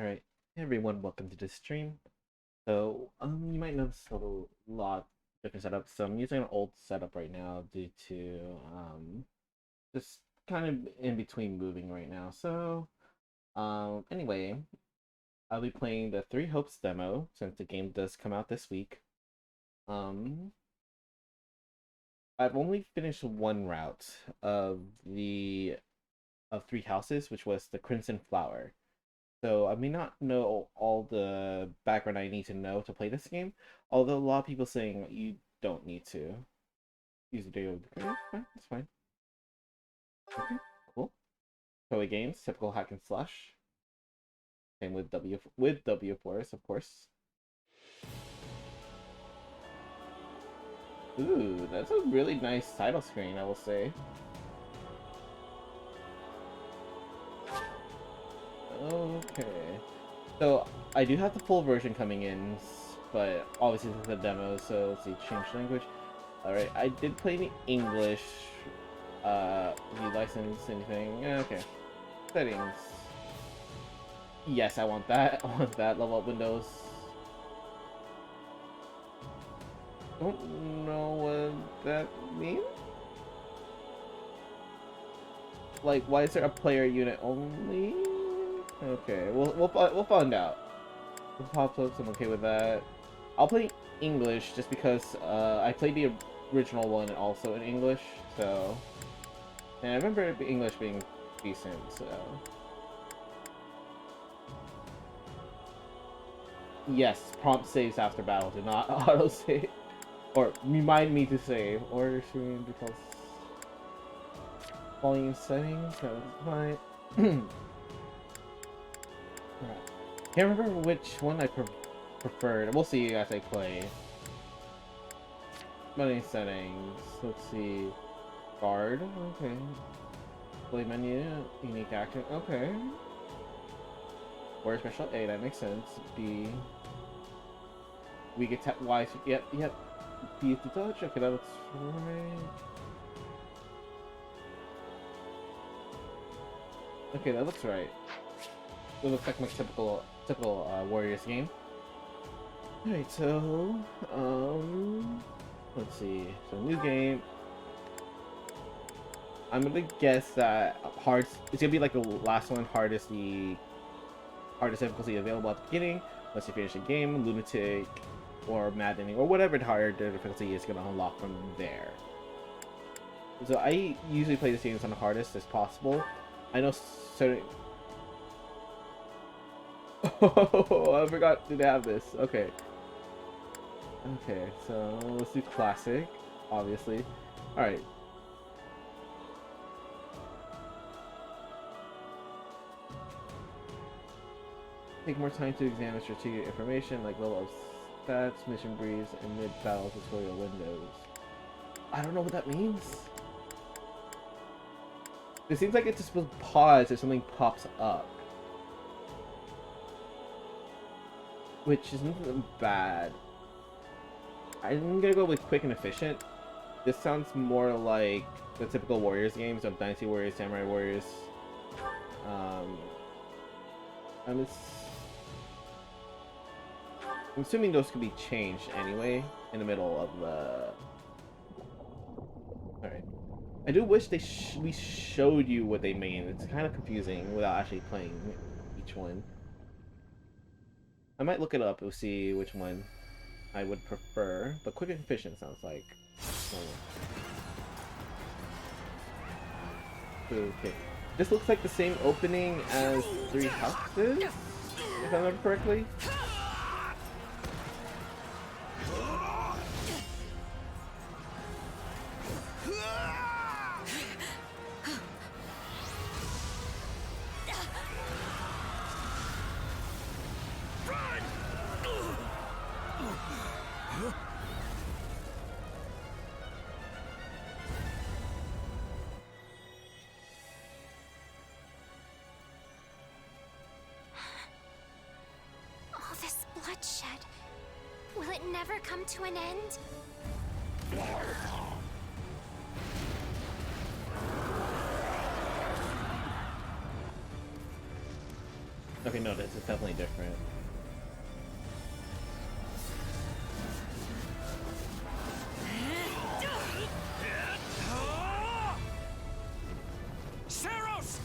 Alright, hey everyone, welcome to this stream. You might notice a lot different setup. So I'm using an old setup right now due to just kind of in between moving right now. Anyway, I'll be playing the Three Hopes demo since the game does come out this week. Um, I've only finished one route of Three Houses, which was the Crimson Flower. So I may not know all the background I need to know to play this game, although a lot of people saying you don't need to use the video. Okay, that's fine. Okay, cool. Toei games, typical hack and slash. Same with W Force, of course. Ooh, that's a really nice title screen, I will say. Okay. So I do have the full version coming in, but obviously this is a demo, so let's see, change language. Alright, I did play the English. Do you license anything? Yeah, okay. Settings. Yes, I want that. I want that. Level up Windows. Don't know what that means. Like, why is there a player unit only? Okay, we'll find out. It pops up, so I'm okay with that. I'll play English just because I played the original one also in English, so. And I remember English being decent, so. Yes, prompt saves after battle, do not auto save. Or remind me to save. Order stream because volume settings, that's fine. Right. Can't remember which one I preferred. We'll see as I play. Money settings. Let's see. Guard. Okay. Play menu. Unique action. Okay. Or special A. That makes sense. B. Weak attack. Y. Yep. Yep. B is the touch. Okay, that looks right. Okay, that looks right. It looks like my typical Warriors game. Alright, so let's see. So new game. I'm gonna guess that it's gonna be like the last one, hardest difficulty available at the beginning. Once you finish the game, lunatic or maddening or whatever the hard difficulty is gonna unlock from there. So I usually play this games on the hardest as possible. I know certain. Oh, I forgot to have this. Okay. Okay, so let's do classic, obviously. Alright. Take more time to examine strategic information like level of stats, mission briefs, and mid-battle tutorial windows. I don't know what that means. It seems like it's just supposed to pause if something pops up. Which isn't bad. I'm gonna go with quick and efficient. This sounds more like the typical Warriors games of Dynasty Warriors, Samurai Warriors. I'm assuming those could be changed anyway in the middle of the. Alright. I do wish we showed you what they mean. It's kind of confusing without actually playing each one. I might look it up to see which one I would prefer, but quick and efficient sounds like. Okay. This looks like the same opening as Three Houses, if I remember correctly. All this bloodshed. Will it never come to an end? Okay, no, this is definitely different. Saros!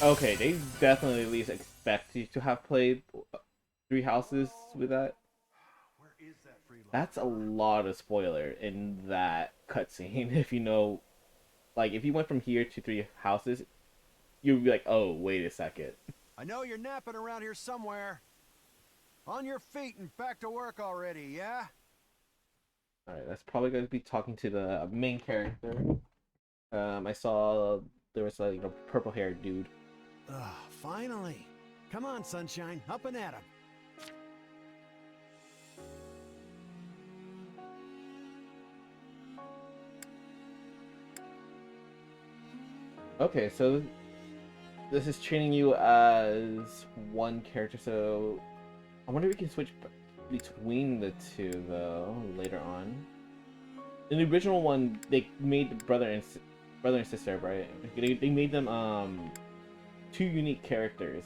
Okay, they definitely at least expect you to have played Three Houses with that. That's a lot of spoiler in that cutscene. If you know, like, if you went from here to Three Houses, you'd be like, oh, wait a second. I know you're napping around here somewhere. On your feet and back to work already, yeah? Alright, that's probably going to be talking to the main character. I saw there was like a purple haired dude. Finally. Come on, Sunshine, up and at 'em. Okay, so this is training you as one character, so I wonder if we can switch between the two, though, later on. In the original one, they made the brother and sister, right? They made them two unique characters,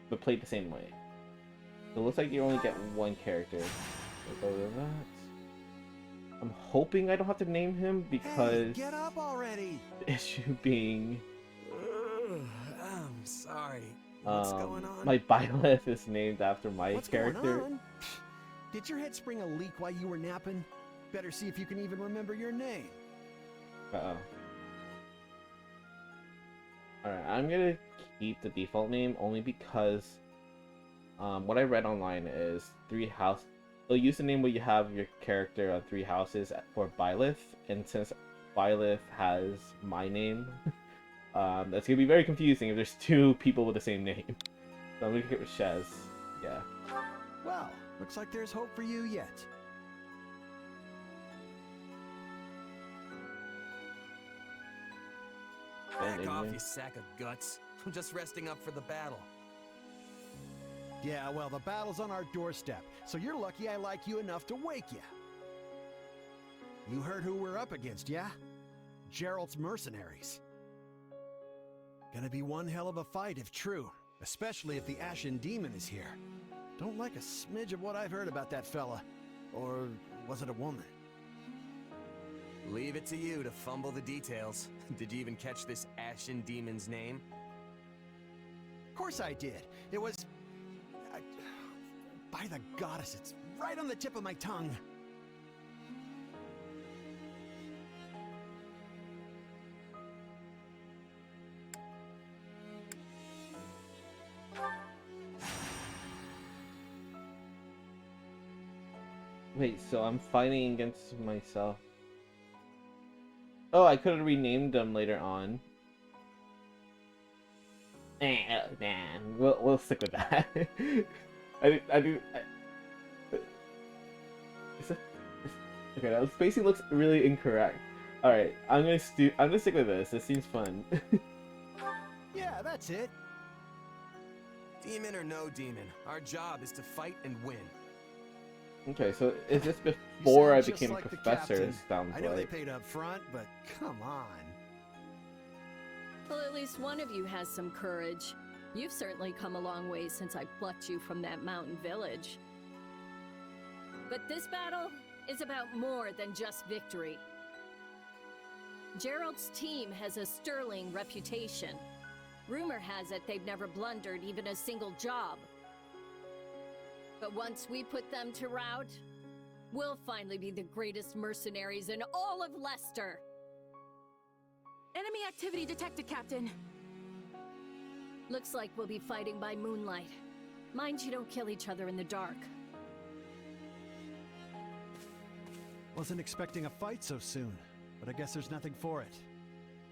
but played the same way. So it looks like you only get one character. Other than that, I'm hoping I don't have to name him because Hey, get up already! the issue being I'm sorry. What's going on? my Byleth is named after my What's character. going on? Did your head spring a leak while you were napping? Better see if you can even remember your name. Uh-oh. Alright, I'm gonna keep the default name only because what I read online is they'll use the name where you have your character on Three Houses for Byleth, and since Byleth has my name, that's gonna be very confusing if there's two people with the same name. So I'm gonna get with Shez. Yeah. Well, looks like there's hope for you yet. Back off, you sack of guts. I'm just resting up for the battle. Yeah, well, the battle's on our doorstep, so you're lucky I like you enough to wake you. You heard who we're up against, yeah? Geralt's mercenaries. Gonna be one hell of a fight if true, especially if the Ashen Demon is here. Don't like a smidge of what I've heard about that fella. Or was it a woman? Leave it to you to fumble the details. Did you even catch this Ashen Demon's name? Of course I did. It was... by the goddess, it's right on the tip of my tongue. Wait, so I'm fighting against myself. Oh, I could have renamed them later on. Man, we'll stick with that. Okay, that spacing looks really incorrect. All right, I'm gonna stick with this. This seems fun. Yeah, that's it. Demon or no demon, our job is to fight and win. Okay, so is this You before sound I just became a like the professor? captain. It sounds I know they like. paid up front, but come on. Well, at least one of you has some courage. You've certainly come a long way since I plucked you from that mountain village. But this battle is about more than just victory. Gerald's team has a sterling reputation. Rumor has it they've never blundered even a single job. But once we put them to rout, we'll finally be the greatest mercenaries in all of Leicester. Enemy activity detected, Captain. Looks like we'll be fighting by moonlight. Mind you don't kill each other in the dark. Wasn't expecting a fight so soon, but I guess there's nothing for it.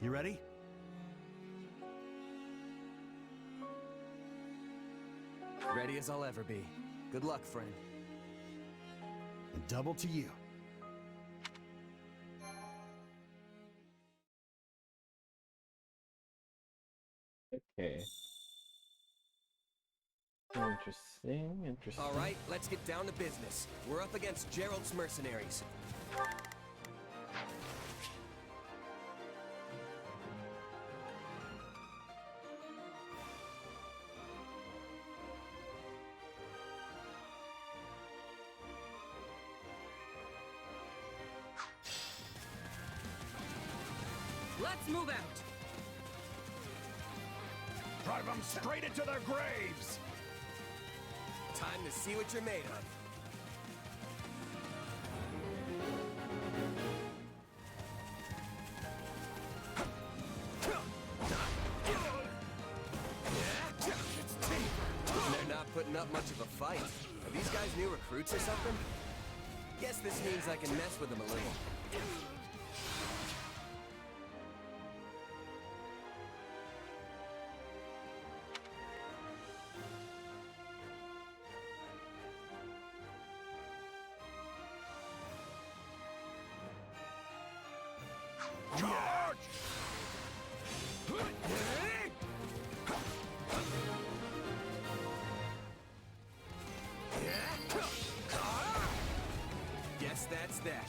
You ready? Ready as I'll ever be. Good luck, friend. And double to you. Interesting, interesting. All right, let's get down to business. We're up against Gerald's mercenaries. Let's move out. Drive them straight into their graves! Time to see what you're made of. They're not putting up much of a fight. Are these guys new recruits or something? Guess this means I can mess with them a little. Charge! Guess that's that.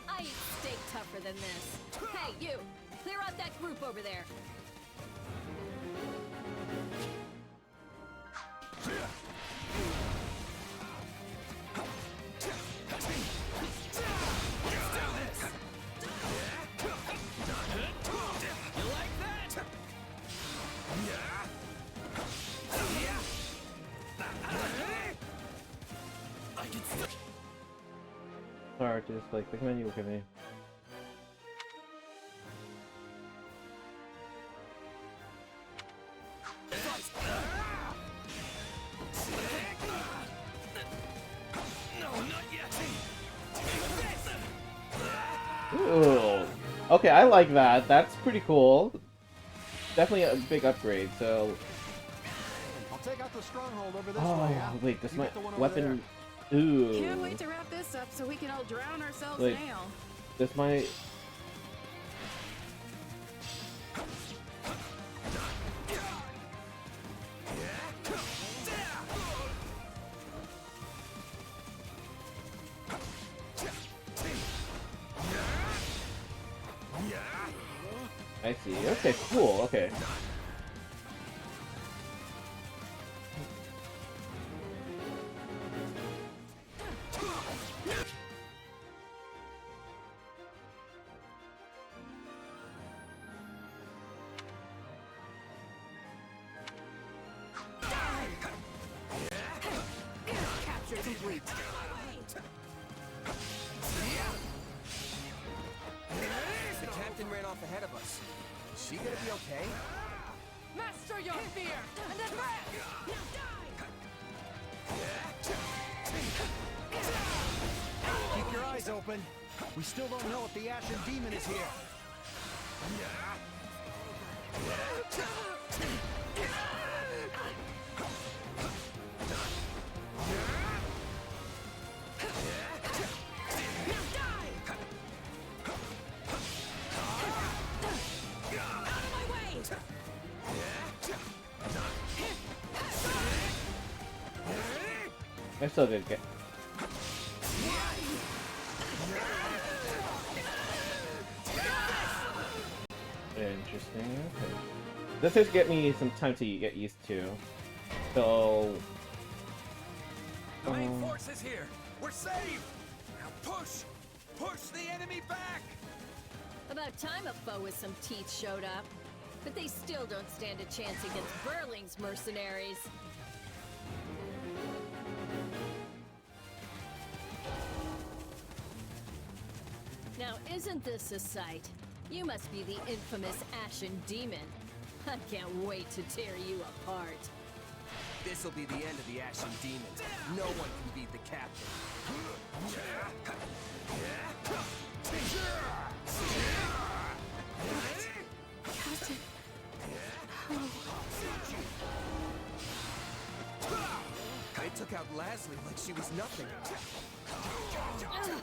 I eat steak tougher than this. Hey, you! Clear out that group over there. Sorry, just like the menu look at me. Ooh. Okay, I like that. That's pretty cool. Definitely a big upgrade. So. I'll take out the stronghold over this Oh way. Yeah? wait, this You my get the one over weapon. Ooh. Can't wait to wrap this up so we can all drown ourselves Wait. in ale. This might. I see. Okay, cool. Okay. Capture complete. The captain ran off ahead of us. Is she gonna be okay? Master your fear and advance! Keep your eyes open. We still don't know if the Ashen Demon is here. I still did get. Interesting. Okay. This has get me some time to get used to. So. The main force is here. We're safe. Now push! Push the enemy back! About time a foe with some teeth showed up. But they still don't stand a chance against Burling's mercenaries. Now, isn't this a sight? You must be the infamous Ashen Demon. I can't wait to tear you apart. This'll be the end of the Ashen Demon. No one can beat the captain. Captain. I took out Leslie like she was nothing. Ugh,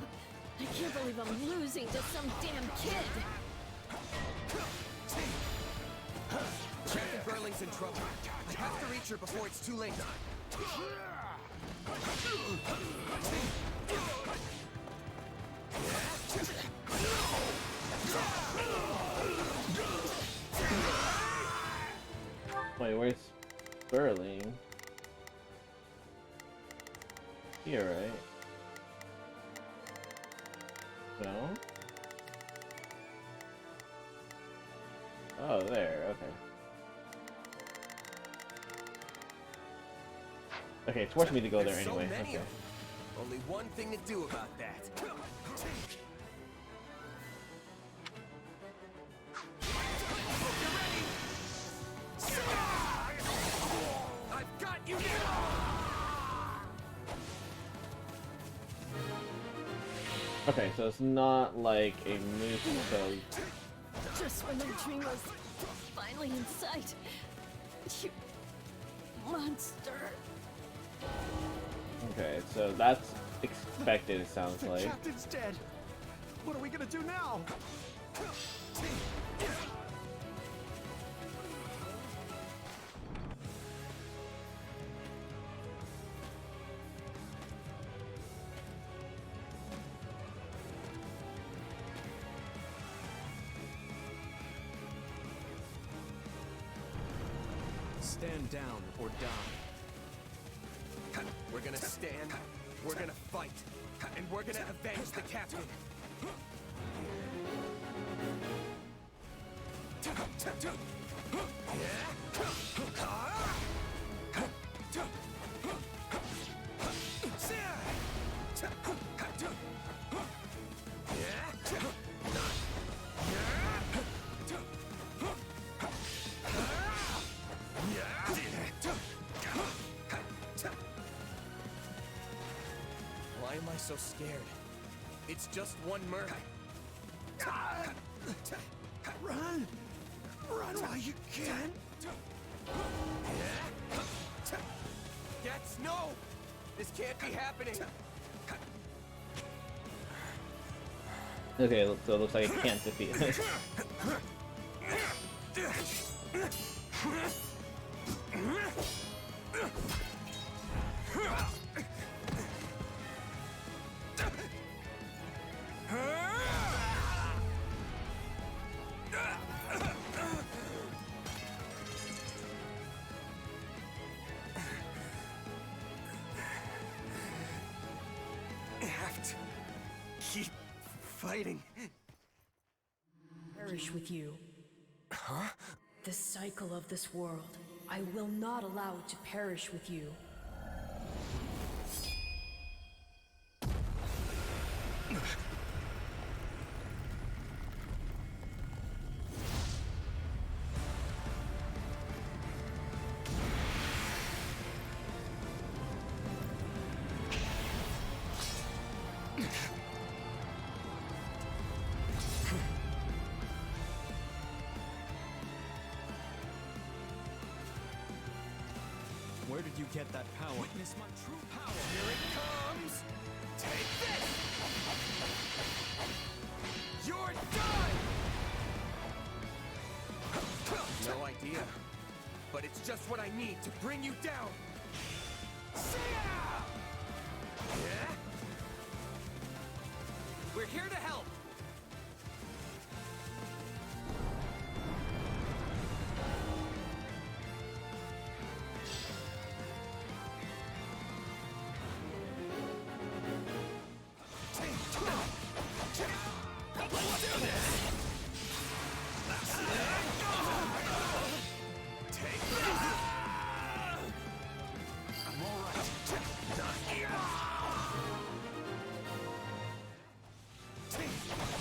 I can't believe I'm losing to some damn kid. Champion Burling's in trouble. I have to reach her before it's too late. Wait, where's Burling? Here, right? No? Oh, there, okay. Okay, it's forcing me to go there There's anyway. So many Okay. of them. Only one thing to do about that. I've got you now! Okay, so it's not like a moose, so Just when the dream was finally in sight. You monster. okay, so that's expected. It sounds The like. captain's dead. What are we gonna do now? Stand down or die. We're gonna stand, we're gonna fight, and we're gonna avenge the captain. Why am I so scared? It's just one murder. Run! Run while you can! Gets no! This can't be happening! Okay, so it looks like I can't defeat it. I have to keep fighting. Perish with you. Huh? The cycle of this world. I will not allow it to perish with you. Where did you get that power? Witness my true power. Here it comes! Take this! You're done! No idea. But it's just what I need to bring you down. Yeah? We're here to help.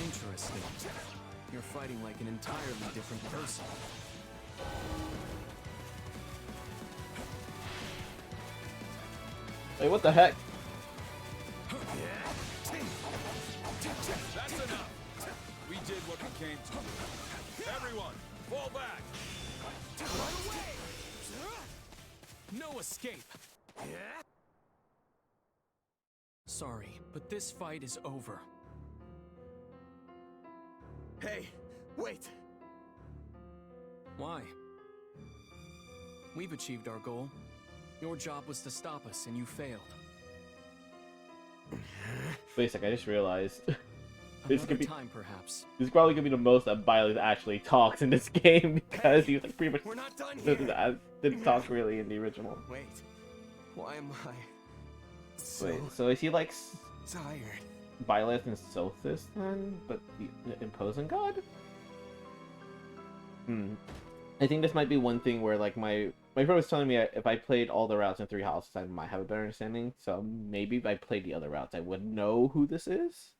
Interesting. You're fighting like an entirely different person. Wait, what the heck? That's enough. We did what we came to. Everyone, fall back. Run away! No escape. Sorry, but this fight is over. Hey, wait. Why? We've achieved our goal. Your job was to stop us, and you failed. Wait a sec, I just realized. This Another could be time, perhaps. this is probably gonna be the most that Violet actually talks in this game because he was like pretty much We're not done here. didn't talk really in the original. Wait. Why am I so Wait, so is he like tired? Violet and Sothis then, but the imposing god? I think this might be one thing where like my friend was telling me if I played all the routes in Three Houses, I might have a better understanding. So maybe if I played the other routes, I would know who this is.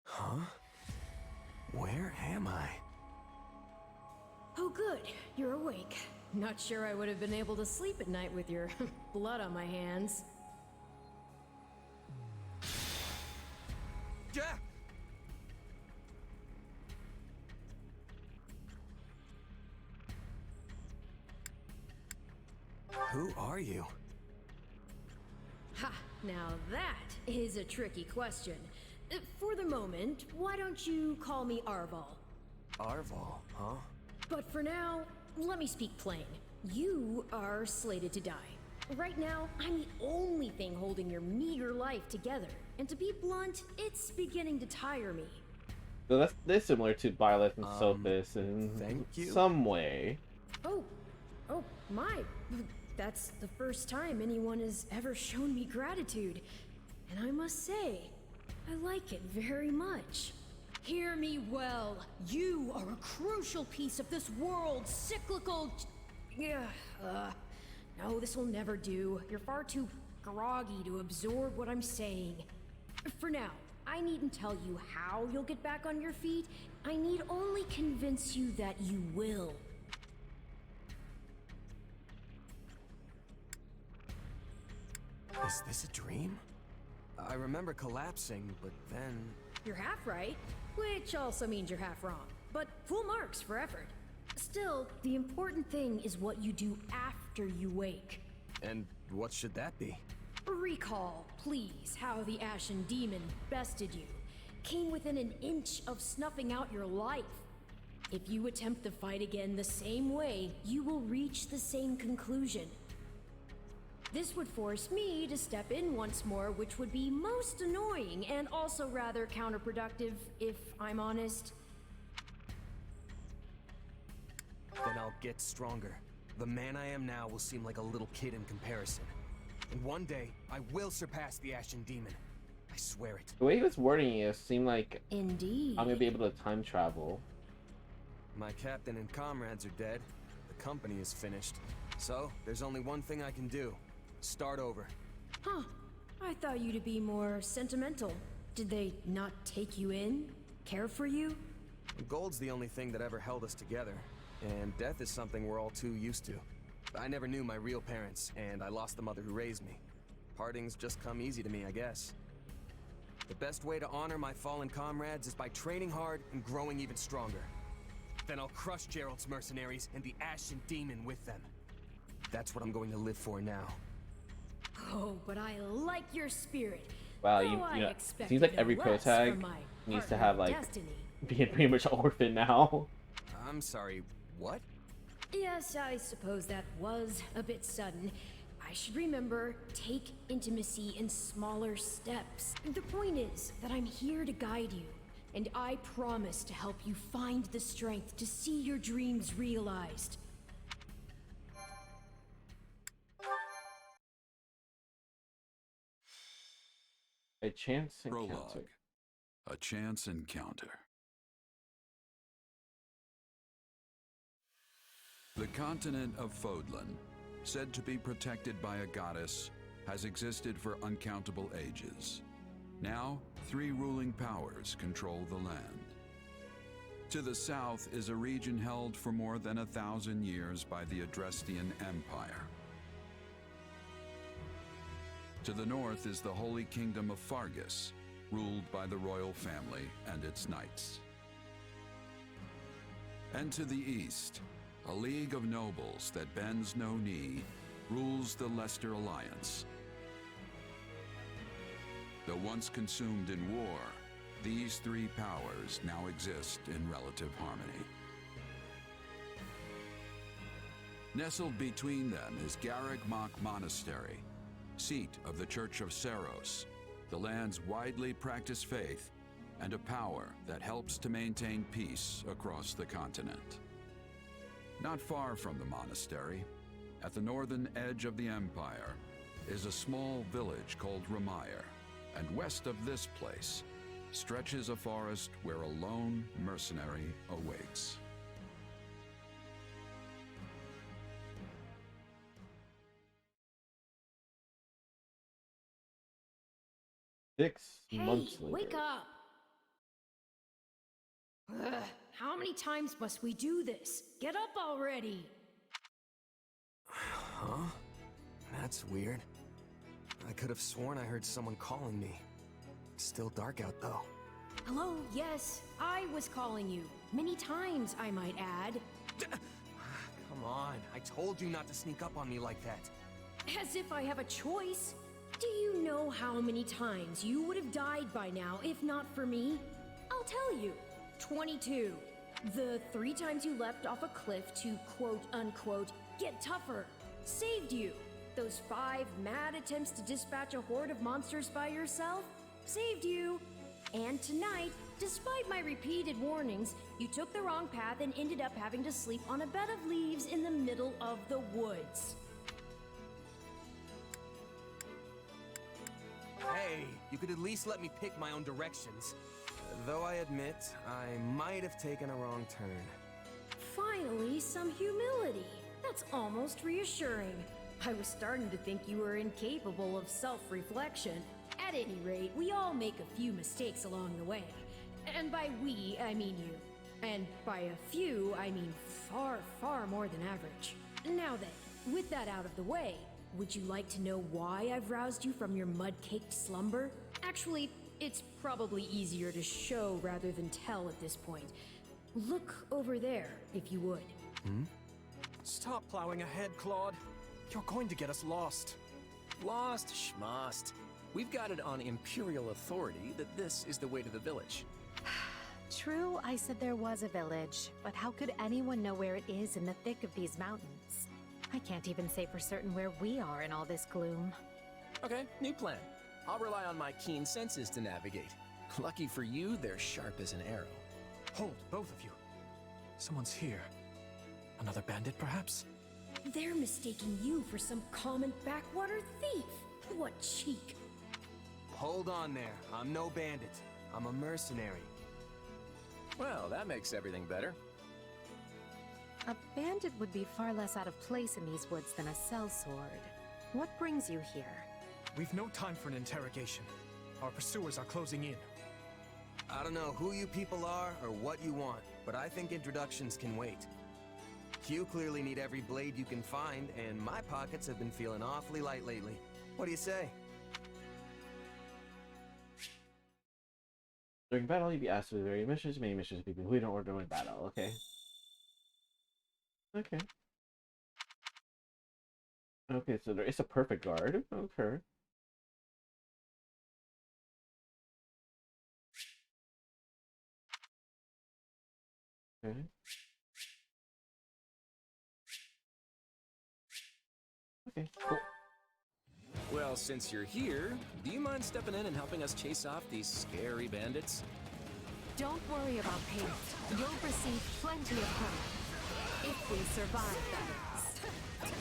Huh? Where am I? Oh, good. You're awake. Not sure I would have been able to sleep at night with your blood on my hands. Yeah. Who are you? Ha! Now that is a tricky question. For the moment, why don't you call me Arval? Arval, huh? But for now, let me speak plain. You are slated to die. Right now, I'm the only thing holding your meager life together. And to be blunt, it's beginning to tire me. So that's similar to Violet and Sothis in thank you. some way. Oh, my. That's the first time anyone has ever shown me gratitude. And I must say, I like it very much. Hear me well. You are a crucial piece of this world's cyclical... No, this will never do. You're far too groggy to absorb what I'm saying. For now, I needn't tell you how you'll get back on your feet. I need only convince you that you will. Is this a dream? I remember collapsing, but then... You're half right, which also means you're half wrong. But full marks for effort. Still, the important thing is what you do after you wake. And what should that be? Recall, please, how the Ashen Demon bested you. Came within an inch of snuffing out your life. If you attempt the fight again the same way, you will reach the same conclusion. This would force me to step in once more, which would be most annoying and also rather counterproductive, if I'm honest. Then I'll get stronger. The man I am now will seem like a little kid in comparison. And one day, I will surpass the Ashen Demon. I swear it. The way he was wording it seemed like Indeed. I'm gonna be able to time travel. My captain and comrades are dead. The company is finished. So, there's only one thing I can do. Start over. Huh. I thought you to be more sentimental. Did they not take you in? Care for you? Gold's the only thing that ever held us together. And death is something we're all too used to. I never knew my real parents, and I lost the mother who raised me. Partings just come easy to me, I guess. The best way to honor my fallen comrades is by training hard and growing even stronger. Then I'll crush Gerald's mercenaries and the Ashen Demon with them. That's what I'm going to live for now. Oh, but I like your spirit. Wow, Though you know, I it expected seems like no every pro less tag from my needs to partner have in like destiny. being pretty much an orphan now. I'm sorry, what? Yes, I suppose that was a bit sudden. I should remember, take intimacy in smaller steps. The point is that I'm here to guide you, and I promise to help you find the strength to see your dreams realized. A chance encounter. Prologue. A chance encounter. The continent of Fodlan, said to be protected by a goddess, has existed for uncountable ages. Now, 3 ruling powers control the land. To the south is a region held for more than 1,000 years by the Adrestian Empire. To the north is the Holy Kingdom of Fargus, ruled by the royal family and its knights. And to the east, a league of nobles that bends no knee rules the Leicester Alliance. Though once consumed in war, these 3 powers now exist in relative harmony. Nestled between them is Garreg-Mach Monastery, seat of the Church of Seros, the land's widely practiced faith and a power that helps to maintain peace across the continent. Not far from the monastery, at the northern edge of the empire, is a small village called Ramire, and west of this place stretches a forest where a lone mercenary awaits. Six Hey, months later. wake up! Ugh, how many times must we do this? Get up already! Huh? That's weird. I could have sworn I heard someone calling me. It's still dark out though. Hello, yes, I was calling you. Many times, I might add. Come on, I told you not to sneak up on me like that. As if I have a choice. Do you know how many times you would have died by now if not for me? I'll tell you. 22. The 3 times you leapt off a cliff to quote-unquote get tougher saved you. Those 5 mad attempts to dispatch a horde of monsters by yourself saved you. And tonight, despite my repeated warnings, you took the wrong path and ended up having to sleep on a bed of leaves in the middle of the woods. Hey, you could at least let me pick my own directions. Though I admit, I might have taken a wrong turn. Finally, some humility. That's almost reassuring. I was starting to think you were incapable of self-reflection. At any rate, we all make a few mistakes along the way. And by we, I mean you. And by a few, I mean far, far more than average. Now then, with that out of the way, would you like to know why I've roused you from your mud-caked slumber? Actually, it's probably easier to show rather than tell at this point. Look over there, if you would. Stop plowing ahead, Claude. You're going to get us lost. Lost schmost. We've got it on Imperial authority that this is the way to the village. True, I said there was a village, but how could anyone know where it is in the thick of these mountains? I can't even say for certain where we are in all this gloom. Okay, new plan. I'll rely on my keen senses to navigate. Lucky for you, they're sharp as an arrow. Hold, both of you. Someone's here. Another bandit, perhaps? They're mistaking you for some common backwater thief. What cheek. Hold on there. I'm no bandit. I'm a mercenary. Well, that makes everything better. A bandit would be far less out of place in these woods than a sellsword. What brings you here? We've no time for an interrogation. Our pursuers are closing in. I don't know who you people are or what you want, but I think introductions can wait. You clearly need every blade you can find, and my pockets have been feeling awfully light lately. What do you say? During battle, you'll be asked to do various missions. Many missions will be completed in order to win battle. Okay. Okay. Okay, so there is a perfect guard. Okay. Okay. Okay, cool. Well, since you're here, do you mind stepping in and helping us chase off these scary bandits? Don't worry about payment. You'll receive plenty of help. If we survive, that is.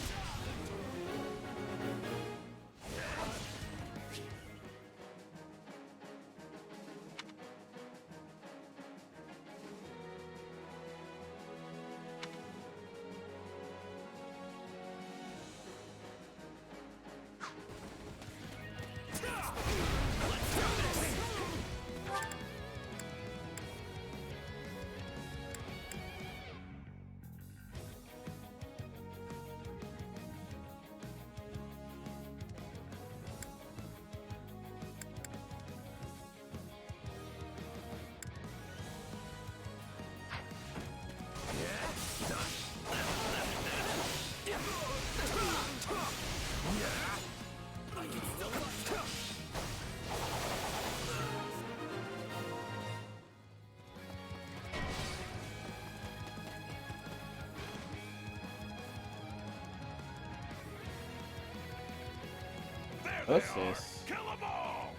What's this? Kill them all!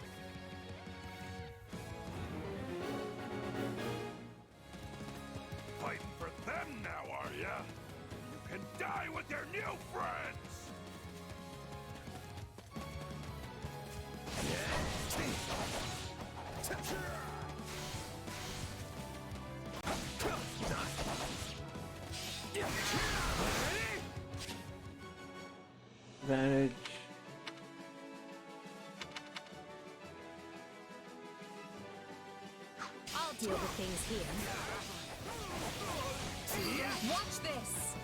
Fighting for them now, are ya? You can die with your new friends! Advantage. I'll deal with things here. Watch this.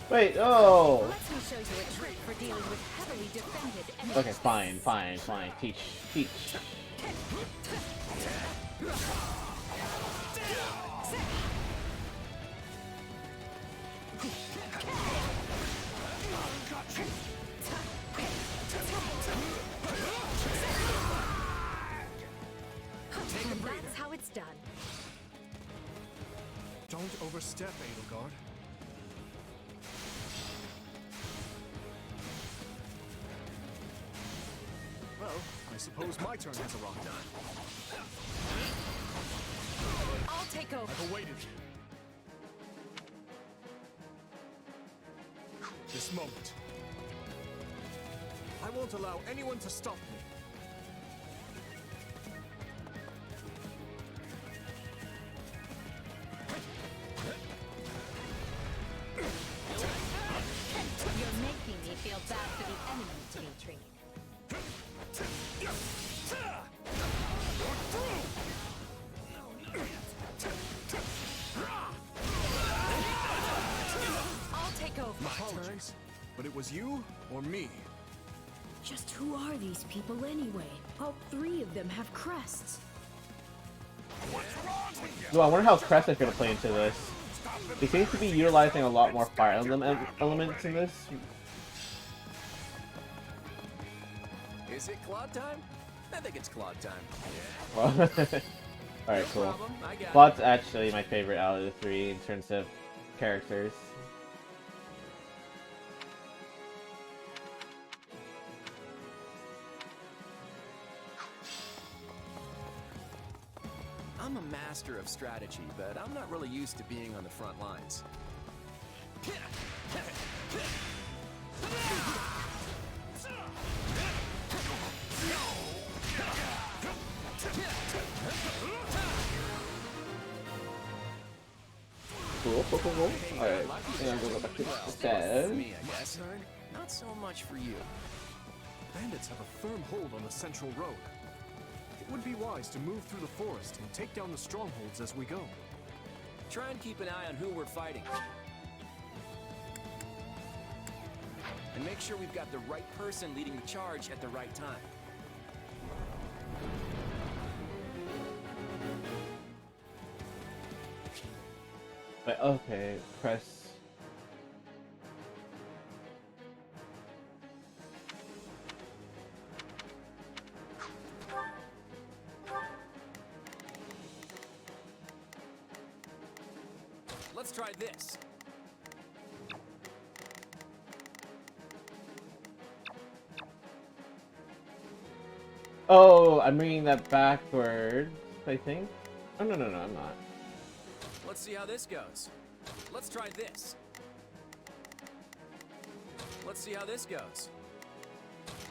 Wait, oh! Let me show you a trick for dealing with heavily defended enemies. Okay, fine, fine, fine. Teach, teach. And that's how it's done. Don't overstep, Edelgard. Well, I suppose my turn has arrived. I'll take over. I've awaited this moment. I won't allow anyone to stop me. You're making me feel bad for the enemy, Dimitri. I'll take over. Apologies, but it was you or me. Just who are these people anyway? All three of them have crests. So I wonder how Crest is going to play into this. He seems to be utilizing a lot more fire elements in this. Is it Claude time? I think it's Claude time. Well, alright, cool. problem, I got it. Claude's actually my favorite out of the three in terms of characters. I'm a master of strategy, but I'm not really used to being on the front lines. Cool, cool, cool, cool. Alright, and I'm going back to Well, instead. for me, I guess. Not so much for you. Bandits have a firm hold on the central road. It would be wise to move through the forest and take down the strongholds as we go. Try and keep an eye on who we're fighting. And make sure we've got the right person leading the charge at the right time. But okay, press. Let's try this. Oh, I'm reading that backwards, I think. Oh, no, no, no, I'm not. Let's see how this goes. Let's try this. Let's see how this goes.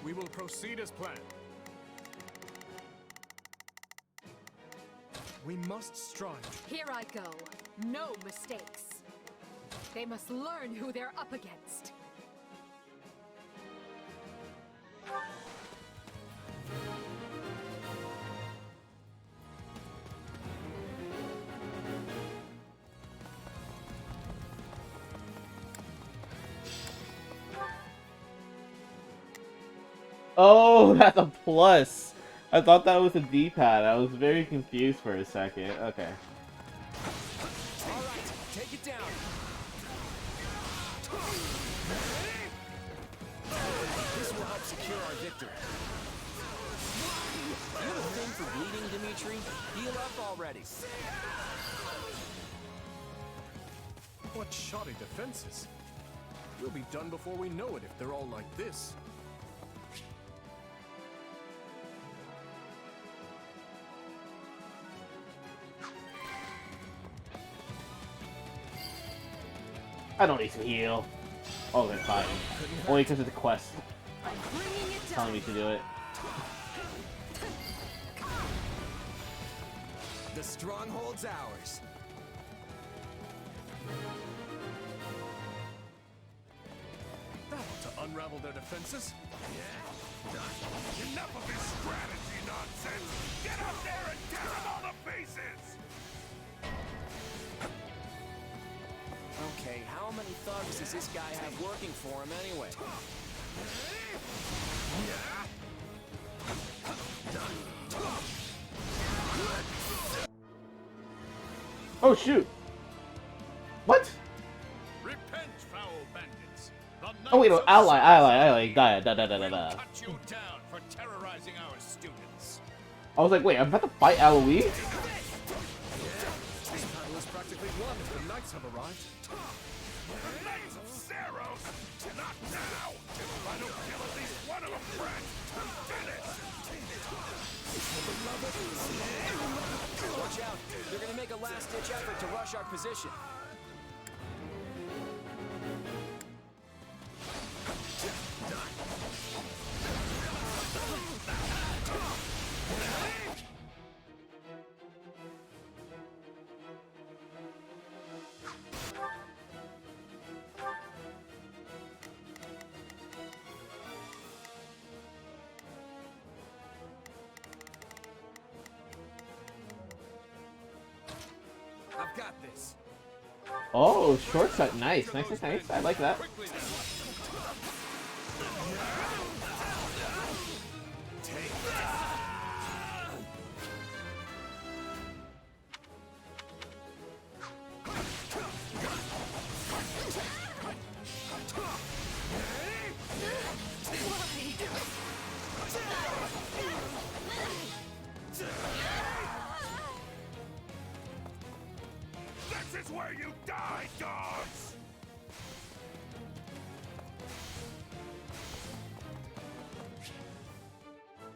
We will proceed as planned. We must strive. Here I go. No mistakes. They must learn who they're up against. Oh, that's a plus. I thought that was a D-pad. I was very confused for a second. Okay. All right, take it down. This will help secure our victory. You have a thing for bleeding, Dimitri? Heal up already. What shoddy defenses. We'll be done before we know it if they're all like this. I don't need to heal. Okay, fine. Only because it's a quest. Telling me to do it. The stronghold's ours. That ought to unravel their defenses. Enough of this strategy nonsense! Get up there and tear them all to pieces! Okay, how many thugs does this guy have working for him anyway? Oh shoot! What? Repent, foul bandits! Oh wait, no, ally, die. Cut you down for terrorizing our students. I was like, wait, I'm about to fight Aloy? This battle is practically won if the knights have arrived. The Knights of Saros! Not now! If I don't kill at least one of them, friend, I'm finished! Watch out! They're gonna make a last-ditch effort to rush our position. I've got this. Oh, shortcut, nice. I like that. This is where you die, dogs!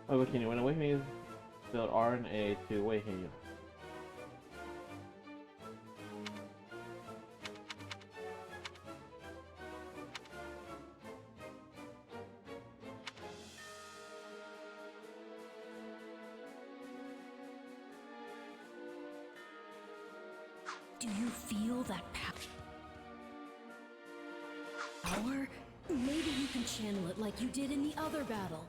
Awaken you. When awakening, build R and A to awaken you. Do you feel that power? Maybe you can channel it like you did in the other battle.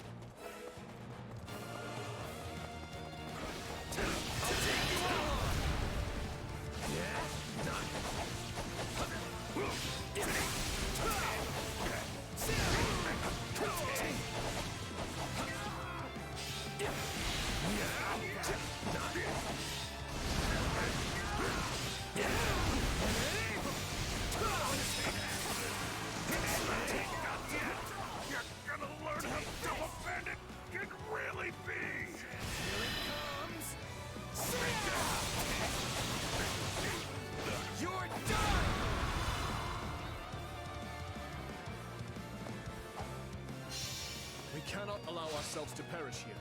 We cannot allow ourselves to perish here.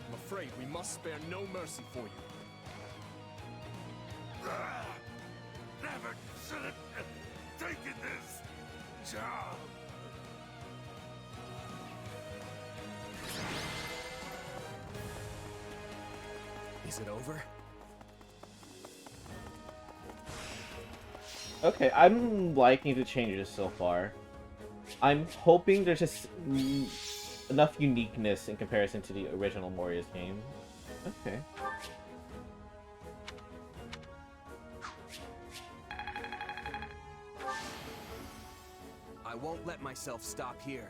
I'm afraid we must spare no mercy for you. Never should have taken this job. Is it over? Okay, I'm liking the changes so far. I'm hoping there's just enough uniqueness in comparison to the original Warriors game. Okay. I won't let myself stop here.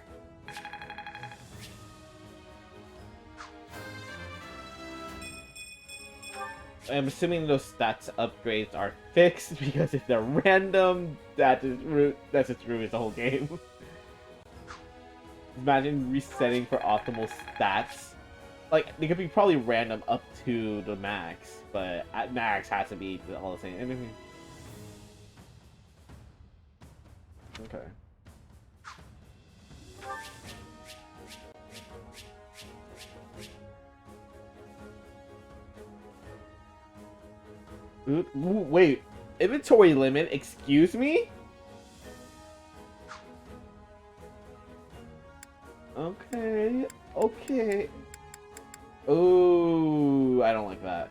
I'm assuming those stats upgrades are fixed because if they're random, that's just ruins the whole game. Imagine resetting for optimal stats. Like, they could be probably random up to the max, but at max has to be all the same. Okay. Wait, inventory limit? Excuse me? Okay. Ooh, I don't like that.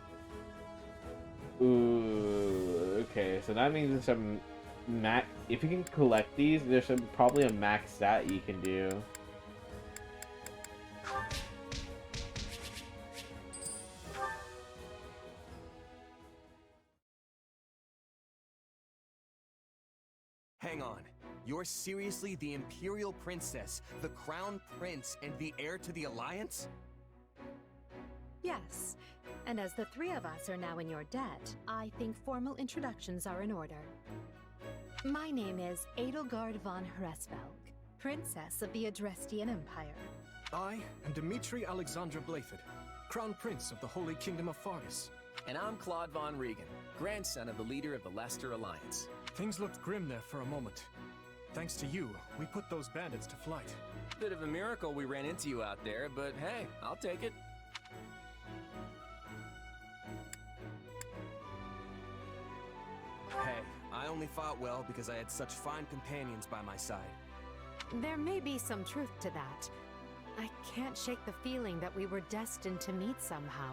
Ooh, okay. So that means there's some max. If you can collect these, there's probably a max stat you can do. Hang on. You're seriously the Imperial Princess, the Crown Prince, and the heir to the Alliance? Yes. And as the three of us are now in your debt, I think formal introductions are in order. My name is Edelgard von Hresvelg, Princess of the Adrestian Empire. I am Dimitri Alexander Blaifford, Crown Prince of the Holy Kingdom of Fargus. And I'm Claude von Regan, grandson of the leader of the Leicester Alliance. Things looked grim there for a moment. Thanks to you, we put those bandits to flight. Bit of a miracle we ran into you out there, but hey, I'll take it. Hey, I only fought well because I had such fine companions by my side. There may be some truth to that. I can't shake the feeling that we were destined to meet somehow.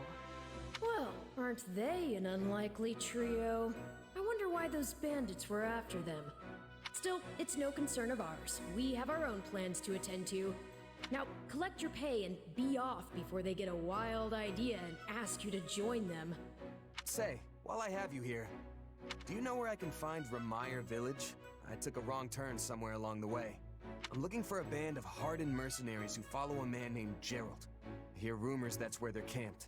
Well, aren't they an unlikely trio? I wonder why those bandits were after them. Still, it's no concern of ours. We have our own plans to attend to. Now, collect your pay and be off before they get a wild idea and ask you to join them. Say, while I have you here, do you know where I can find Remire Village? I took a wrong turn somewhere along the way. I'm looking for a band of hardened mercenaries who follow a man named Gerald. I hear rumors that's where they're camped.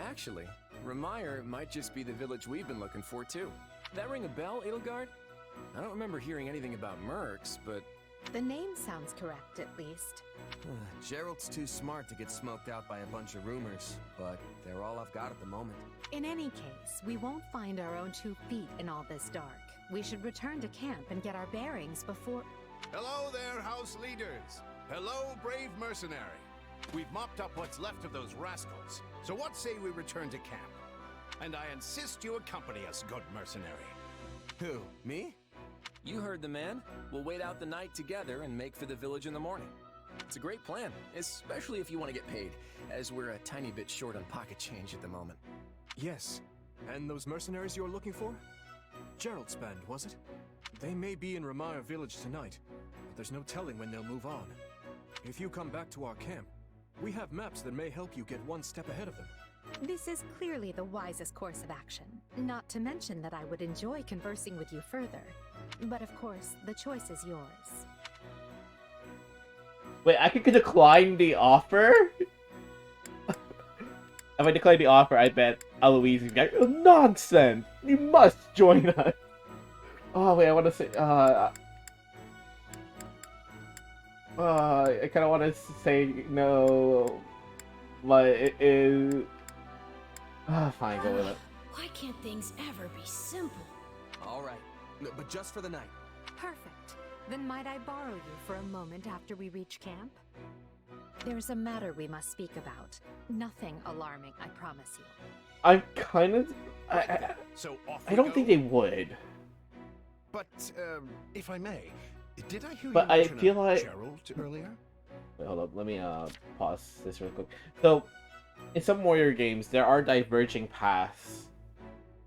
Actually, Remire might just be the village we've been looking for, too. That ring a bell, Edelgard? I don't remember hearing anything about mercs, but... The name sounds correct, at least. Gerald's too smart to get smoked out by a bunch of rumors, but they're all I've got at the moment. In any case, we won't find our own 2 feet in all this dark. We should return to camp and get our bearings before... Hello there, house leaders. Hello, brave mercenary. We've mopped up what's left of those rascals, so what say we return to camp? And I insist you accompany us, good mercenary. Who, me? You heard the man. We'll wait out the night together and make for the village in the morning. It's a great plan, especially if you want to get paid, as we're a tiny bit short on pocket change at the moment. Yes. And those mercenaries you're looking for? Gerald's band, was it? They may be in Remire Village tonight, but there's no telling when they'll move on. If you come back to our camp, we have maps that may help you get one step ahead of them. This is clearly the wisest course of action. Not to mention that I would enjoy conversing with you further. But of course, the choice is yours. Wait, I could decline the offer? If I decline the offer, I bet Eloise is like, oh, nonsense! You must join us! Oh, wait, I want to say, I kind of want to say no, but it is... fine, go with it. Why can't things ever be simple? Alright, but just for the night. Perfect. Then might I borrow you for a moment after we reach camp? There's a matter we must speak about. Nothing alarming, I promise you. I'm kind of... So off I don't think they would. But, if I may, did I hear But you I mention feel like... Gerald earlier? Wait, hold up. Let me pause this real quick. So, in some warrior games, there are diverging paths.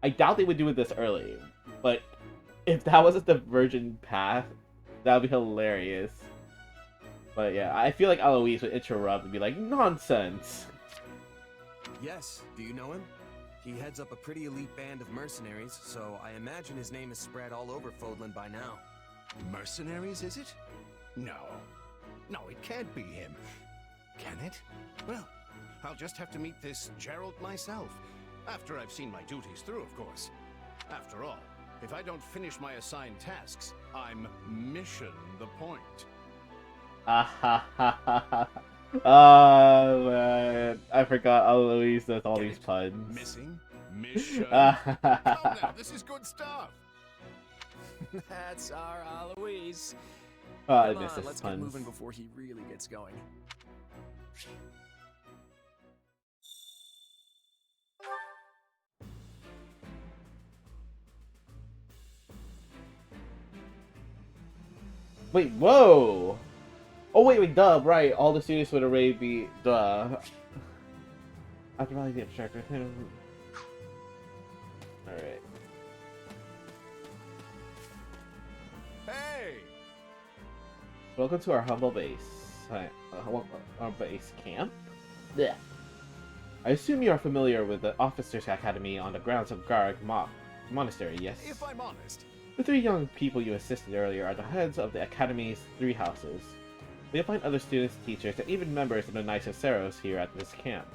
I doubt they would do it this early, but if that was a divergent path, that would be hilarious. But yeah, I feel like Eloise would interrupt and be like, nonsense! Yes, do you know him? He heads up a pretty elite band of mercenaries, so I imagine his name is spread all over Fodlan by now. Mercenaries, is it? No. No, it can't be him. Can it? Well, I'll just have to meet this Gerald myself. After I've seen my duties through, of course. After all, if I don't finish my assigned tasks, I'm mission the point. Oh man, I forgot Eloise does all these puns. Missing? Mission? Come now, this is good stuff. That's our Eloise. Oh, I Come miss on, his let's puns. get moving before he really gets going. Wait, whoa! Oh wait, duh, right. All the students would already be duh. I could probably get distracted with him. Alright. Hey! Welcome to our humble base. Our base camp? Blech. I assume you are familiar with the Officers Academy on the grounds of Garg Monastery, yes? If I'm honest. The 3 young people you assisted earlier are the heads of the Academy's 3 houses. You'll find other students, teachers, and even members of the Knights of Saros here at this camp.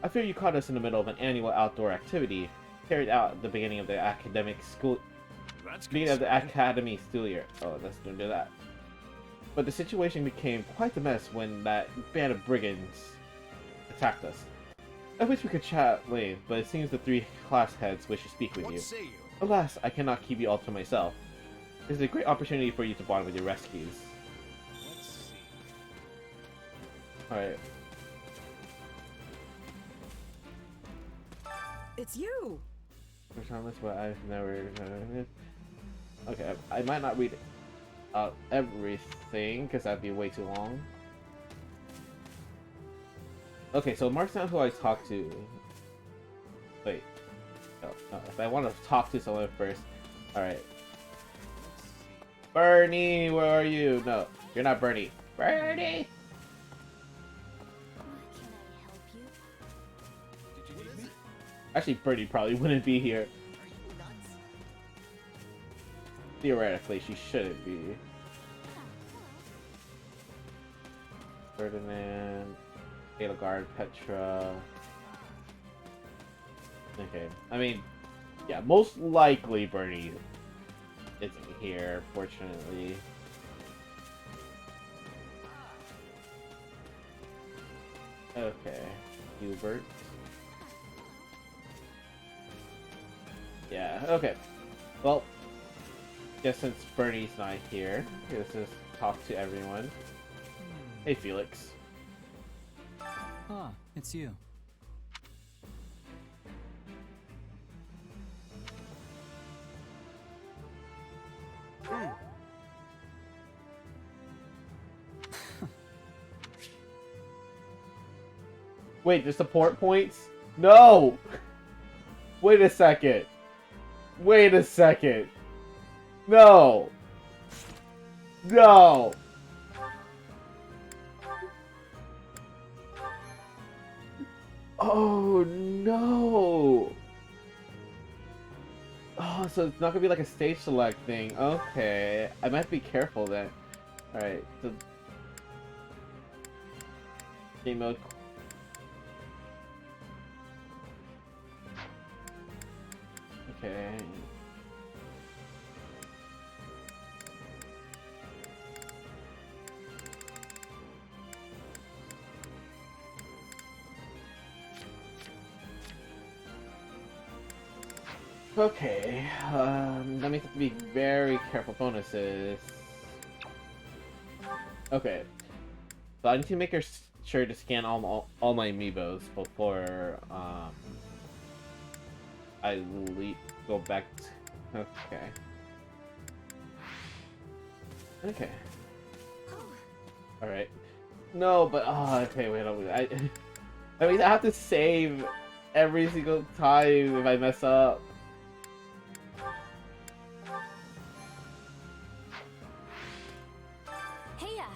I fear you caught us in the middle of an annual outdoor activity carried out at the beginning of the academy school year. Oh, let's don't do that. But the situation became quite the mess when that band of brigands attacked us. I wish we could chat later, but it seems the 3 class heads wish to speak with you. What say you? Alas, I cannot keep you all to myself. This is a great opportunity for you to bond with your rescues. Let's see. Alright. It's you! Thomas, but I've never... Okay, I might not read everything, because that'd be way too long. Okay, so Mark's not who I talked to. Wait. No, if I want to talk to someone first. Alright. Bernie, where are you? No, you're not Bernie. Bernie! Can I help you? Did you need me? Actually, Bernie probably wouldn't be here. Are you nuts? Theoretically, she shouldn't be. Ferdinand, Edelgard, Petra. Okay, I mean, yeah, most likely Bernie isn't here, fortunately. Okay, Hubert. Yeah, okay. Well, guess since Bernie's not here, let's just talk to everyone. Hey, Felix. Ah, it's you. Wait, the support points? No! Wait a second. Wait a second. No! No! Oh no! Oh, so it's not gonna be like a stage select thing. Okay. I might be careful then. Alright, so game mode. Okay. Okay, that means to be very careful bonuses. Okay, so I need to make sure to scan all my amiibos before I go back to... Okay. Okay. Alright. No, but... Oh, okay, wait, I mean, I have to save every single time if I mess up. Heya!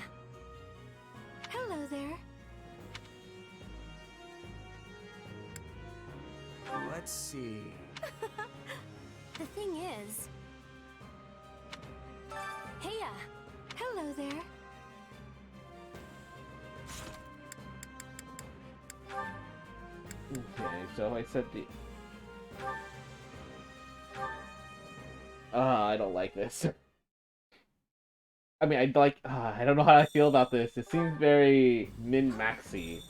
Hello there. Let's see. The thing is... Heya! Hello there. Okay, so I said the... I don't like this. I mean, I don't know how I feel about this. It seems very min-maxy.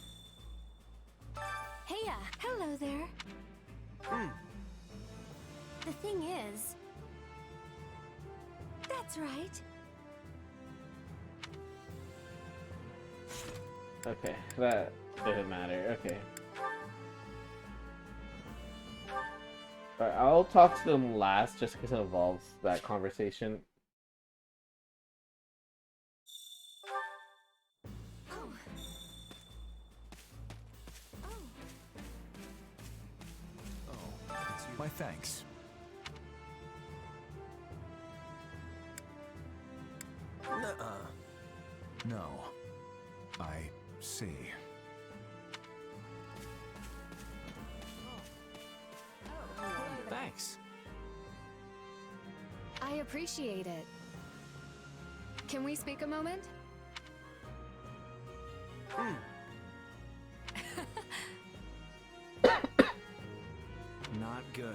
Heya! Hello there. The thing is... That's right. Okay, that doesn't matter. Okay. Alright, I'll talk to them last just because it involves that conversation. Thanks. Nuh-uh. No. I see. Thanks. I appreciate it. Can we speak a moment? Not good.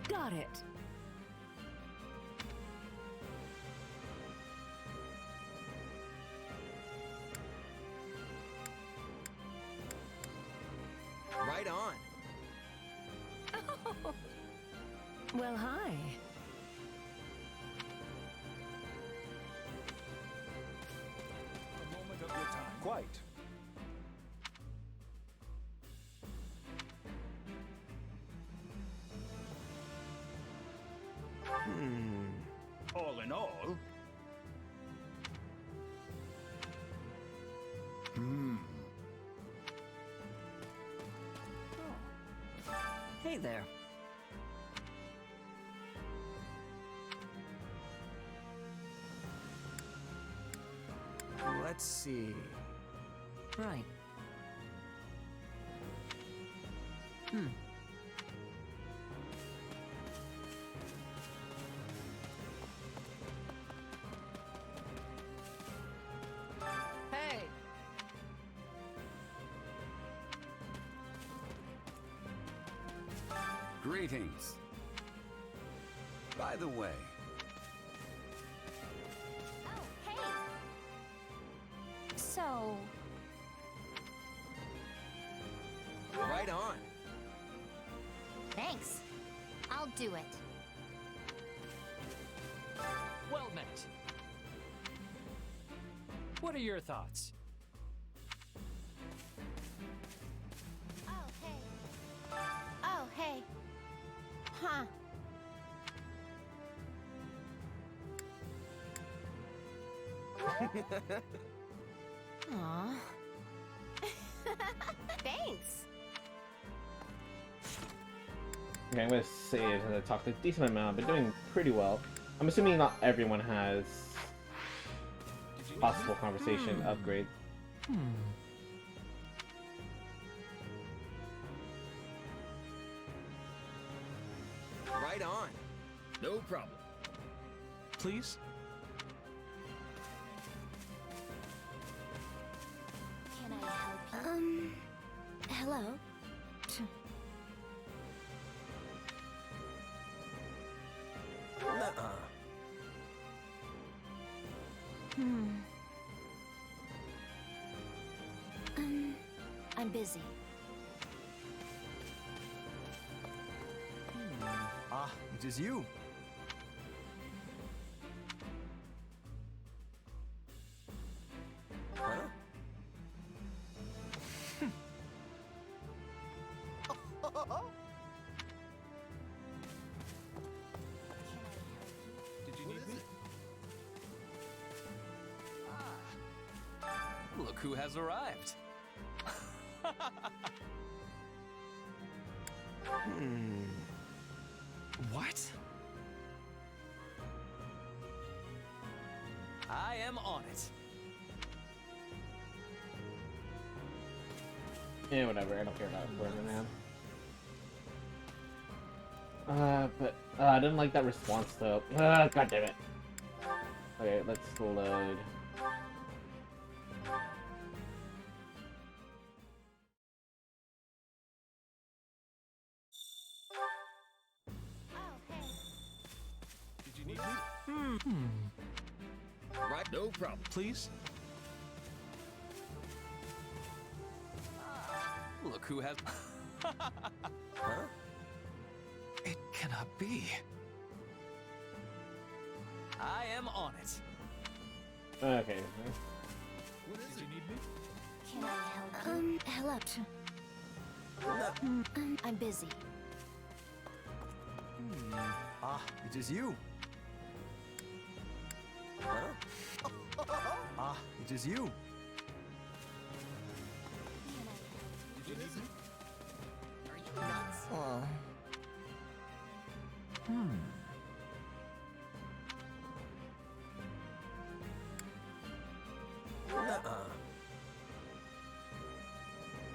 Got it. Right on. Well, hi. A moment of your time. Quite. All in all, Hey there. Let's see. Right. Hey! Greetings. By the way, Oh, hey! So, Right on. thanks. I'll do it. Well met. What are your thoughts? Oh, hey. Oh, hey. Huh. Aw. Thanks. Okay, I'm gonna say it since I talked a decent amount, but doing pretty well. I'm assuming not everyone has possible conversation upgrade. Right on. No problem. Please? Can I help you? Hello? Nuh-uh. I'm busy. Ah, it is you. Huh? Did you need me? Look who has arrived. What? I am on it. Yeah, whatever. I don't care about Burner Man. But I didn't like that response though. God damn it. Okay, let's load. Oh, hey. Did you need me? Right, no problem. Please? Look who has. Huh? It cannot be. I am on it. Okay. Did you need me? Can I help you? Hello. I'm busy. Ah, it is you. Ah, it is you. Did you listen? Are you nuts?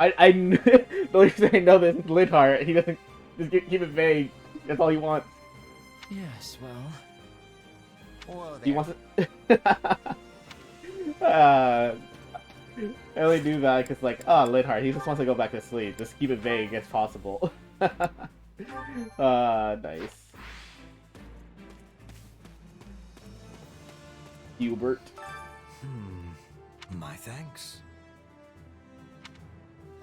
I kn- the only reason I know this is Lidhart. He doesn't just keep it vague. That's all he wants. Yes, well. Whoa He there. wants it. I only do that because, like, Lidhart. He just wants to go back to sleep. Just keep it vague as possible. Nice. Hubert. My thanks.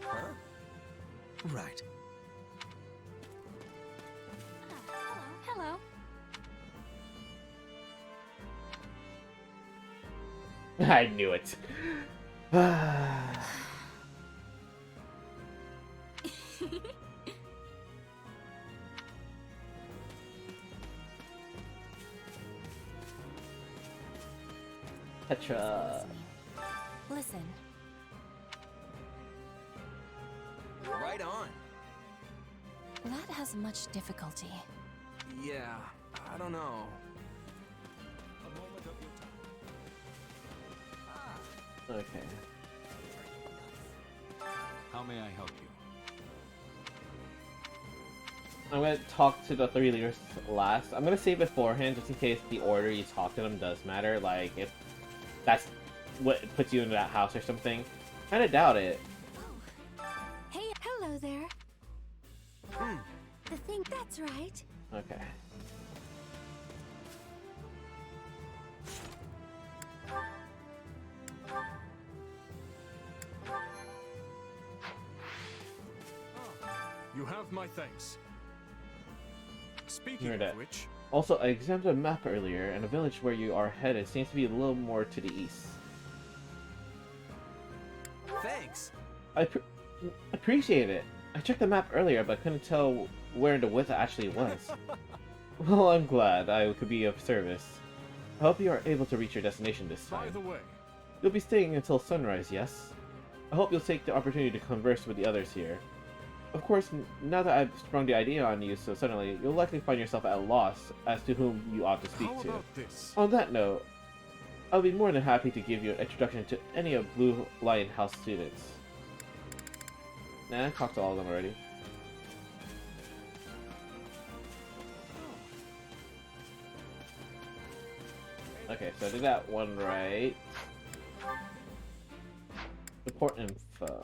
Huh? Right. Hello. I knew it. Petra. Listen, Right on. that has much difficulty. Yeah, I don't know. Okay. How may I help you? I'm gonna talk to the three leaders last. I'm gonna say beforehand just in case the order you talk to them does matter. Like if that's what puts you into that house or something. Kinda doubt it. Hey, hello there. I think that's right. Okay. You have my thanks. Speaking Heard of it. which, Also, I examined a map earlier, and the village where you are headed seems to be a little more to the east. Thanks. I appreciate it. I checked the map earlier, but couldn't tell where in the woods it actually was. Well, I'm glad I could be of service. I hope you are able to reach your destination this by time. the way, You'll be staying until sunrise, yes? I hope you'll take the opportunity to converse with the others here. Of course, now that I've sprung the idea on you so suddenly, you'll likely find yourself at a loss as to whom you ought to speak how to. about this? On that note, I'll be more than happy to give you an introduction to any of Blue Lion House students. Nah, I talked to all of them already. Okay, so I did that one right. Report info.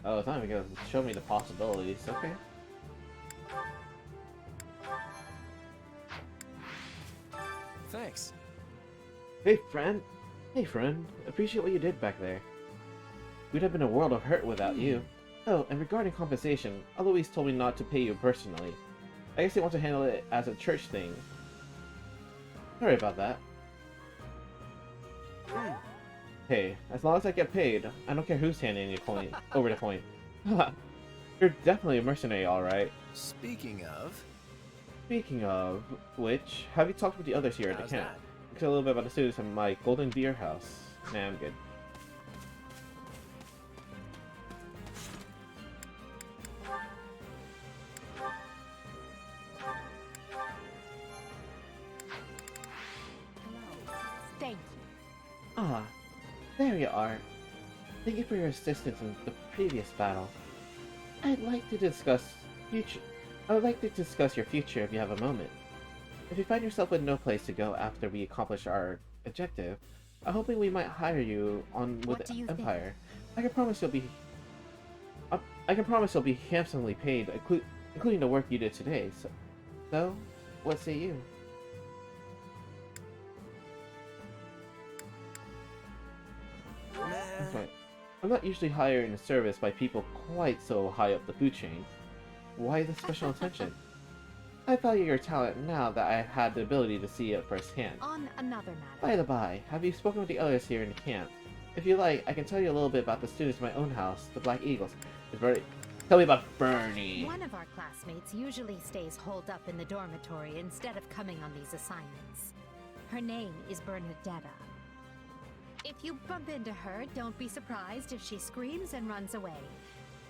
Oh, it's not even gonna show me the possibilities. Okay. Thanks. Hey, friend. Hey, friend. Appreciate what you did back there. We'd have been a world of hurt without you. Oh, and regarding compensation, Eloise told me not to pay you personally. I guess they want to handle it as a church thing. Sorry about that. Hey, as long as I get paid, I don't care who's handing the coin over the coin. You're definitely a mercenary, alright. Speaking of, Speaking of which, have you talked with the others here at the how's camp? that? Tell a little bit about the students in my Golden Deer house. Nah, I'm good. Thank you. Ah, there you are. Thank you for your assistance in the previous battle. I'd like to discuss your future if you have a moment. If you find yourself with no place to go after we accomplish our objective, I'm hoping we might hire you on with What do you the think? Empire. I can promise you'll be handsomely paid, including the work you did today. So, what say you? That's right. I'm not usually hired in service by people quite so high up the food chain. Why the special attention? I value your talent now that I've had the ability to see it firsthand. On another matter. By the by, have you spoken with the others here in the camp? If you like, I can tell you a little bit about the students in my own house, the Black Eagles. Tell me about Bernie. One of our classmates usually stays holed up in the dormitory instead of coming on these assignments. Her name is Bernadetta. If you bump into her, don't be surprised if she screams and runs away.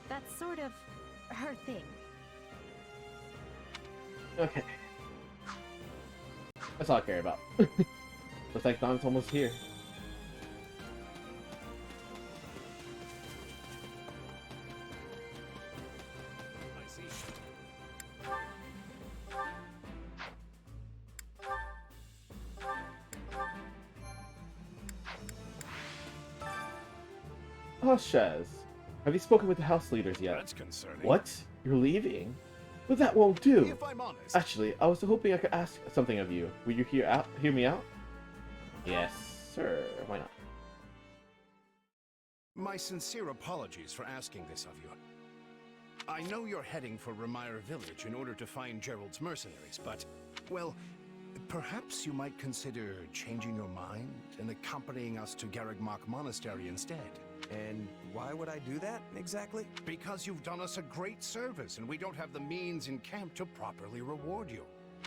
That's sort of her thing. Okay. That's all I care about. Looks like Don's almost here. Oh, Shez. Have you spoken with the house leaders yet? That's concerning. What? You're leaving? But that won't do. If I'm honest. Actually, I was hoping I could ask something of you. Will you hear me out? Yes, sir. Why not? My sincere apologies for asking this of you. I know you're heading for Remire Village in order to find Gerald's mercenaries, but, well, perhaps you might consider changing your mind and accompanying us to Garreg-Mach Monastery instead. And why would I do that, exactly? Because you've done us a great service, and we don't have the means in camp to properly reward you.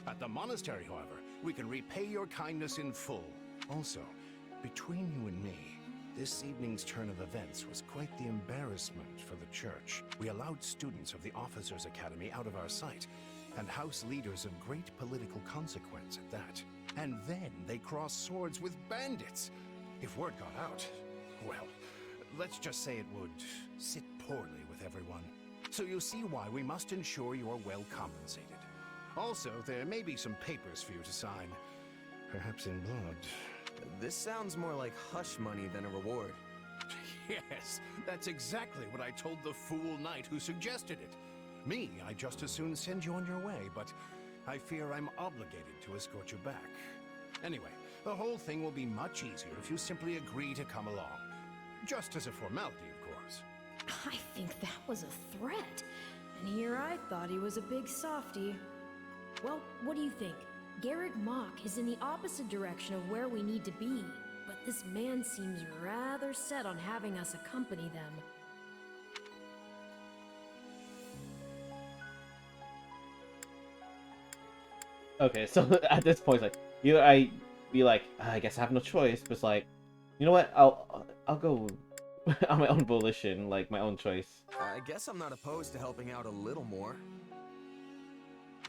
At the monastery, however, we can repay your kindness in full. Also, between you and me, this evening's turn of events was quite the embarrassment for the church. We allowed students of the Officers' Academy out of our sight, and house leaders of great political consequence at that. And then they crossed swords with bandits. If word got out, well, let's just say it would sit poorly with everyone. So you see why we must ensure you are well compensated. Also, there may be some papers for you to sign. Perhaps in blood. This sounds more like hush money than a reward. Yes, that's exactly what I told the fool knight who suggested it. Me, I'd just as soon send you on your way, but I fear I'm obligated to escort you back. Anyway, the whole thing will be much easier if you simply agree to come along. Just as a formality, of course. I think that was a threat. And here I thought he was a big softy. Well, what do you think? Garreg-Mach is in the opposite direction of where we need to be, but this man seems rather set on having us accompany them. Okay, so at this point, like, either I be like, I guess I have no choice, but it's like, you know what? I'll go on my own volition, like my own choice. I guess I'm not opposed to helping out a little more.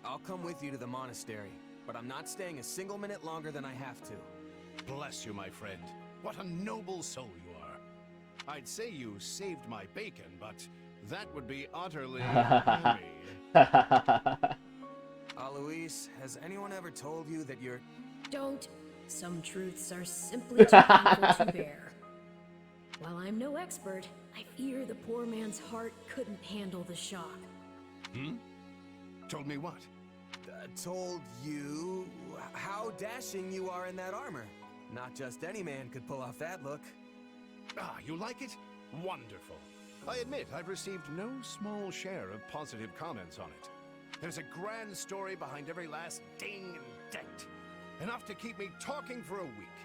I'll come with you to the monastery, but I'm not staying a single minute longer than I have to. Bless you, my friend. What a noble soul you are. I'd say you saved my bacon, but that would be utterly hammy. Alois, has anyone ever told you that you're... Don't. Some truths are simply too painful to bear. While I'm no expert, I fear the poor man's heart couldn't handle the shock. Hmm? Told me what? Told you how dashing you are in that armor. Not just any man could pull off that look. Ah, you like it? Wonderful. I admit I've received no small share of positive comments on it. There's a grand story behind every last ding and dent. Enough to keep me talking for a week.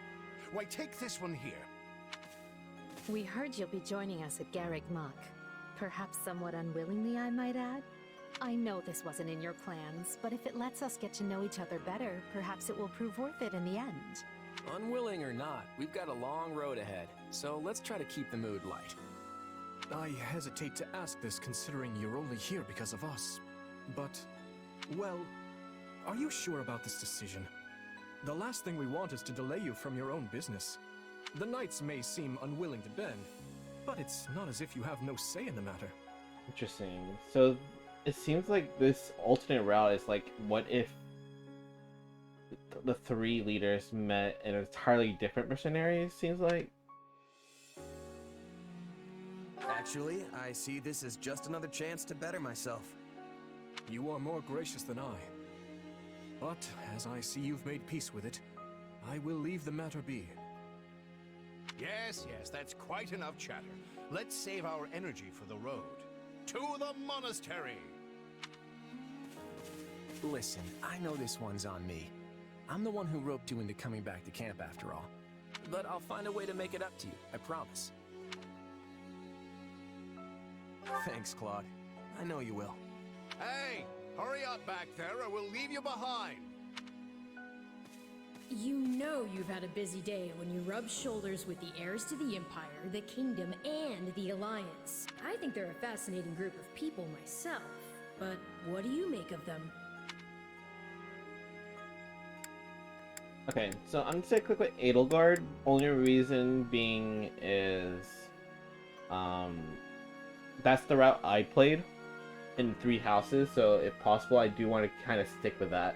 Why, take this one here. We heard you'll be joining us at Garreg-Mach. Perhaps somewhat unwillingly, I might add. I know this wasn't in your plans, but if it lets us get to know each other better, perhaps it will prove worth it in the end. Unwilling or not, we've got a long road ahead, so let's try to keep the mood light. I hesitate to ask this considering you're only here because of us. But, well, are you sure about this decision? The last thing we want is to delay you from your own business. The knights may seem unwilling to bend, but it's not as if you have no say in the matter. Interesting. So it seems like this alternate route is like, what if the three leaders met in entirely different mercenaries, seems like? Actually, I see this as just another chance to better myself. You are more gracious than I. But, as I see you've made peace with it, I will leave the matter be. Yes, that's quite enough chatter. Let's save our energy for the road. To the monastery! Listen, I know this one's on me. I'm the one who roped you into coming back to camp after all. But I'll find a way to make it up to you, I promise. Thanks, Claude. I know you will. Hey! Hurry up back there or we'll leave you behind! You know you've had a busy day when you rub shoulders with the heirs to the Empire, the Kingdom, and the Alliance. I think they're a fascinating group of people myself, but what do you make of them? Okay, so I'm just gonna click with Edelgard. Only reason being is, that's the route I played in 3 houses. So if possible, I do want to kind of stick with that.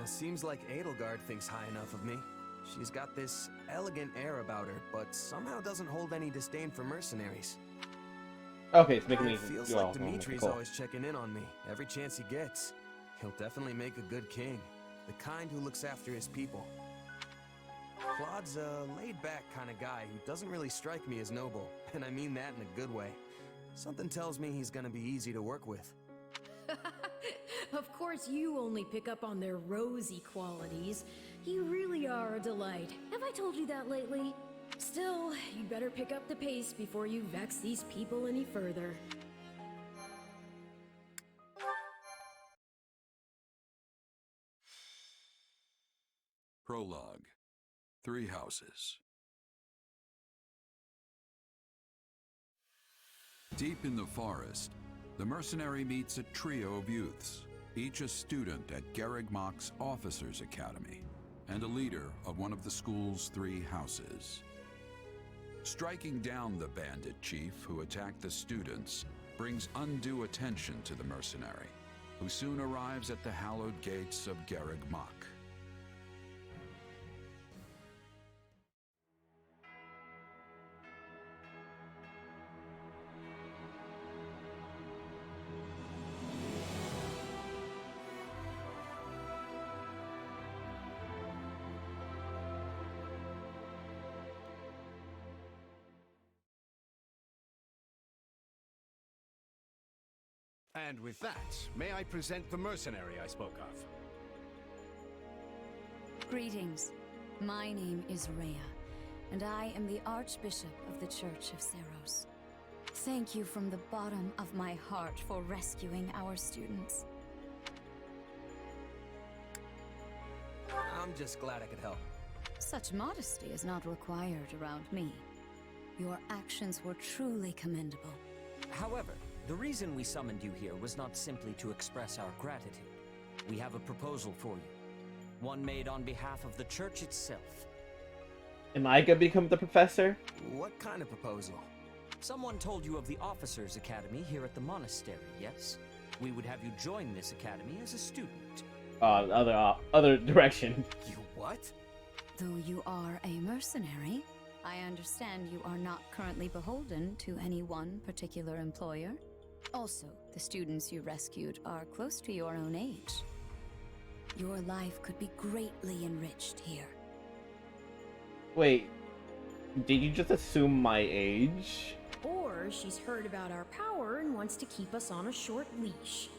Seems like Edelgard thinks high enough of me. She's got this elegant air about her, but somehow doesn't hold any disdain for mercenaries. Okay, it's making me. Feels like Dimitri's always checking in on me every chance he gets. He'll definitely make a good king, the kind who looks after his people. Claude's a laid-back kind of guy who doesn't really strike me as noble, and I mean that in a good way. Something tells me he's gonna be easy to work with. Of course, you only pick up on their rosy qualities. You really are a delight. Have I told you that lately? Still, you'd better pick up the pace before you vex these people any further. Prologue. 3 houses. Deep in the forest, the mercenary meets a trio of youths, each a student at Garreg Mach's Officers' Academy, and a leader of one of the school's 3 houses. Striking down the bandit chief who attacked the students brings undue attention to the mercenary, who soon arrives at the hallowed gates of Garreg Mach. And with that, may I present the mercenary I spoke of? Greetings. My name is Rhea, and I am the Archbishop of the Church of Seros. Thank you from the bottom of my heart for rescuing our students. I'm just glad I could help. Such modesty is not required around me. Your actions were truly commendable. However, the reason we summoned you here was not simply to express our gratitude. We have a proposal for you. One made on behalf of the church itself. Am I gonna become the professor? What kind of proposal? Someone told you of the Officers' Academy here at the monastery, yes? We would have you join this academy as a student. Other direction. You what? Though you are a mercenary, I understand you are not currently beholden to any one particular employer. Also, the students you rescued are close to your own age. Your life could be greatly enriched here. Wait, did you just assume my age? Or she's heard about our power and wants to keep us on a short leash.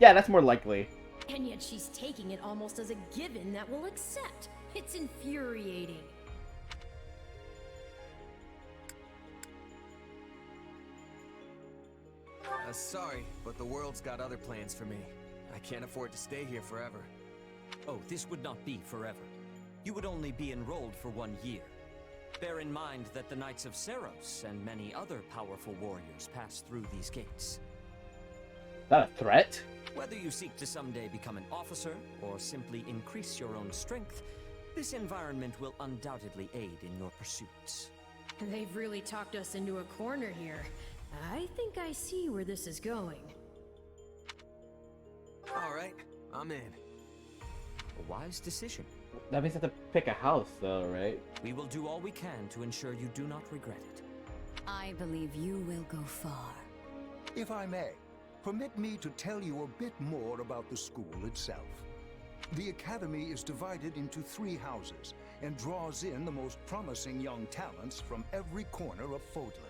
Yeah, that's more likely. And yet she's taking it almost as a given that we'll accept. It's infuriating. Sorry, but the world's got other plans for me. I can't afford to stay here forever. Oh, this would not be forever. You would only be enrolled for 1 year. Bear in mind that the Knights of Seros and many other powerful warriors pass through these gates. Is that a threat? Whether you seek to someday become an officer, or simply increase your own strength, this environment will undoubtedly aid in your pursuits. They've really talked us into a corner here. I think I see where this is going. Alright, I'm in. A wise decision. That means I have to pick a house, though, right? We will do all we can to ensure you do not regret it. I believe you will go far. If I may, permit me to tell you a bit more about the school itself. The Academy is divided into 3 houses and draws in the most promising young talents from every corner of Fodlan.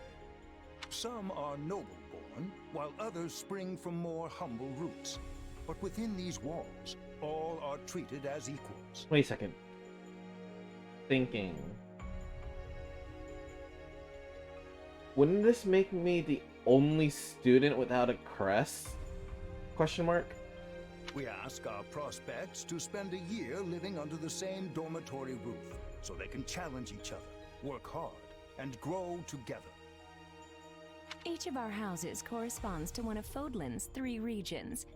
Some are noble-born, while others spring from more humble roots. But within these walls, all are treated as equals. Wait a second. Thinking. Wouldn't this make me the only student without a crest? Question mark. We ask our prospects to spend a year living under the same dormitory roof, so they can challenge each other, work hard, and grow together. Each of our houses corresponds to one of Fodlan's 3 regions.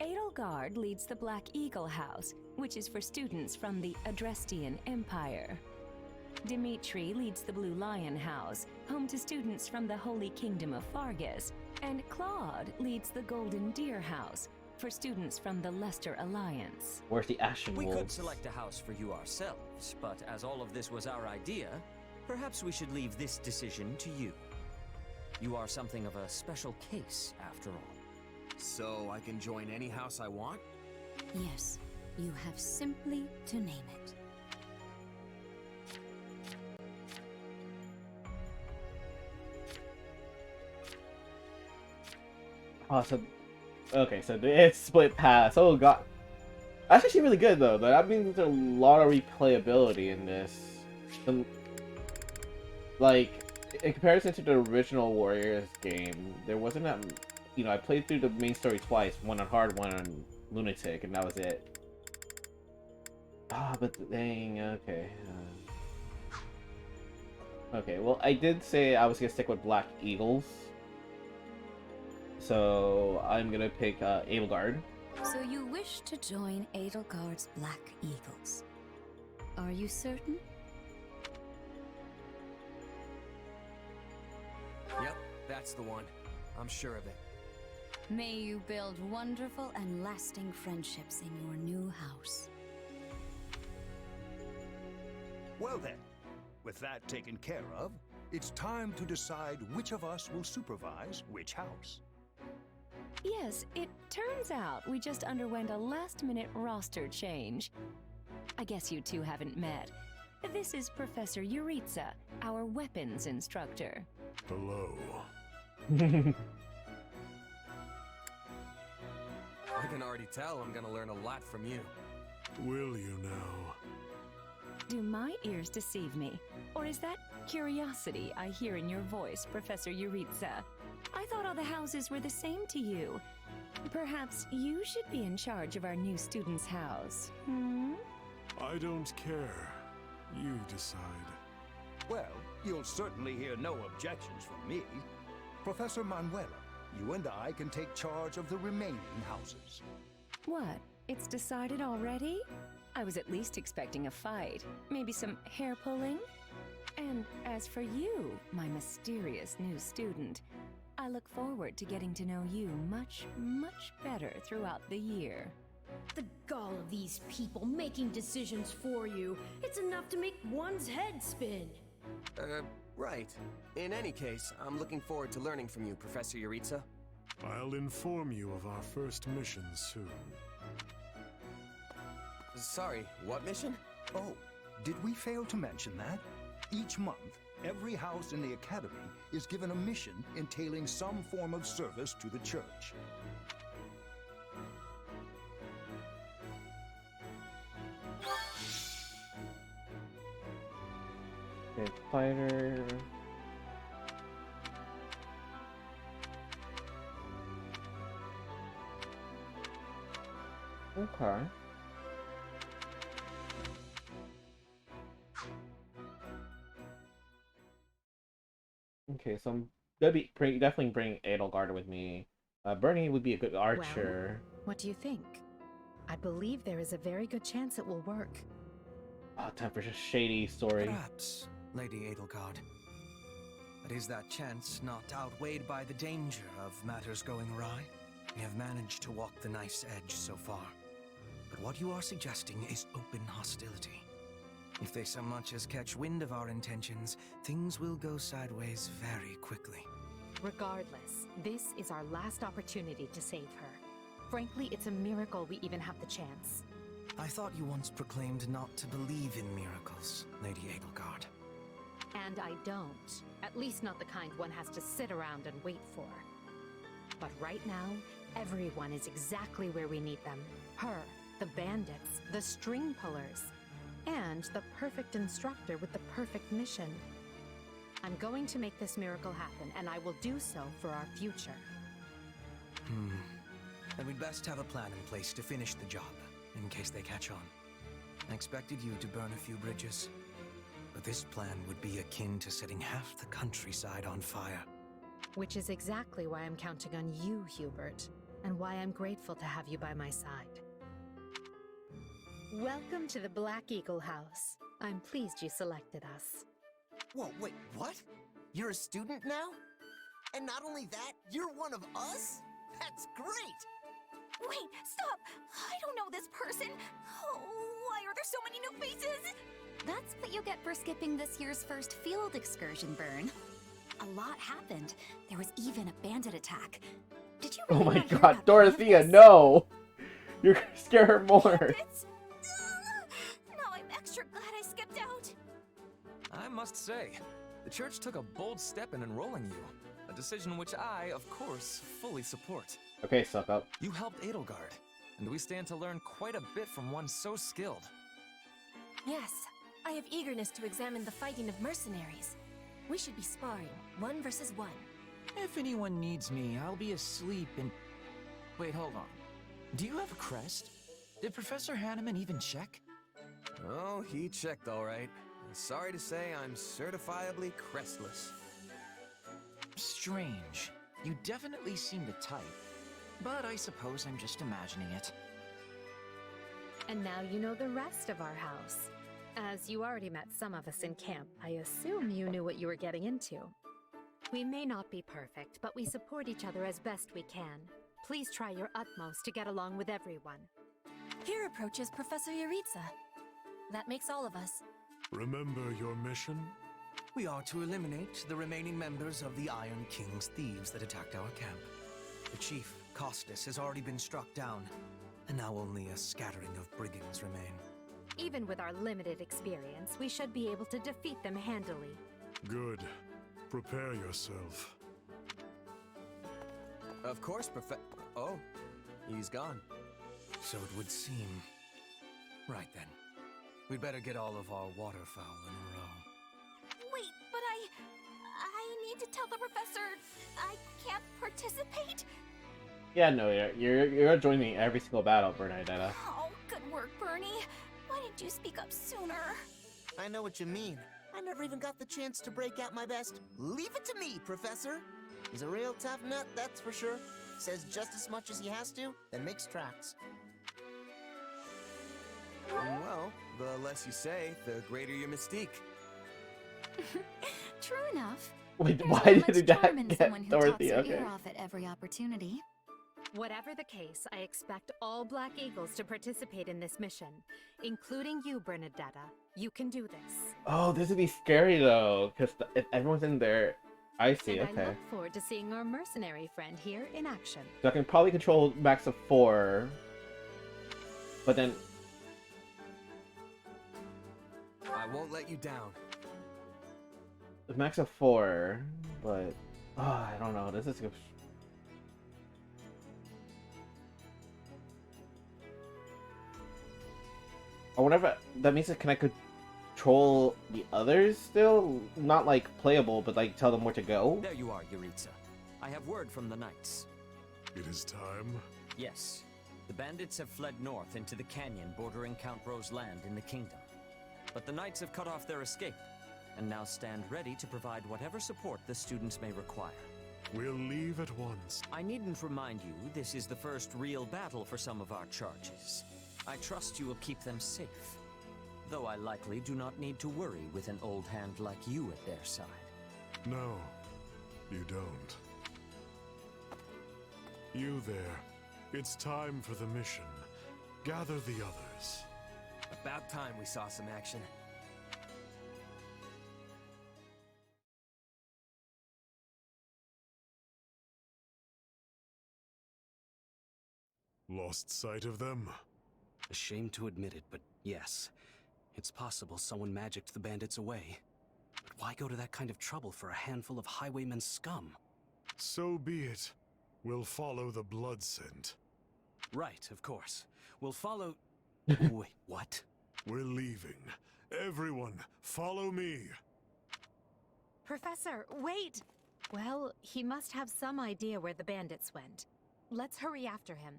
Edelgard leads the Black Eagle House, which is for students from the Adrestian Empire. Dimitri leads the Blue Lion House, home to students from the Holy Kingdom of Fargus. And Claude leads the Golden Deer House, for students from the Leicester Alliance. Where's the Ashen We Wolves? could select a house for you ourselves, but as all of this was our idea, perhaps we should leave this decision to you. You are something of a special case, after all. So I can join any house I want? Yes, you have simply to name it. Awesome. Okay, so it's split pass. Oh god. That's actually really good though. That means there's a lot of replayability in this. Like, in comparison to the original Warriors game, there wasn't that... You know, I played through the main story twice. One on hard, one on lunatic, and that was it. Ah, but dang, okay. Okay, well, I did say I was gonna stick with Black Eagles. So, I'm gonna pick Edelgard. So you wish to join Edelgard's Black Eagles. Are you certain? Yep, that's the one. I'm sure of it. May you build wonderful and lasting friendships in your new house. Well then, with that taken care of, it's time to decide which of us will supervise which house. Yes, it turns out we just underwent a last-minute roster change. I guess you two haven't met. This is Professor Yuritsa, our weapons instructor. Hello. I can already tell I'm gonna learn a lot from you. Will you now? Do my ears deceive me? Or is that curiosity I hear in your voice, Professor Yuritsa? I thought all the houses were the same to you. Perhaps you should be in charge of our new student's house, hmm? I don't care. You decide. Well, you'll certainly hear no objections from me. Professor Manuela, you and I can take charge of the remaining houses. What? It's decided already? I was at least expecting a fight. Maybe some hair pulling? And as for you, my mysterious new student, I look forward to getting to know you much, much better throughout the year. The gall of these people making decisions for you. It's enough to make one's head spin. Right. In any case, I'm looking forward to learning from you, Professor Yuritsa. I'll inform you of our first mission soon. Sorry, what mission? Oh, did we fail to mention that? Each month, every house in the Academy is given a mission entailing some form of service to the church. Okay, fighter. Okay. Okay, so I'm gonna be definitely bring Edelgard with me. Bernie would be a good archer. Well, what do you think? I believe there is a very good chance it will work. Ah, time for a shady story. Perhaps, Lady Edelgard. But is that chance not outweighed by the danger of matters going awry? We have managed to walk the knife's edge so far. But what you are suggesting is open hostility. If they so much as catch wind of our intentions, things will go sideways very quickly. Regardless, this is our last opportunity to save her. Frankly, it's a miracle we even have the chance. I thought you once proclaimed not to believe in miracles, Lady Edelgard. And I don't. At least not the kind one has to sit around and wait for. But right now, everyone is exactly where we need them. Her, the bandits, the string pullers, and the perfect instructor with the perfect mission. I'm going to make this miracle happen, and I will do so for our future. Then we'd best have a plan in place to finish the job, in case they catch on. I expected you to burn a few bridges, but this plan would be akin to setting half the countryside on fire. Which is exactly why I'm counting on you, Hubert, and why I'm grateful to have you by my side. Welcome to the Black Eagle House. I'm pleased you selected us. Whoa, wait, what? You're a student now? And not only that, you're one of us? That's great! Wait, stop! I don't know this person! Oh, why are there so many new faces? That's what you get for skipping this year's first field excursion, Burn. A lot happened. There was even a bandit attack. Did you really Oh my not hear god, about Dorothea, no! You're gonna scare her more. Now I'm extra glad I skipped out. I must say, the church took a bold step in enrolling you. A decision which I, of course, fully support. Okay, suck up. You helped Edelgard, and we stand to learn quite a bit from one so skilled. Yes, I have eagerness to examine the fighting of mercenaries. We should be sparring, 1 versus 1. If anyone needs me, I'll be asleep and... Wait, hold on. Do you have a crest? Did Professor Hanneman even check? Oh, he checked all right. Sorry to say, I'm certifiably crestless. Strange. You definitely seem the type. But I suppose I'm just imagining it. And now you know the rest of our house. As you already met some of us in camp, I assume you knew what you were getting into. We may not be perfect, but we support each other as best we can. Please try your utmost to get along with everyone. Here approaches Professor Yaritza. That makes all of us. Remember your mission? We are to eliminate the remaining members of the Iron King's thieves that attacked our camp. The chief, Costas, has already been struck down, and now only a scattering of brigands remain. Even with our limited experience, we should be able to defeat them handily. Good. Prepare yourself. Of course, Oh, he's gone. So it would seem. Right then. We'd better get all of our waterfowl in a row. Wait, but I need to tell the professor I can't participate? Yeah, no, you're joining every single battle, Bernadetta. Oh, good work, Bernie. Why didn't you speak up sooner? I know what you mean. I never even got the chance to break out my best. Leave it to me, Professor. He's a real tough nut, that's for sure. Says just as much as he has to, then makes tracks. Well, the less you say, the greater your mystique. True enough. Wait, There's why not did much that charm in get someone who Dorothy? talks your Okay. ear off at every opportunity. Whatever the case, I expect all Black Eagles to participate in this mission, including you, Bernadetta. You can do this. Oh, this would be scary though, because if everyone's in there, I see. And I Okay, look forward to seeing our mercenary friend here in action. so I can probably control max of 4, but then I won't let you down. max of 4, but I don't know. This is. I wonder if that means can I control the others still? Not like playable, but like tell them where to go? There you are, Yaritza. I have word from the knights. It is time. Yes. The bandits have fled north into the canyon bordering Count Ro's land in the kingdom. But the knights have cut off their escape, and now stand ready to provide whatever support the students may require. We'll leave at once. I needn't remind you, this is the first real battle for some of our charges. I trust you will keep them safe. Though I likely do not need to worry with an old hand like you at their side. No, you don't. You there. It's time for the mission. Gather the others. About time we saw some action. Lost sight of them? Ashamed to admit it, but yes. It's possible someone magicked the bandits away. But why go to that kind of trouble for a handful of highwaymen scum? So be it. We'll follow the blood scent. Right, of course. We'll follow... Wait, what? We're leaving. Everyone, follow me. Professor, wait! Well, he must have some idea where the bandits went. Let's hurry after him.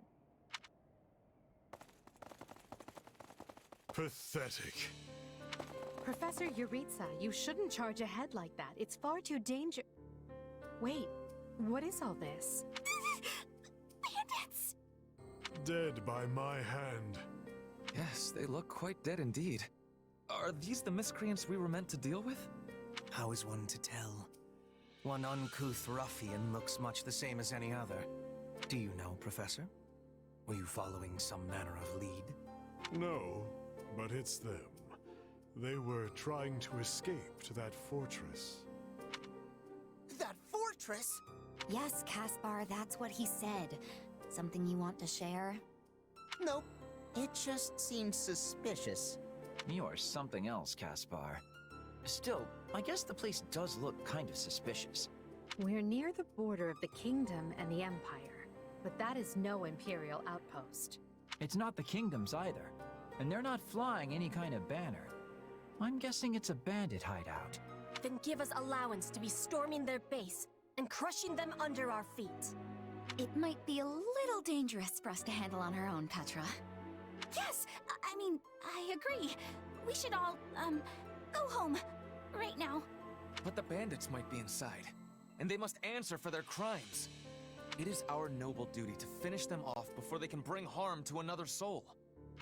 Pathetic. Professor Yuritsa, you shouldn't charge ahead like that. It's far too dangerous. Wait, what is all this? Bandits! Dead by my hand. Yes, they look quite dead indeed. Are these the miscreants we were meant to deal with? How is one to tell? One uncouth ruffian looks much the same as any other. Do you know, Professor? Were you following some manner of lead? No, but it's them. They were trying to escape to that fortress. That fortress? Yes, Caspar, that's what he said. Something you want to share? Nope. It just seems suspicious. You're something else, Caspar. Still, I guess the place does look kind of suspicious. We're near the border of the kingdom and the empire, but that is no Imperial outpost. It's not the kingdom's either, and they're not flying any kind of banner. I'm guessing it's a bandit hideout. Then give us allowance to be storming their base and crushing them under our feet. It might be a little dangerous for us to handle on our own, Petra. Yes, I mean, I agree. We should all, go home. Right now. But the bandits might be inside, and they must answer for their crimes. It is our noble duty to finish them off before they can bring harm to another soul.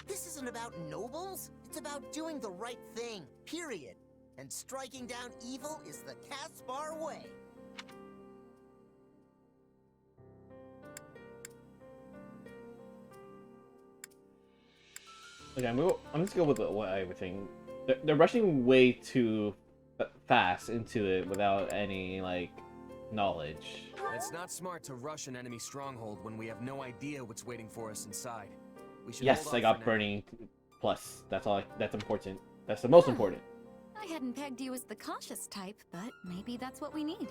This isn't about nobles. It's about doing the right thing, period. And striking down evil is the Caspar way. Okay, I'm just gonna go with what I would think. They're rushing way too fast into it without any, like, knowledge. It's not smart to rush an enemy stronghold when we have no idea what's waiting for us inside. We should Yes, hold I off got for now. burning plus. That's all. That's important. That's the most important. I hadn't pegged you as the cautious type, but maybe that's what we need.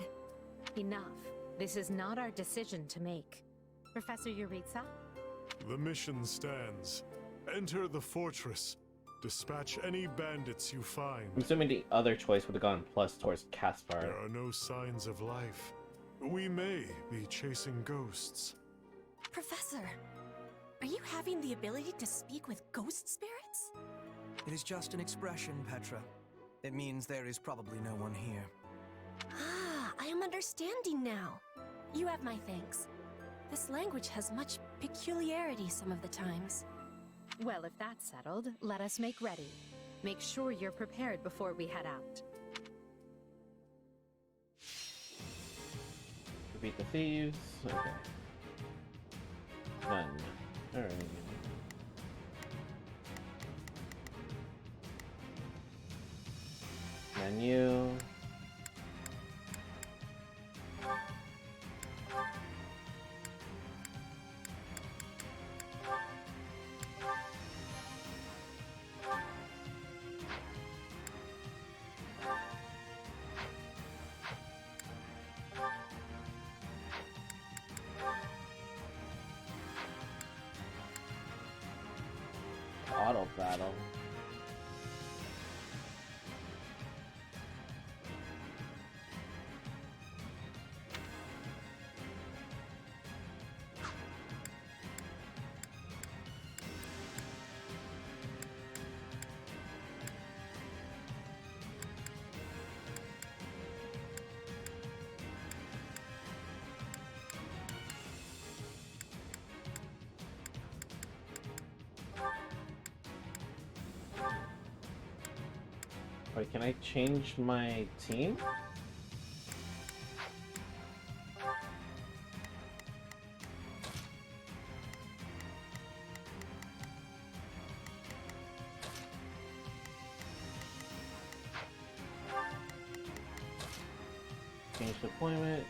Enough. This is not our decision to make. Professor Yuritsa? The mission stands. Enter the fortress. Dispatch any bandits you find. I'm assuming the other choice would have gone plus towards Caspar. There are no signs of life. We may be chasing ghosts. Professor, are you having the ability to speak with ghost spirits? It is just an expression, Petra. It means there is probably no one here. Ah, I am understanding now. You have my thanks. This language has much peculiarity some of the times. Well, if that's settled, let us make ready. Make sure you're prepared before we head out. Defeat the thieves. Okay. Done. Alright. Menu. Auto battle. Wait, can I change my team? Change deployment.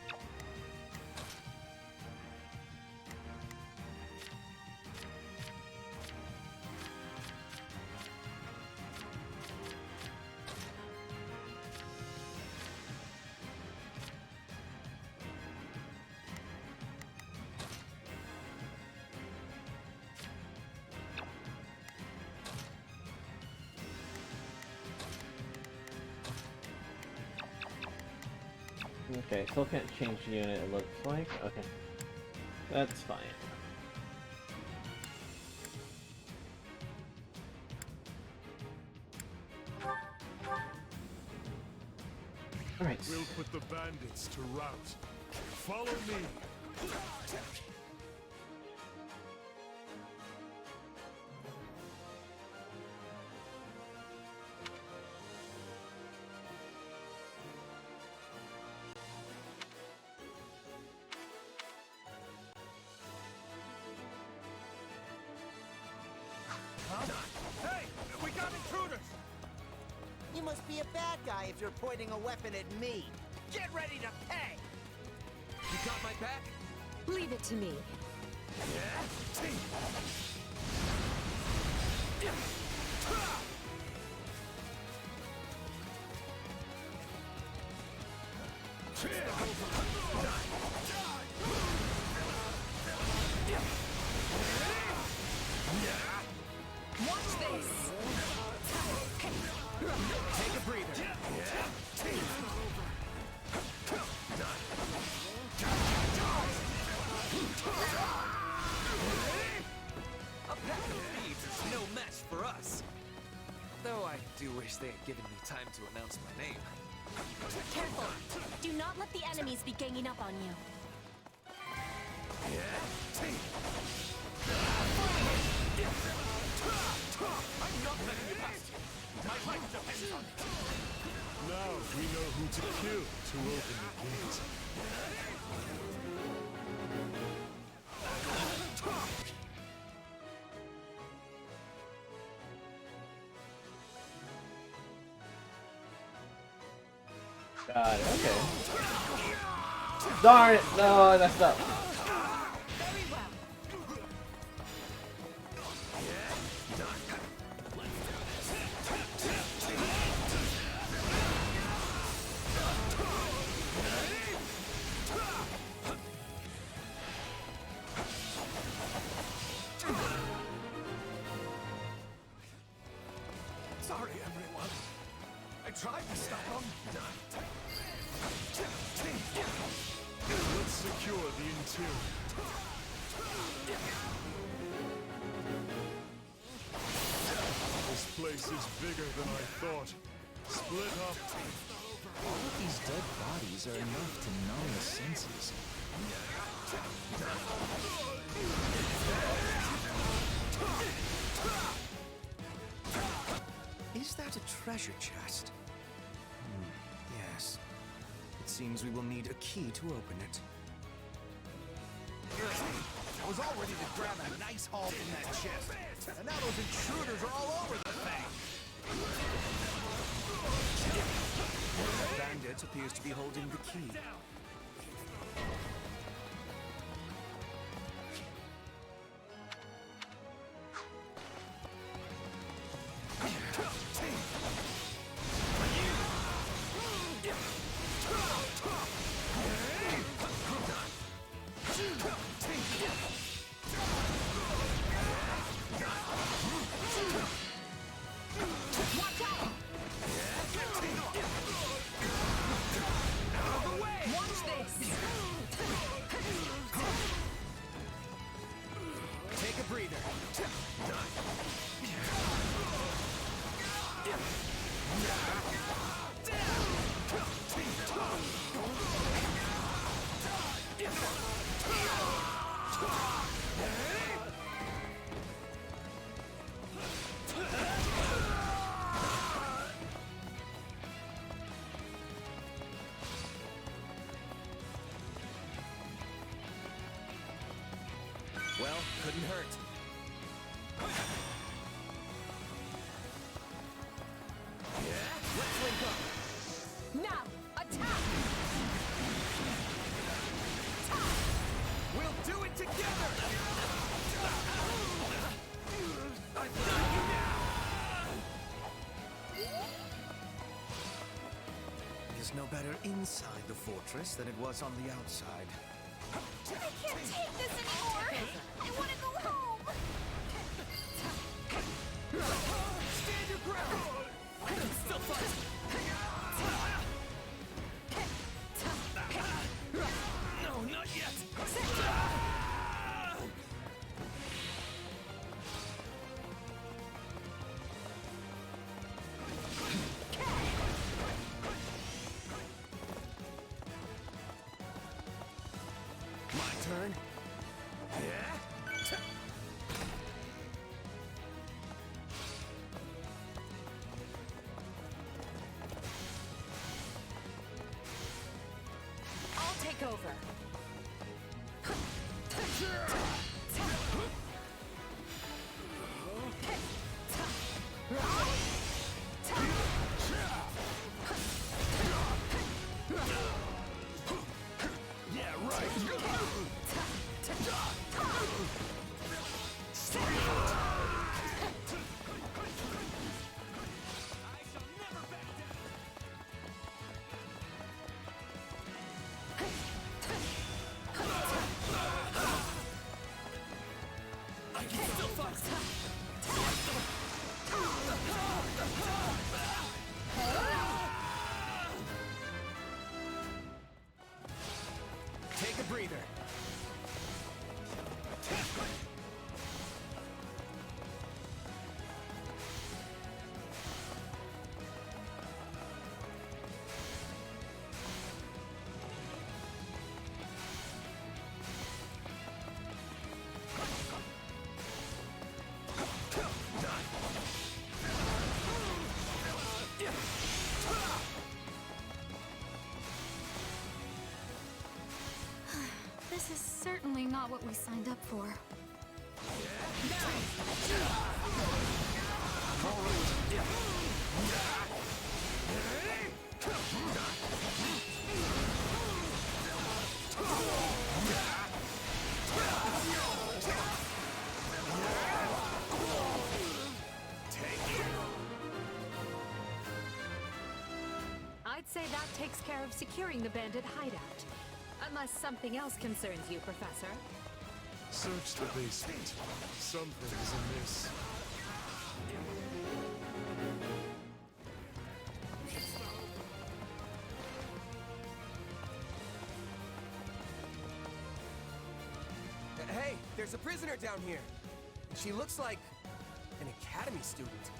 Okay, still can't change unit, it looks like. Okay. That's fine. Alright. We'll put the bandits to rout. Follow me. Hey! We got intruders! You must be a bad guy if you're pointing a weapon at me. Get ready to pay! You got my back? Leave it to me. Watch this! Take a breather. A pack of thieves is no match for us. Though I do wish they had given me time to announce my name. Careful! Do not let the enemies be ganging up on you. I'm not letting you pass. My life depends on it. Now we know who to kill to open the gate. Got it, okay. Darn it! No, I messed up. Sorry, everyone. I tried to stop them. Let's secure the interior. This place is bigger than I thought. Split up. All of these dead bodies are enough to numb the senses. Is that a treasure chest? Yes. It seems we will need a key to open it. I was all ready to grab a nice haul from that chest. And now those intruders are all over the thing. Bandit appears to be holding the key. Take a breather. Well, couldn't hurt. Let's link up. Now, attack! We'll do it together! I got you now! It is no better inside the fortress than it was on the outside. I can't take this anymore! I want to go home! Stand your ground! Still fight! not what we signed up for. I'd say that takes care of securing the bandit hideout. Unless something else concerns you, Professor. Search the basement. Something is amiss. Hey, there's a prisoner down here. She looks like an academy student.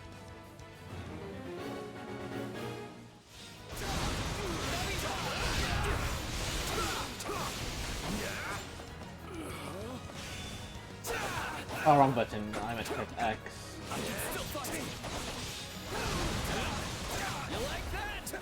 Oh, wrong button. I meant to click X. You like that?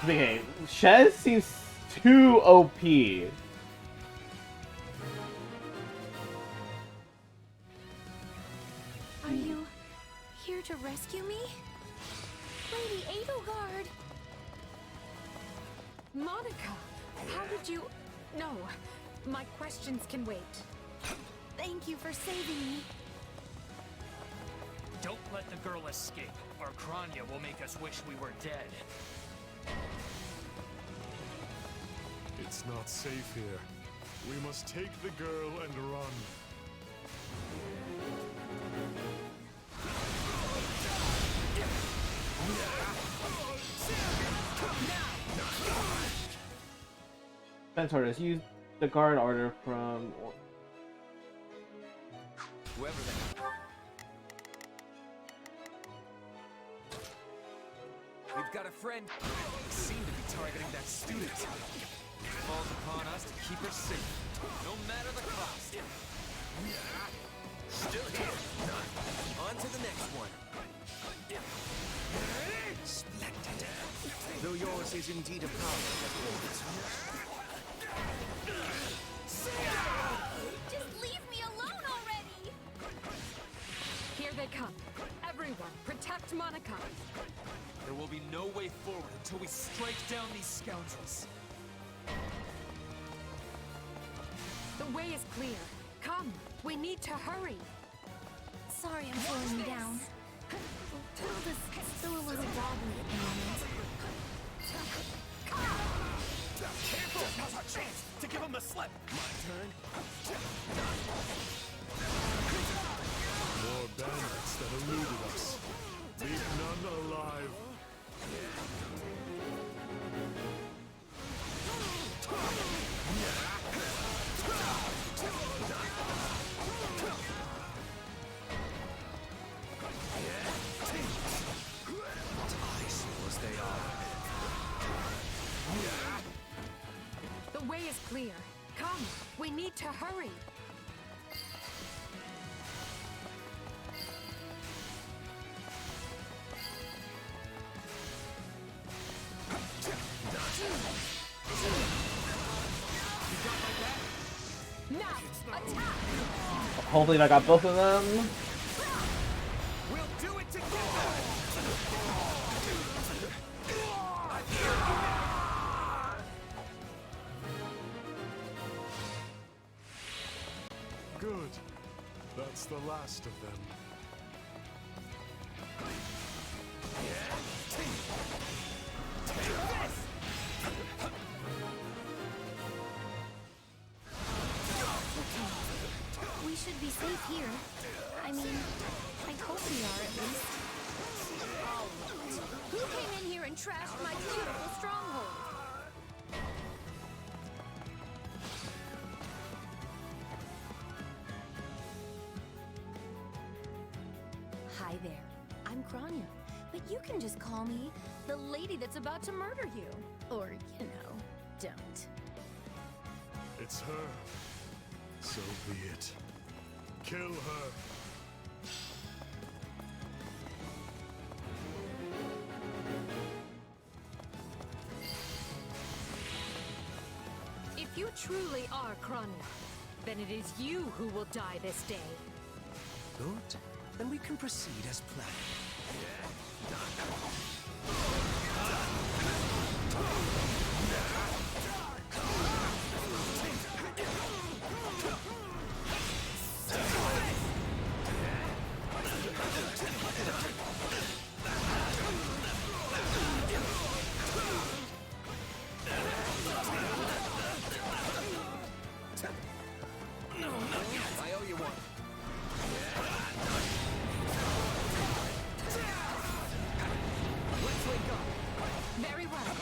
Okay, Shez seems too OP. Are you here to rescue me? Lady Edelgard! Monica, how did you... No, my questions can wait. Thank you for saving me. Don't let the girl escape, or Kranya will make us wish we were dead. It's not safe here. We must take the girl and run. Tortoise, use the guard order from... Whoever they are. We've got a friend. They seem to be targeting that student. It falls upon us to keep her safe, no matter the cost. Still here. On to the next one. Splendid. Though yours is indeed a power that holds. Just leave me alone already! Here they come. Everyone, protect Monica. There will be no way forward until we strike down these scoundrels. The way is clear. Come, we need to hurry. Sorry I'm slowing you down. Tilda's still a little wobbly at the moment. Careful! Now's our chance to give him the slip. My turn. More bandits that eluded us. Leave none alive. Eyesores they are. The way is clear. Come, we need to hurry. Now, attack! Hopefully I got both of them. We'll do it together. Good. That's the last of them. We should be safe here. I mean, I hope we are at least. Who came in here and trashed my beautiful stronghold? Hi there. I'm Kranya, but you can just call me The lady that's about to murder you. Or, you know, don't. It's her. So be it. Kill her. If you truly are Kronya, then it is you who will die this day. Good. Then we can proceed as planned. I owe you one. Let's link up. Very well.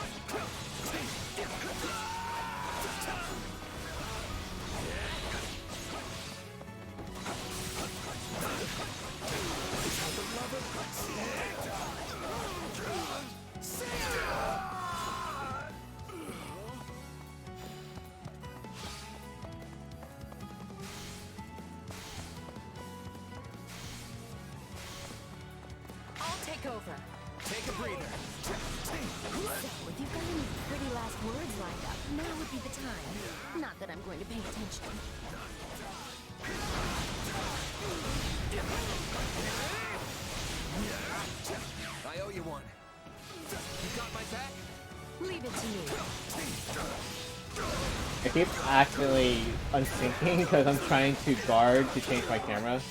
I'll take over. Take a breather. So, if you've got any pretty last words lined up, now would be the time. Not that I'm going to pay attention. I owe you one. You got my back? Leave it to me. I keep accidentally unsyncing because I'm trying to guard to change my camera.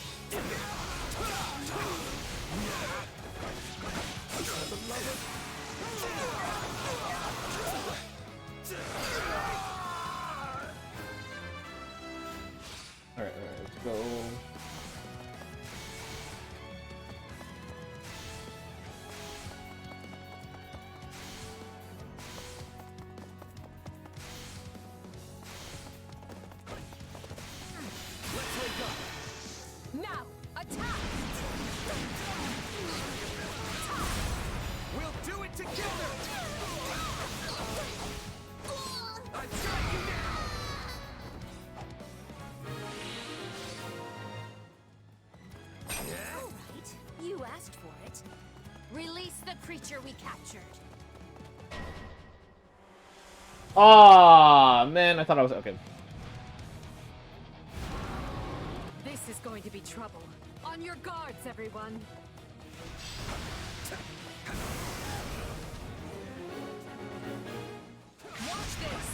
Alright, let's go. Now, attack! We'll do it together! I've got you now! Alright, you asked for it. Release the creature we captured. Aw, man, I thought I was okay. This is going to be trouble. On your guards, everyone. Watch this.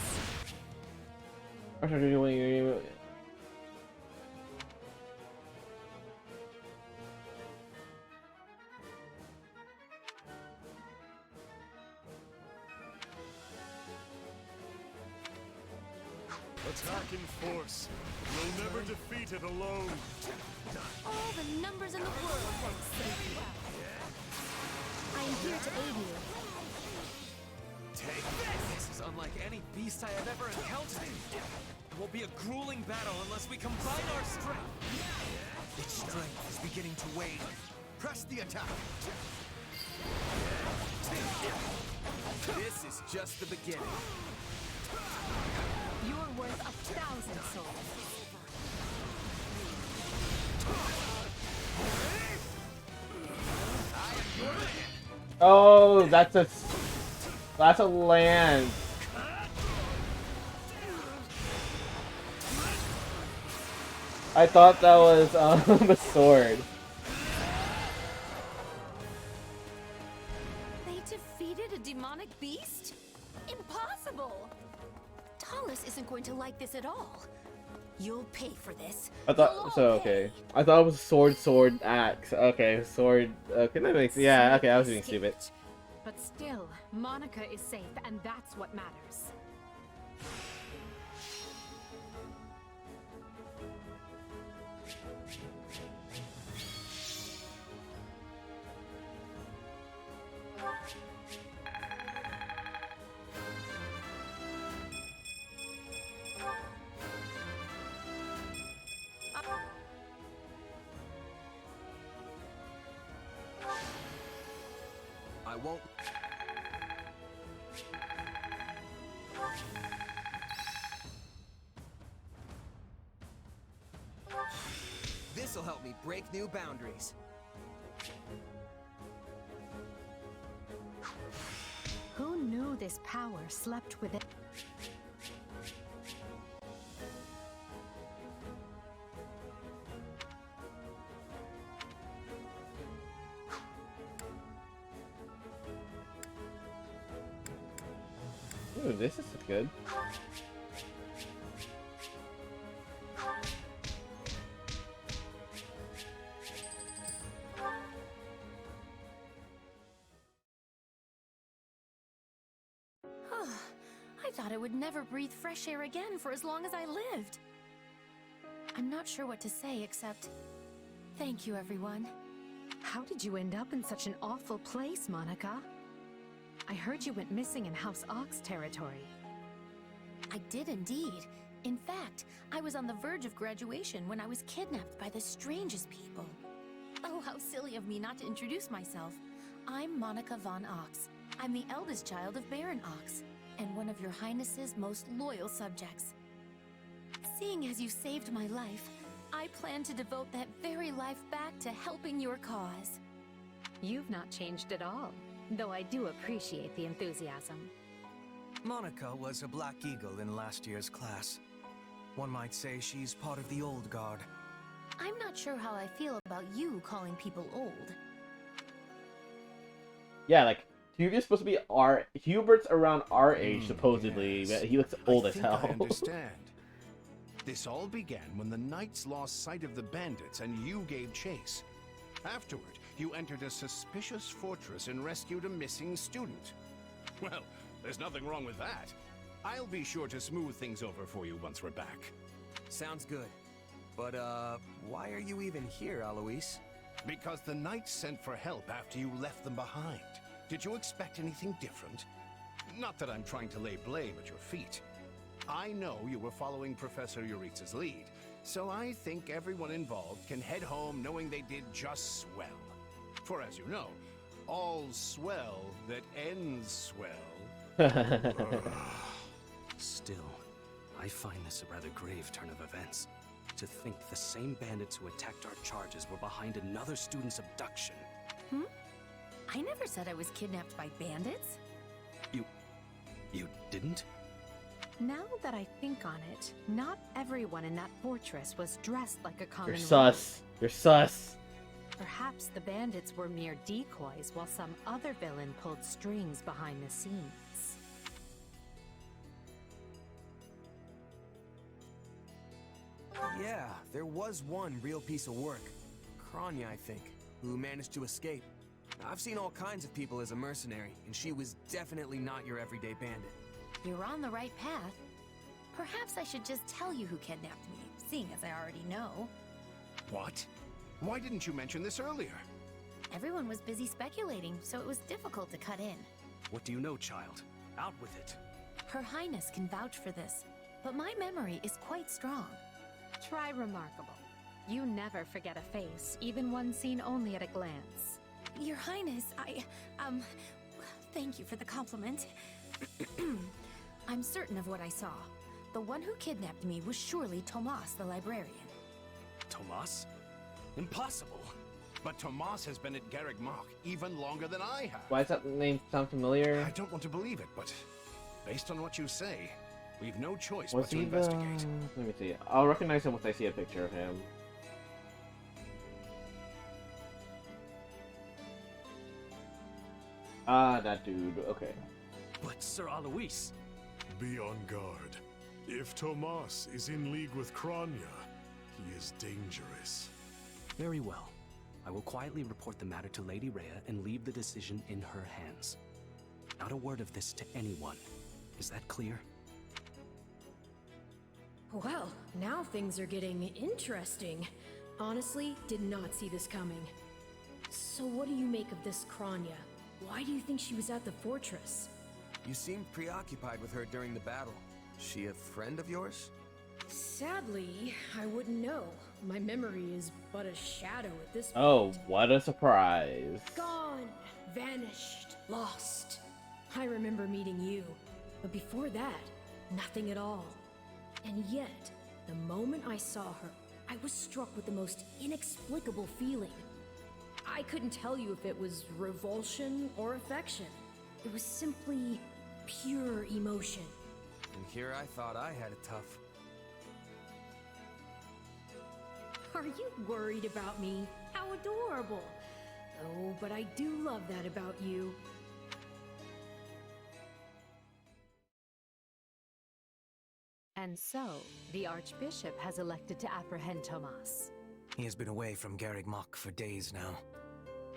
Attack in force. You'll never defeat it alone. All the numbers in the world won't save you. I am here to aid you. Take this! This is unlike any beast I have ever encountered. It will be a grueling battle unless we combine our strength. Its strength is beginning to wane. Press the attack. This is just the beginning. You're worth 1,000 souls. Oh, that's a land. I thought that was a sword. They defeated a demonic beast? Impossible! Talus isn't going to like this at all. You'll pay for this. I thought so. Okay, I thought it was sword, axe. Okay, sword. Okay, that makes yeah. Okay, I was being stupid. But still, Monica is safe, and that's what matters. I won't. This'll help me break new boundaries. Who knew this power slept within? Ooh, this is good. I thought I would never breathe fresh air again for as long as I lived. I'm not sure what to say except thank you, everyone. How did you end up in such an awful place, Monica? I heard you went missing in House Ox territory. I did indeed. In fact, I was on the verge of graduation when I was kidnapped by the strangest people. Oh, how silly of me not to introduce myself. I'm Monica von Ox. I'm the eldest child of Baron Ox, and one of your Highness's most loyal subjects. Seeing as you saved my life, I plan to devote that very life back to helping your cause. You've not changed at all, though I do appreciate the enthusiasm. Monica was a Black Eagle in last year's class. One might say she's part of the old guard. I'm not sure how I feel about you calling people old. Yeah, like Hubert's supposed to be Hubert's around our age supposedly, yes. but he looks old I as think hell. I understand. This all began when the knights lost sight of the bandits and you gave chase. Afterward, you entered a suspicious fortress and rescued a missing student. Well, there's nothing wrong with that. I'll be sure to smooth things over for you once we're back. Sounds good. But, why are you even here, Alois? Because the knights sent for help after you left them behind. Did you expect anything different? Not that I'm trying to lay blame at your feet. I know you were following Professor Euritza's lead, so I think everyone involved can head home knowing they did just swell. For as you know, all's swell that ends swell. Still, I find this a rather grave turn of events. To think the same bandits who attacked our charges were behind another student's abduction. I never said I was kidnapped by bandits. You didn't? Now that I think on it, not everyone in that fortress was dressed like a common You're sus. You're sus. Perhaps the bandits were mere decoys while some other villain pulled strings behind the scenes. Yeah, there was one real piece of work. Kranya, I think, who managed to escape. I've seen all kinds of people as a mercenary, and she was definitely not your everyday bandit. You're on the right path. Perhaps I should just tell you who kidnapped me, seeing as I already know. What? Why didn't you mention this earlier? Everyone was busy speculating, so it was difficult to cut in. What do you know, child? Out with it. Her Highness can vouch for this, but my memory is quite strong. Try remarkable. You never forget a face, even one seen only at a glance. Your Highness, thank you for the compliment. I'm certain of what I saw. The one who kidnapped me was surely Tomas the librarian. Tomas? Impossible! But Tomas has been at Garreg Mach even longer than I have. Why does that name sound familiar? I don't want to believe it, but based on what you say, we've no choice Was but to he investigate. Let me see. I'll recognize him once I see a picture of him. Ah, that dude. Okay. But Sir Alois... Be on guard. If Tomas is in league with Kranya, he is dangerous. Very well. I will quietly report the matter to Lady Rhea and leave the decision in her hands. Not a word of this to anyone. Is that clear? Well, now things are getting interesting. Honestly, did not see this coming. So what do you make of this Kranya? Why do you think she was at the fortress? You seemed preoccupied with her during the battle. She a friend of yours? Sadly, I wouldn't know. My memory is but a shadow at this point. Oh, what a surprise. Gone, vanished, lost. I remember meeting you, but before that, nothing at all. And yet, the moment I saw her, I was struck with the most inexplicable feeling. I couldn't tell you if it was revulsion or affection. It was simply pure emotion. And here I thought I had it tough. Are you worried about me? How adorable! Oh, but I do love that about you. And so, the Archbishop has elected to apprehend Tomas. He has been away from Garreg Mach for days now.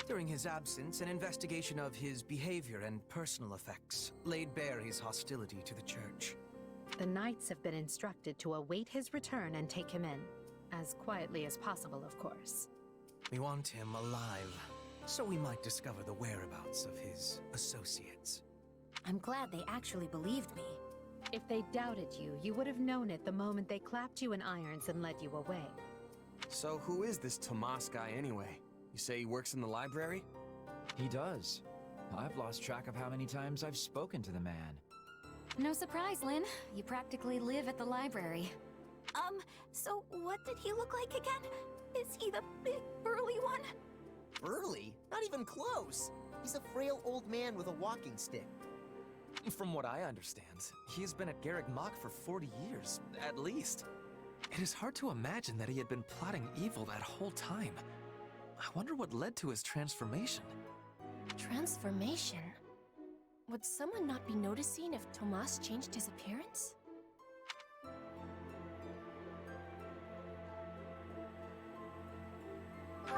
During his absence, an investigation of his behavior and personal effects laid bare his hostility to the Church. The Knights have been instructed to await his return and take him in. As quietly as possible, of course. We want him alive, so we might discover the whereabouts of his associates. I'm glad they actually believed me. If they doubted you, you would have known it the moment they clapped you in irons and led you away. So who is this Tomas guy anyway? You say he works in the library? He does. I've lost track of how many times I've spoken to the man. No surprise, Lynn. You practically live at the library. So what did he look like again? Is he the big, burly one? Burly? Not even close. He's a frail old man with a walking stick. From what I understand, he's been at Garreg Mach for 40 years, at least. It is hard to imagine that he had been plotting evil that whole time. I wonder what led to his transformation. Transformation? Would someone not be noticing if Tomas changed his appearance?